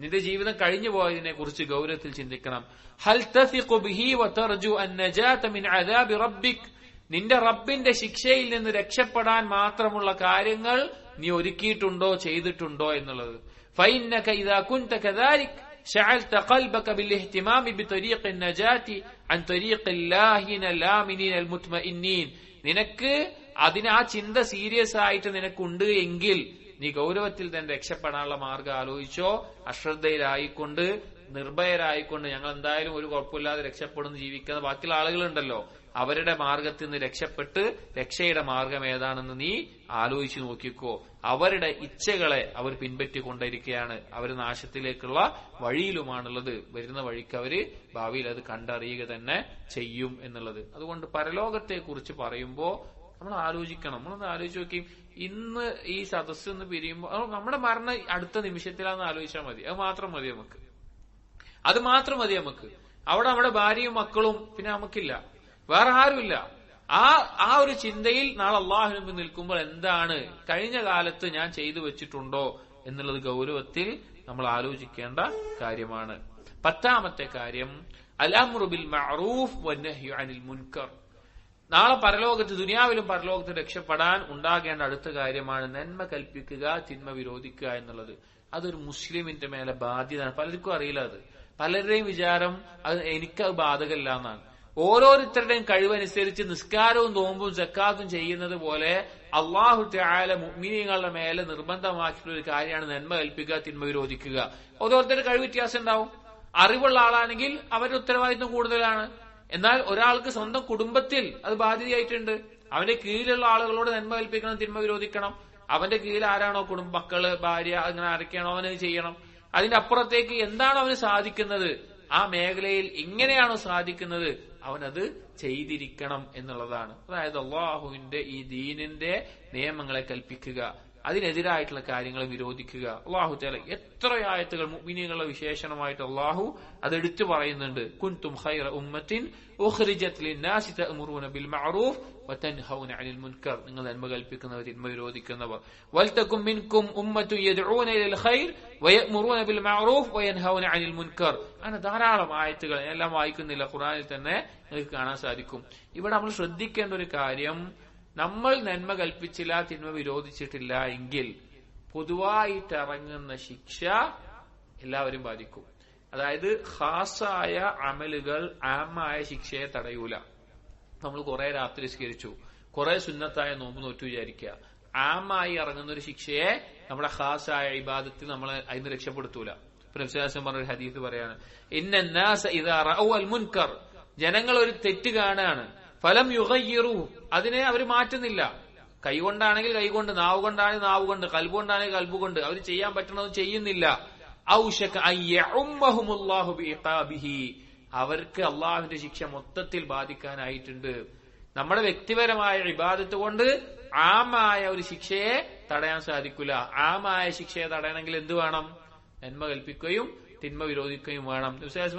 നിന്റെ ജീവിതം കഴിഞ്ഞു പോയതിനെ കുറിച്ച് ഗൗരവത്തിൽ ചിന്തിക്കണം. ഹൽ തസിഖു ബിഹി വതർജു അൻ നജാത മിൻ അദാബി റബ്ബിക്. നിന്റെ റബ്ബിന്റെ ശിക്ഷയിൽ നിന്ന് രക്ഷപ്പെടാൻ മാത്രമുള്ള കാര്യങ്ങൾ നീ ഒരുക്കിയിട്ടുണ്ടോ, ചെയ്തിട്ടുണ്ടോ എന്നുള്ളത്. فإنك إذا كنت كذلك شعلت قلبك بالاهتمام بطريق النجاة عن طريق الله الآمنين المطمئنين. നിനക്ക് അതിന് ആ ചിന്ത സീരിയസ് ആയിട്ട് നിനക്കുണ്ട് എങ്കിൽ നീ ഗൗരവത്തിൽ തന്നെ രക്ഷപ്പെടാനുള്ള മാർഗം ആലോചിച്ചോ. അശ്രദ്ധയിലായിക്കൊണ്ട് നിർഭയരായിക്കൊണ്ട് ഞങ്ങൾ എന്തായാലും ഒരു കുഴപ്പമില്ലാതെ രക്ഷപ്പെടുന്നു ജീവിക്കുന്ന ബാക്കിയുള്ള ആളുകളുണ്ടല്ലോ, അവരുടെ മാർഗത്തിൽ നിന്ന് രക്ഷപ്പെട്ട് രക്ഷയുടെ മാർഗം ഏതാണെന്ന് നീ ആലോചിച്ചു നോക്കിക്കോ. അവരുടെ ഇച്ഛകളെ അവർ പിൻപറ്റിക്കൊണ്ടിരിക്കുകയാണ്, അവർ നാശത്തിലേക്കുള്ള വഴിയിലുമാണുള്ളത്. വരുന്ന വഴിക്ക് അവര് ഭാവിയിൽ അത് കണ്ടറിയുക തന്നെ ചെയ്യും എന്നുള്ളത്. അതുകൊണ്ട് പരലോകത്തെ കുറിച്ച് പറയുമ്പോ നമ്മൾ ആലോചിക്കണം. നമ്മളൊന്ന് ആലോചിച്ച് നോക്കിയും ഇന്ന് ഈ സദസ്സ് ഒന്ന് പിരിയുമ്പോ നമ്മുടെ മരണം അടുത്ത നിമിഷത്തിലാന്ന് ആലോചിച്ചാൽ മതി. അത് മാത്രം മതി നമുക്ക്. അവിടെ നമ്മുടെ ഭാര്യയും മക്കളും പിന്നെ നമുക്കില്ല, വേറെ ആരുമില്ല. ആ ഒരു ചിന്തയിൽ നാളെ അള്ളാഹുവിന് മുമ്പിൽ നിൽക്കുമ്പോൾ എന്താണ് കഴിഞ്ഞ കാലത്ത് ഞാൻ ചെയ്തു വെച്ചിട്ടുണ്ടോ എന്നുള്ളത് ഗൗരവത്തിൽ നമ്മൾ ആലോചിക്കേണ്ട കാര്യമാണ്. 10ാമത്തെ കാര്യം അൽഅംറു ബിൽ മഅറൂഫ് വന്നഹ്യു അനിൽ മുൻകർ. നാളെ പരലോകത്ത്, ദുനിയാവിലും പരലോകത്ത് രക്ഷപ്പെടാൻ ഉണ്ടാകേണ്ട അടുത്ത കാര്യമാണ് നന്മ കൽപ്പിക്കുക, തിന്മ വിരോധിക്കുക എന്നുള്ളത്. അതൊരു മുസ്ലിമിന്റെ മേലെ ബാധ്യതയാണ്. പലർക്കും അറിയില്ല അത്. പലരുടെയും വിചാരം അത് എനിക്കത് ബാധകമല്ല എന്നാണ്. ഓരോരുത്തരുടെയും കഴിവനുസരിച്ച് നിസ്കാരവും നോമ്പും സക്കാത്തും ചെയ്യുന്നത് പോലെ അള്ളാഹു തആല മുഅ്മിനീങ്ങളുടെ മേലെ നിർബന്ധമാക്കിയിട്ടുള്ള ഒരു കാര്യമാണ് നന്മ കൽപ്പിക്കുക, തിന്മ വിരോധിക്കുക. ഓരോരുത്തരുടെ കഴിവ് വ്യത്യാസം ഉണ്ടാവും. അറിവുള്ള ആളാണെങ്കിൽ അവരുടെ ഉത്തരവാദിത്വം കൂടുതലാണ്. എന്നാൽ ഒരാൾക്ക് സ്വന്തം കുടുംബത്തിൽ അത് ബാധ്യതയായിട്ടുണ്ട്. അവന്റെ കീഴിലുള്ള ആളുകളോട് നന്മ കൽപ്പിക്കണം, തിന്മ വിരോധിക്കണം. അവന്റെ കീഴിൽ ആരാണോ മക്കള്, ഭാര്യ, അങ്ങനെ ആരൊക്കെയാണോ അവന് ചെയ്യണം. അതിന്റെ അപ്പുറത്തേക്ക് എന്താണോ അവന് സാധിക്കുന്നത്, ആ മേഖലയിൽ എങ്ങനെയാണോ സാധിക്കുന്നത് അവനത് ചെയ്തിരിക്കണം എന്നുള്ളതാണ്. അതായത് അള്ളാഹുവിന്റെ ഈ ദീനിന്റെ നിയമങ്ങളെ കൽപ്പിക്കുക, അതിനെതിരായിട്ടുള്ള കാര്യങ്ങൾ വിരോധിക്കുക. അള്ളാഹു തആല എത്ര ആയത്തുകൾ മുഅ്മിനീങ്ങളുടെ വിശേഷണമായിട്ട് അള്ളാഹു അത് എടുത്തു പറയുന്നുണ്ട്. കുൻതും ഖൈറ ഉമ്മത്തിൻ ഉഖ്രിജത് ലിന്നാസി തഅമുറൂന ബിൽ മഅറൂഫ് വതൻഹൗന അനിൽ മുൻകർ. നിങ്ങൾ നന്മ കൽപ്പിക്കുന്നവർ, തിന്മ വിരോധിക്കുന്നവർ. വൽതകും മിൻകും ഉമ്മത്തുൻ യദ്ഊന ഇലൽ ഖൈർ വയഅമുറൂന ബിൽ മഅറൂഫ് വയൻഹൗന അനിൽ മുൻകർ. അങ്ങനെ ധാരാളം ആയത്തുകൾ, എല്ലാം വായിക്കുന്നില്ല, ഖുർആനിൽ തന്നെ നിങ്ങൾക്ക് കാണാൻ സാധിക്കും. ഇവിടെ നമ്മൾ ശ്രദ്ധിക്കേണ്ട ഒരു കാര്യം, നമ്മൾ നന്മ കൽപ്പിച്ചില്ല, തിന്മ വിരോധിച്ചിട്ടില്ല എങ്കിൽ പൊതുവായിട്ട് ഇറങ്ങുന്ന ശിക്ഷ എല്ലാവരും ബാധിക്കും. അതായത് ഖാസായ അമലുകൾ ആമായ ശിക്ഷയെ തടയൂല. നമ്മൾ കുറെ രാത്രി സ്കരിച്ചു, കുറെ സുന്നത്തായ നോമ്പ് നോറ്റു വിചാരിക്കുക, ആമായി ഇറങ്ങുന്ന ഒരു ശിക്ഷയെ നമ്മുടെ ഖാസായ ഇബാദത്തിൽ നമ്മളെ അതിന് രക്ഷപ്പെടുത്തൂല. പ്രഫ്സാസം പറഞ്ഞ ഒരു ഹദീസ് പറയാണ്, ഇന്നന്നാസ ഇദാ റഅൗ അൽ മുൻകർ, ജനങ്ങൾ ഒരു തെറ്റ് കാണാണ്, ഫലം യുഗയ്യിറു, അതിനെ അവർ മാറ്റുന്നില്ല. കൈകൊണ്ടാണെങ്കിൽ കൈകൊണ്ട്, നാവ് കൊണ്ടാണെങ്കിൽ നാവ് കൊണ്ട്, കൽബ് കൊണ്ടാണെങ്കിൽ കൽബ് കൊണ്ട്, അവർ ചെയ്യാൻ പറ്റണത് ചെയ്യുന്നില്ല. ഔശക അയ്യഉമ്മഹുമുല്ലാഹു ബിഇഖാബിഹി, അവർക്ക് അള്ളാഹുവിന്റെ ശിക്ഷ മൊത്തത്തിൽ ബാധിക്കാനായിട്ടുണ്ട്. നമ്മുടെ വ്യക്തിപരമായ ഇബാദത്ത് കൊണ്ട് ആമായ ഒരു ശിക്ഷയെ തടയാൻ സാധിക്കില്ല. ആമായ ശിക്ഷയെ തടയണമെങ്കിൽ എന്ത് വേണം? നന്മ കൽപ്പിക്കുകയും തിന്മ വിരോധിക്കുകയും വേണം.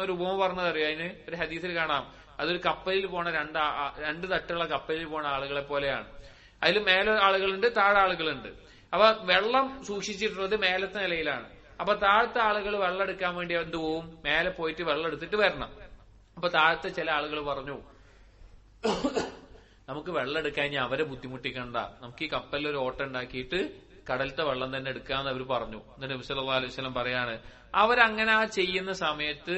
ഒരു ഉപമ പറഞ്ഞതറിയാം. അതിന് ഒരു ഹദീസിൽ കാണാം, അതൊരു കപ്പലിൽ പോണ രണ്ട് തട്ടുള്ള കപ്പലിൽ പോണ ആളുകളെ പോലെയാണ്. അതിൽ മേലെ ആളുകളുണ്ട്, താഴെ ആളുകളുണ്ട്. അപ്പൊ വെള്ളം സൂക്ഷിച്ചിട്ടുള്ളത് മേലത്തെ നിലയിലാണ്. അപ്പൊ താഴത്തെ ആളുകൾ വെള്ളം എടുക്കാൻ വേണ്ടി എന്ത് പോവും? മേലെ പോയിട്ട് വെള്ളം എടുത്തിട്ട് വരണം. അപ്പൊ താഴത്തെ ചില ആളുകൾ പറഞ്ഞു, നമുക്ക് വെള്ളം എടുക്കാൻ ഇനി അവരെ ബുദ്ധിമുട്ടിക്കണ്ട, നമുക്ക് ഈ കപ്പലിൽ ഒരു ഓട്ടം ഉണ്ടാക്കിയിട്ട് കടലത്തെ വെള്ളം തന്നെ എടുക്കാന്ന് അവർ പറഞ്ഞു. എന്നിട്ട് നബി സല്ലല്ലാഹു അലൈഹി വസല്ലം പറയാണ്, അവരങ്ങനെ ചെയ്യുന്ന സമയത്ത്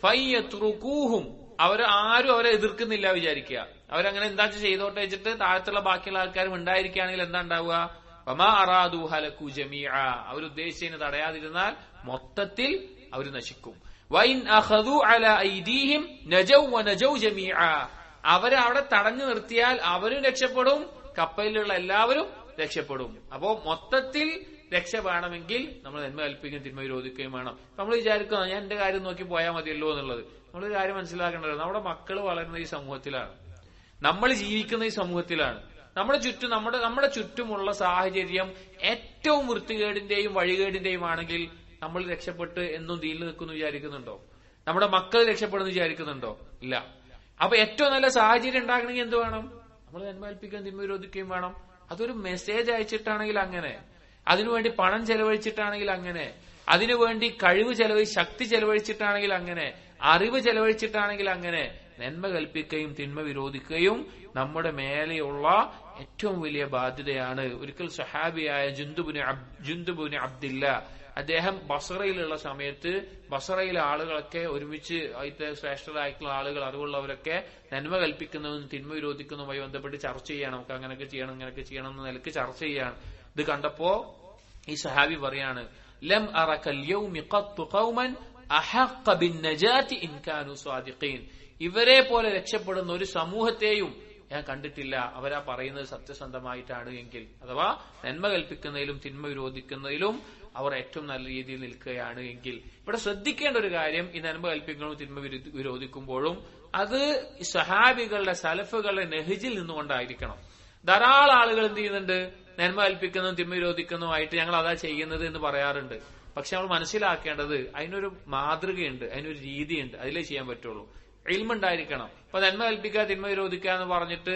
ഫയത്റുകൂഹും, ആരും അവരെ എതിർക്കുന്നില്ല വിചാരിക്കുക. അവരങ്ങനെ എന്താ ചെയ്തോട്ടെ വെച്ചിട്ട് താഴത്തുള്ള ബാക്കിയുള്ള ആൾക്കാരും ഉണ്ടായിരിക്കുകയാണെങ്കിൽ എന്താ ഉണ്ടാവുക? വമാ അറാദു ഹലകു ജമീഅ, അവരുദ്ദേശിച്ചതിന് തടയാതിരുന്നാൽ മൊത്തത്തിൽ അവർ നശിക്കും. വൈൻ അഖദു അലാ ഐദീഹിം നജൗ വനജൗ ജമീഅ, അവരെ അവിടെ തടഞ്ഞു നിർത്തിയാൽ അവരും രക്ഷപ്പെടും, കപ്പലിലുള്ള എല്ലാവരും രക്ഷപ്പെടും. അപ്പോ മൊത്തത്തിൽ രക്ഷ വേണമെങ്കിൽ നമ്മൾ നന്മ കൽപ്പിക്കുകയും തിന്മ വിരോധിക്കുകയും വേണം. നമ്മൾ വിചാരിക്കുക ഞാൻ എന്റെ കാര്യം നോക്കി പോയാൽ മതിയല്ലോ എന്നുള്ളത്. നമ്മളൊരു കാര്യം മനസ്സിലാക്കേണ്ടത്, നമ്മുടെ മക്കൾ വളരുന്ന ഈ സമൂഹത്തിലാണ്, നമ്മൾ ജീവിക്കുന്ന ഈ സമൂഹത്തിലാണ്. നമ്മുടെ ചുറ്റുമുള്ള സാഹചര്യം ഏറ്റവും വൃത്തികേടിന്റെയും വഴികേടിന്റെയും ആണെങ്കിൽ നമ്മൾ രക്ഷപ്പെട്ട് എന്നും ദീനിൽ നിൽക്കുന്നു വിചാരിക്കുന്നുണ്ടോ? നമ്മുടെ മക്കൾ രക്ഷപ്പെടുന്നു വിചാരിക്കുന്നുണ്ടോ? ഇല്ല. അപ്പൊ ഏറ്റവും നല്ല സാഹചര്യം ഉണ്ടാകണമെങ്കിൽ എന്ത് വേണം? നമ്മൾ നന്മ കൽപ്പിക്കുകയും തിന്മ വിരോധിക്കുകയും വേണം. അതൊരു മെസ്സേജ് അയച്ചിട്ടാണെങ്കിൽ അങ്ങനെ, അതിനുവേണ്ടി പണം ചെലവഴിച്ചിട്ടാണെങ്കിൽ അങ്ങനെ, അതിനുവേണ്ടി കഴിവ് ശക്തി ചെലവഴിച്ചിട്ടാണെങ്കിൽ അങ്ങനെ, അറിവ് ചെലവഴിച്ചിട്ടാണെങ്കിൽ അങ്ങനെ, നന്മ കൽപ്പിക്കുകയും തിന്മ വിരോധിക്കുകയും നമ്മുടെ മേലെയുള്ള ഏറ്റവും വലിയ ബാധ്യതയാണ്. ഒരിക്കൽ സഹാബിയായ ജുന്ദുബിന് അബ്ദില്ല, അദ്ദേഹം ബസറയിലുള്ള സമയത്ത് ബസറയിലെ ആളുകളൊക്കെ ഒരുമിച്ച് അതിന്റെ ശ്രേഷ്ഠരായിട്ടുള്ള ആളുകൾ, അറിവുള്ളവരൊക്കെ നന്മ കൽപ്പിക്കുന്നതും തിന്മ വിരോധിക്കുന്നതുമായി ബന്ധപ്പെട്ട് ചർച്ച ചെയ്യാണ്. നമുക്ക് അങ്ങനെയൊക്കെ ചെയ്യണം, ഇങ്ങനെയൊക്കെ ചെയ്യണം എന്ന നിലയ്ക്ക് ചർച്ച ചെയ്യാണ്. ഇത് കണ്ടപ്പോ ഈ സഹാബി പറയാണ്, ലം അറകൽ യൗമി ഖത്തു ഖൗമൻ അഹഖ ബിന്നജാതി ഇൻ കാനൂ സ്വാദിഖീൻ, ഇവരെ പോലെ രക്ഷപ്പെടുന്ന ഒരു സമൂഹത്തെയും ഞാൻ കണ്ടിട്ടില്ല, അവരാ പറയുന്നത് സത്യസന്ധമായിട്ടാണ് എങ്കിൽ. അഥവാ നന്മ കൽപ്പിക്കുന്നതിലും തിന്മ വിരോധിക്കുന്നതിലും അവർ ഏറ്റവും നല്ല രീതിയിൽ നിൽക്കുകയാണ് എങ്കിൽ. ഇവിടെ ശ്രദ്ധിക്കേണ്ട ഒരു കാര്യം, ഈ നന്മ കൽപ്പിക്കുന്നതും തിന്മ വിരോധിക്കുമ്പോഴും അത് സഹാബികളുടെ സലഫുകളുടെ നെഹ്ജിൽ നിന്നുകൊണ്ടായിരിക്കണം. ധാരാളം ആളുകൾ എന്ത് ചെയ്യുന്നുണ്ട്? നന്മ കൽപ്പിക്കുന്നതും തിന്മ വിരോധിക്കുന്നതുമായിട്ട് ഞങ്ങൾ അതാ ചെയ്യുന്നത് എന്ന് പറയാറുണ്ട്. പക്ഷെ നമ്മൾ മനസ്സിലാക്കേണ്ടത് അതിനൊരു മാതൃകയുണ്ട്, അതിനൊരു രീതിയുണ്ട്, അതിലേ ചെയ്യാൻ പറ്റുള്ളൂ. ഇൽമുണ്ടായിരിക്കണം. അപ്പൊ നന്മ കൽപ്പിക്കുക തിന്മ വിരോധിക്കുക എന്ന് പറഞ്ഞിട്ട്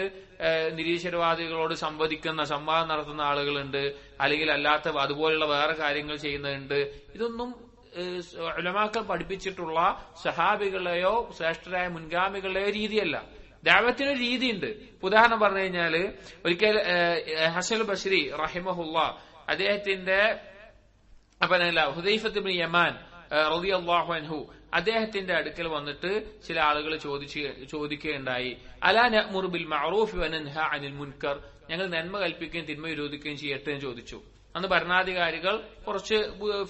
നിരീശ്വരവാദികളോട് സംവാദം നടത്തുന്ന ആളുകളുണ്ട്, അല്ലെങ്കിൽ അല്ലാത്ത അതുപോലുള്ള വേറെ കാര്യങ്ങൾ ചെയ്യുന്നുണ്ട്. ഇതൊന്നും ഉലമാക്കൾ പഠിപ്പിച്ചിട്ടുള്ള സഹാബികളെയോ ശ്രേഷ്ഠരായ മുൻഗാമികളുടെയോ രീതിയല്ല. ദഅവത്തിനൊരു രീതിയുണ്ട്. ഉദാഹരണം പറഞ്ഞു കഴിഞ്ഞാല്, ഒരിക്കൽ ഹസൻ ബസ്രി റഹിമഹുല്ലാ അദ്ദേഹത്തിന്റെ ഹുദൈഫത്ത് ഇബ്നു യമാൻ റളിയല്ലാഹു അൻഹു അദ്ദേഹത്തിന്റെ അടുക്കൽ വന്നിട്ട് ചില ആളുകൾ ചോദിക്കുകയുണ്ടായി, അലാ നഅ്മുറു ബിൽ മഅറൂഫി വനൻഹാ അനിൽ മുൻകർ, ഞങ്ങൾ നന്മ കൽപ്പിക്കുകയും തിന്മ വിരോധിക്കുകയും ചെയ്യട്ടെ എന്ന് ചോദിച്ചു. അന്ന് ഭരണാധികാരികൾ കുറച്ച്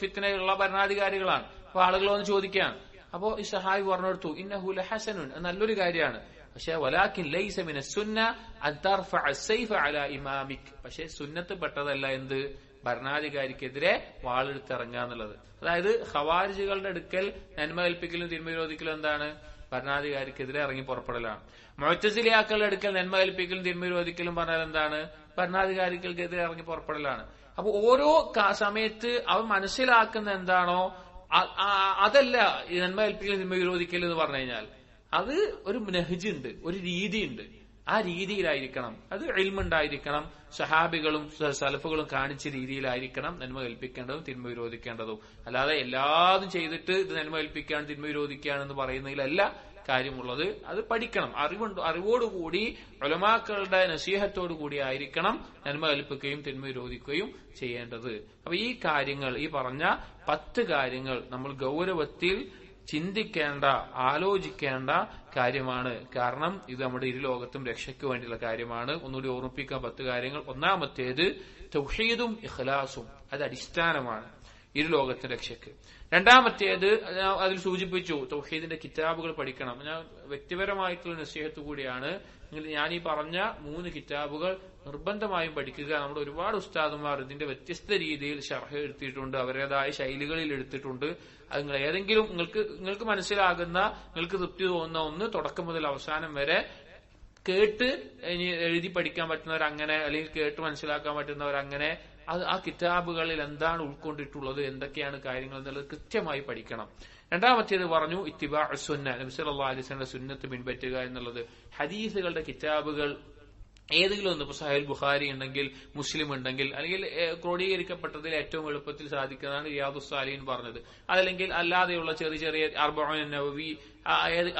ഫിത്നയുള്ള ഭരണാധികാരികളാണ്. അപ്പൊ ആളുകൾ വന്ന് ചോദിക്കുകയാണ്. അപ്പോ ഈ സഹാബി പറഞ്ഞെടുത്തു, ഇന്നഹു ലഹസനുൻ, നല്ലൊരു കാര്യമാണ്. പക്ഷെ വലാകിൻ ലൈസ മിന സുന്ന അൻ തർഫഅ അസ്സൈഫ അലാ ഇമാമിക്, പക്ഷെ സുന്നത്ത് പെട്ടതല്ല എന്ത്, ഭരണാധികാരിക്കെതിരെ വാളെടുത്തിറങ്ങുക എന്നുള്ളത്. അതായത് ഖവാരിജുകളുടെ അടുക്കൽ നന്മ കൽപ്പിക്കലും തിന്മ വിരോധിക്കലും എന്താണ്, ഭരണാധികാരിക്കെതിരെ ഇറങ്ങി പുറപ്പെടലാണ്. മുഅ്തസിലിയാക്കളുടെ അടുക്കൽ നന്മ കൽപ്പിക്കലും തിന്മ വിരോധിക്കലും പറഞ്ഞാൽ എന്താണ്, ഭരണാധികാരികൾക്കെതിരെ ഇറങ്ങി പുറപ്പെടലാണ്. അപ്പൊ ഓരോ സമയത്ത് അവൻ മനസ്സിലാക്കുന്ന എന്താണോ അതല്ല ഈ നന്മ കൽപ്പിക്കലും തിന്മ വിരോധിക്കലും എന്ന് പറഞ്ഞു കഴിഞ്ഞാൽ അത് ഒരു നഹ്ജ് ഉണ്ട്, ഒരു രീതിയുണ്ട്. ആ രീതിയിലായിരിക്കണം, അത് ഇൽമുണ്ടായിരിക്കണം. സഹാബികളും സലഫുകളും കാണിച്ച രീതിയിലായിരിക്കണം നന്മ കൽപ്പിക്കേണ്ടതും തിന്മ വിരോധിക്കേണ്ടതും. അല്ലാതെ എല്ലാതും ചെയ്തിട്ട് ഇത് നന്മ കൽപ്പിക്കുകയാണ് തിന്മ വിരോധിക്കുകയാണെന്ന് പറയുന്നതിലല്ല കാര്യമുള്ളത്. അത് പഠിക്കണം, അറിവോടുകൂടി ഉലമാക്കളുടെ നസീഹത്തോടു കൂടി ആയിരിക്കണം നന്മ കൽപ്പിക്കുകയും തിന്മ വിരോധിക്കുകയും ചെയ്യേണ്ടത്. അപ്പൊ ഈ കാര്യങ്ങൾ, ഈ പറഞ്ഞ 10 കാര്യങ്ങൾ നമ്മൾ ഗൗരവത്തിൽ ചിന്തിക്കേണ്ട, ആലോചിക്കേണ്ട കാര്യമാണ്. കാരണം ഇത് നമ്മുടെ ഇരുലോകത്തും രക്ഷയ്ക്ക് വേണ്ടിയുള്ള കാര്യമാണ്. ഒന്നുകൂടി ഓർമ്മിപ്പിക്കാൻ 10 കാര്യങ്ങൾ. ഒന്നാമത്തേത് തൗഹീദും ഇഖ്ലാസും, അത് അടിസ്ഥാനമാണ് ഇരുലോകത്തെ രക്ഷയ്ക്ക്. രണ്ടാമത്തേത് അതിൽ സൂചിപ്പിച്ചു, തൗഹീദിന്റെ കിതാബുകൾ പഠിക്കണം. ഞാൻ വ്യക്തിപരമായിട്ടുള്ള നസീഹത്ത് കൂടിയാണ്. ഞാൻ ഈ പറഞ്ഞ 3 കിതാബുകൾ നിർബന്ധമായും പഠിക്കുക. നമ്മുടെ ഒരുപാട് ഉസ്താദുമാർ ഇതിന്റെ വ്യത്യസ്ത രീതിയിൽ ശർഹ് എടുത്തിട്ടുണ്ട്, അവരുടേതായ ശൈലികളിൽ എടുത്തിട്ടുണ്ട്. അത് നിങ്ങൾ ഏതെങ്കിലും നിങ്ങൾക്ക് മനസ്സിലാകുന്ന, നിങ്ങൾക്ക് തൃപ്തി തോന്നുന്ന ഒന്ന് തുടക്കം മുതൽ അവസാനം വരെ കേട്ട് എഴുതി പഠിക്കാൻ പറ്റുന്നവരങ്ങനെ, അല്ലെങ്കിൽ കേട്ട് മനസ്സിലാക്കാൻ പറ്റുന്നവരങ്ങനെ ആ കിതാബുകളിൽ എന്താണ് ഉൾക്കൊണ്ടിട്ടുള്ളത്, എന്തൊക്കെയാണ് കാര്യങ്ങൾ എന്നുള്ളത് കൃത്യമായി പഠിക്കണം. രണ്ടാമത്തേത് പറഞ്ഞു ഇത്തിബാഉ സുന്ന, നബി സല്ലല്ലാഹു അലൈഹി വസല്ലം സുന്നത്ത് പിൻപറ്റുക എന്നുള്ളത്. ഹദീസുകളുടെ കിതാബുകൾ ഏതെങ്കിലും ഒന്ന്, ഇപ്പൊ സഹീൽ ബുഖാരി ഉണ്ടെങ്കിൽ, മുസ്ലിം ഉണ്ടെങ്കിൽ, അല്ലെങ്കിൽ ക്രോഡീകരിക്കപ്പെട്ടതിൽ ഏറ്റവും എളുപ്പത്തിൽ സാധിക്കുന്നതാണ് റിയാദുസ് സാലിഹീൻ പറഞ്ഞത്. അതല്ലെങ്കിൽ അല്ലാതെയുള്ള ചെറിയ ചെറിയ അർബഈൻ നവവി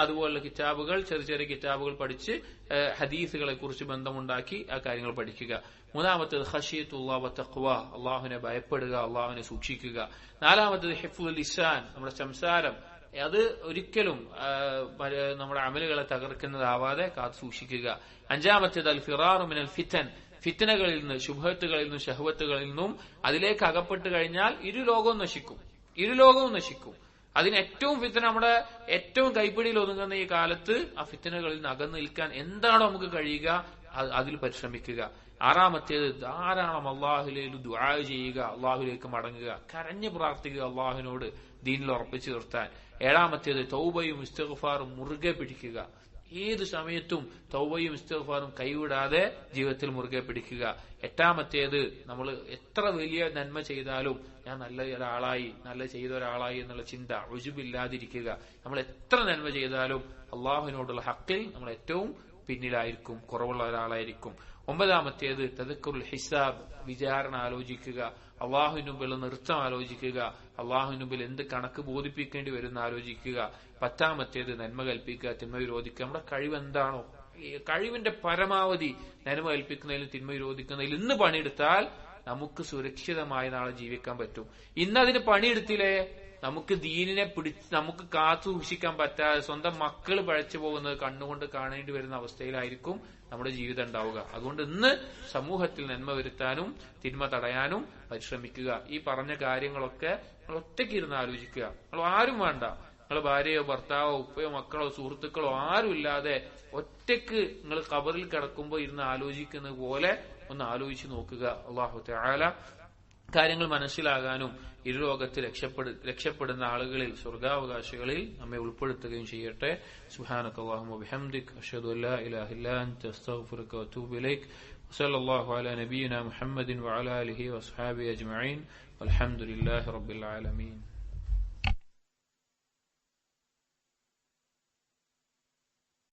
അതുപോലുള്ള കിതാബുകൾ, ചെറിയ ചെറിയ കിതാബുകൾ പഠിച്ച് ഹദീസുകളെ കുറിച്ച് ബന്ധമുണ്ടാക്കി ആ കാര്യങ്ങൾ പഠിക്കുക. മൂന്നാമത്തേത് ഖശിയത്തുല്ലാഹ് വ തഖ്വ, അള്ളാഹുവിനെ ഭയപ്പെടുക, അള്ളാഹുവിനെ സൂക്ഷിക്കുക. നാലാമത്തേത് ഹിഫ്ദുൽ ലിസാൻ, നമ്മുടെ സംസാരം അത് ഒരിക്കലും നമ്മുടെ അമലുകളെ തകർക്കുന്നതാവാതെ കാത്തു സൂക്ഷിക്കുക. അഞ്ചാമത്തേത് അൽ ഫിറാറു മിനൽ ഫിതൻ, ഫിത്നകളിൽ നിന്ന്, ശുബ്ഹത്തുകളിൽ നിന്നും ശഹവത്തുകളിൽ നിന്നും അതിലേക്ക് അകപ്പെട്ട് കഴിഞ്ഞാൽ ഇരുലോകവും നശിക്കും. അതിന് ഏറ്റവും ഫിത്ന, നമ്മുടെ ഏറ്റവും കൈപ്പിടിയിൽ ഒതുങ്ങുന്ന ഈ കാലത്ത് ആ ഫിത്നകളിൽ നിന്ന് അകന്നു നിൽക്കാൻ എന്താണോ നമുക്ക് കഴിയുക അതിൽ പരിശ്രമിക്കുക. ആറാമത്തേത് ധാരാളം അള്ളാഹുലേക്ക് ദുആ ചെയ്യുക, അള്ളാഹുലേക്ക് മടങ്ങുക, കരഞ്ഞു പ്രാർത്ഥിക്കുക അള്ളാഹുവിനോട് ദീനിൽ ഉറപ്പിച്ചു നിർത്താൻ. ഏഴാമത്തേത് തൗബയും ഇസ്തിഗ്ഫാറും മുറുകെ പിടിക്കുക. ഏത് സമയത്തും തൗബയും ഇസ്തിഗ്ഫാറും കൈവിടാതെ ജീവിതത്തിൽ മുറുകെ പിടിക്കുക. എട്ടാമത്തേത് നമ്മൾ എത്ര വലിയ നന്മ ചെയ്താലും ഞാൻ നല്ല ചെയ്ത ഒരാളായി എന്നുള്ള ചിന്ത, ഉജുബില്ലാതിരിക്കുക. നമ്മൾ എത്ര നന്മ ചെയ്താലും അള്ളാഹുവിനോടുള്ള ഹക്കിൽ നമ്മൾ ഏറ്റവും പിന്നിലായിരിക്കും, കുറവുള്ള ഒരാളായിരിക്കും. ഒമ്പതാമത്തേത് തദക്കുറുൽ ഹിസാബ്, വിചാരണ ആലോചിക്കുക, അള്ളാഹുവിന് മുമ്പിൽ നൃത്തം ആലോചിക്കുക, അള്ളാഹുവിന് മുമ്പിൽ എന്ത് കണക്ക് ബോധിപ്പിക്കേണ്ടി വരുന്ന ആലോചിക്കുക. പത്താമത്തേത് നന്മ കൽപ്പിക്കുക, തിന്മ വിരോധിക്കുക. നമ്മുടെ കഴിവെന്താണോ, കഴിവിന്റെ പരമാവധി നന്മ കൽപ്പിക്കുന്നതിലും തിന്മ വിരോധിക്കുന്നതിൽ ഇന്ന് പണിയെടുത്താൽ നമുക്ക് സുരക്ഷിതമായി നാളെ ജീവിക്കാൻ പറ്റും. ഇന്നതിന് പണിയെടുത്തില്ലേ നമുക്ക് ദീനിനെ നമുക്ക് കാത്തു സൂക്ഷിക്കാൻ പറ്റാതെ സ്വന്തം മക്കൾ പഴച്ചു പോകുന്നത് കണ്ണുകൊണ്ട് കാണേണ്ടി വരുന്ന അവസ്ഥയിലായിരിക്കും നമ്മുടെ ജീവിതം ഉണ്ടാവുക. അതുകൊണ്ട് ഇന്ന് സമൂഹത്തിൽ നന്മ വരുത്താനും തിന്മ തടയാനും പരിശ്രമിക്കുക. ഈ പറഞ്ഞ കാര്യങ്ങളൊക്കെ നിങ്ങൾ ഒറ്റയ്ക്ക് ഇരുന്ന് ആലോചിക്കുക. നിങ്ങൾ ആരും വേണ്ട, നിങ്ങൾ ഭാര്യയോ ഭർത്താവോ ഉപ്പയോ മക്കളോ സുഹൃത്തുക്കളോ ആരും ഇല്ലാതെ ഒറ്റയ്ക്ക് നിങ്ങൾ ഖബറിൽ കിടക്കുമ്പോൾ ഇരുന്ന് ആലോചിക്കുന്നത് പോലെ ഒന്ന് ആലോചിച്ച് നോക്കുക. അല്ലാഹു തആല കാര്യങ്ങൾ മനസ്സിലാകാനും ഇരുലോകത്ത് രക്ഷപ്പെടുന്ന ആളുകളിൽ, സ്വർഗാവകാശികളിൽ നമ്മെ ഉൾപ്പെടുത്തുകയും ചെയ്യട്ടെ. സുബ്ഹാനകല്ലാഹുമ്മ വബിഹംദിക അഷ്ഹദു അല്ലാ ഇലാഹ ഇല്ലാ അൻത അസ്തഗ്ഫിറുക വഅതൂബു ഇലൈക്. വസല്ലല്ലാഹു അലാ നബിയിനാ മുഹമ്മദിൻ വഅലാ ആലിഹി വഅസ്ഹാബിഹി അജ്മഈൻ. വൽഹംദുലില്ലാഹി റബ്ബിൽ ആലമീൻ.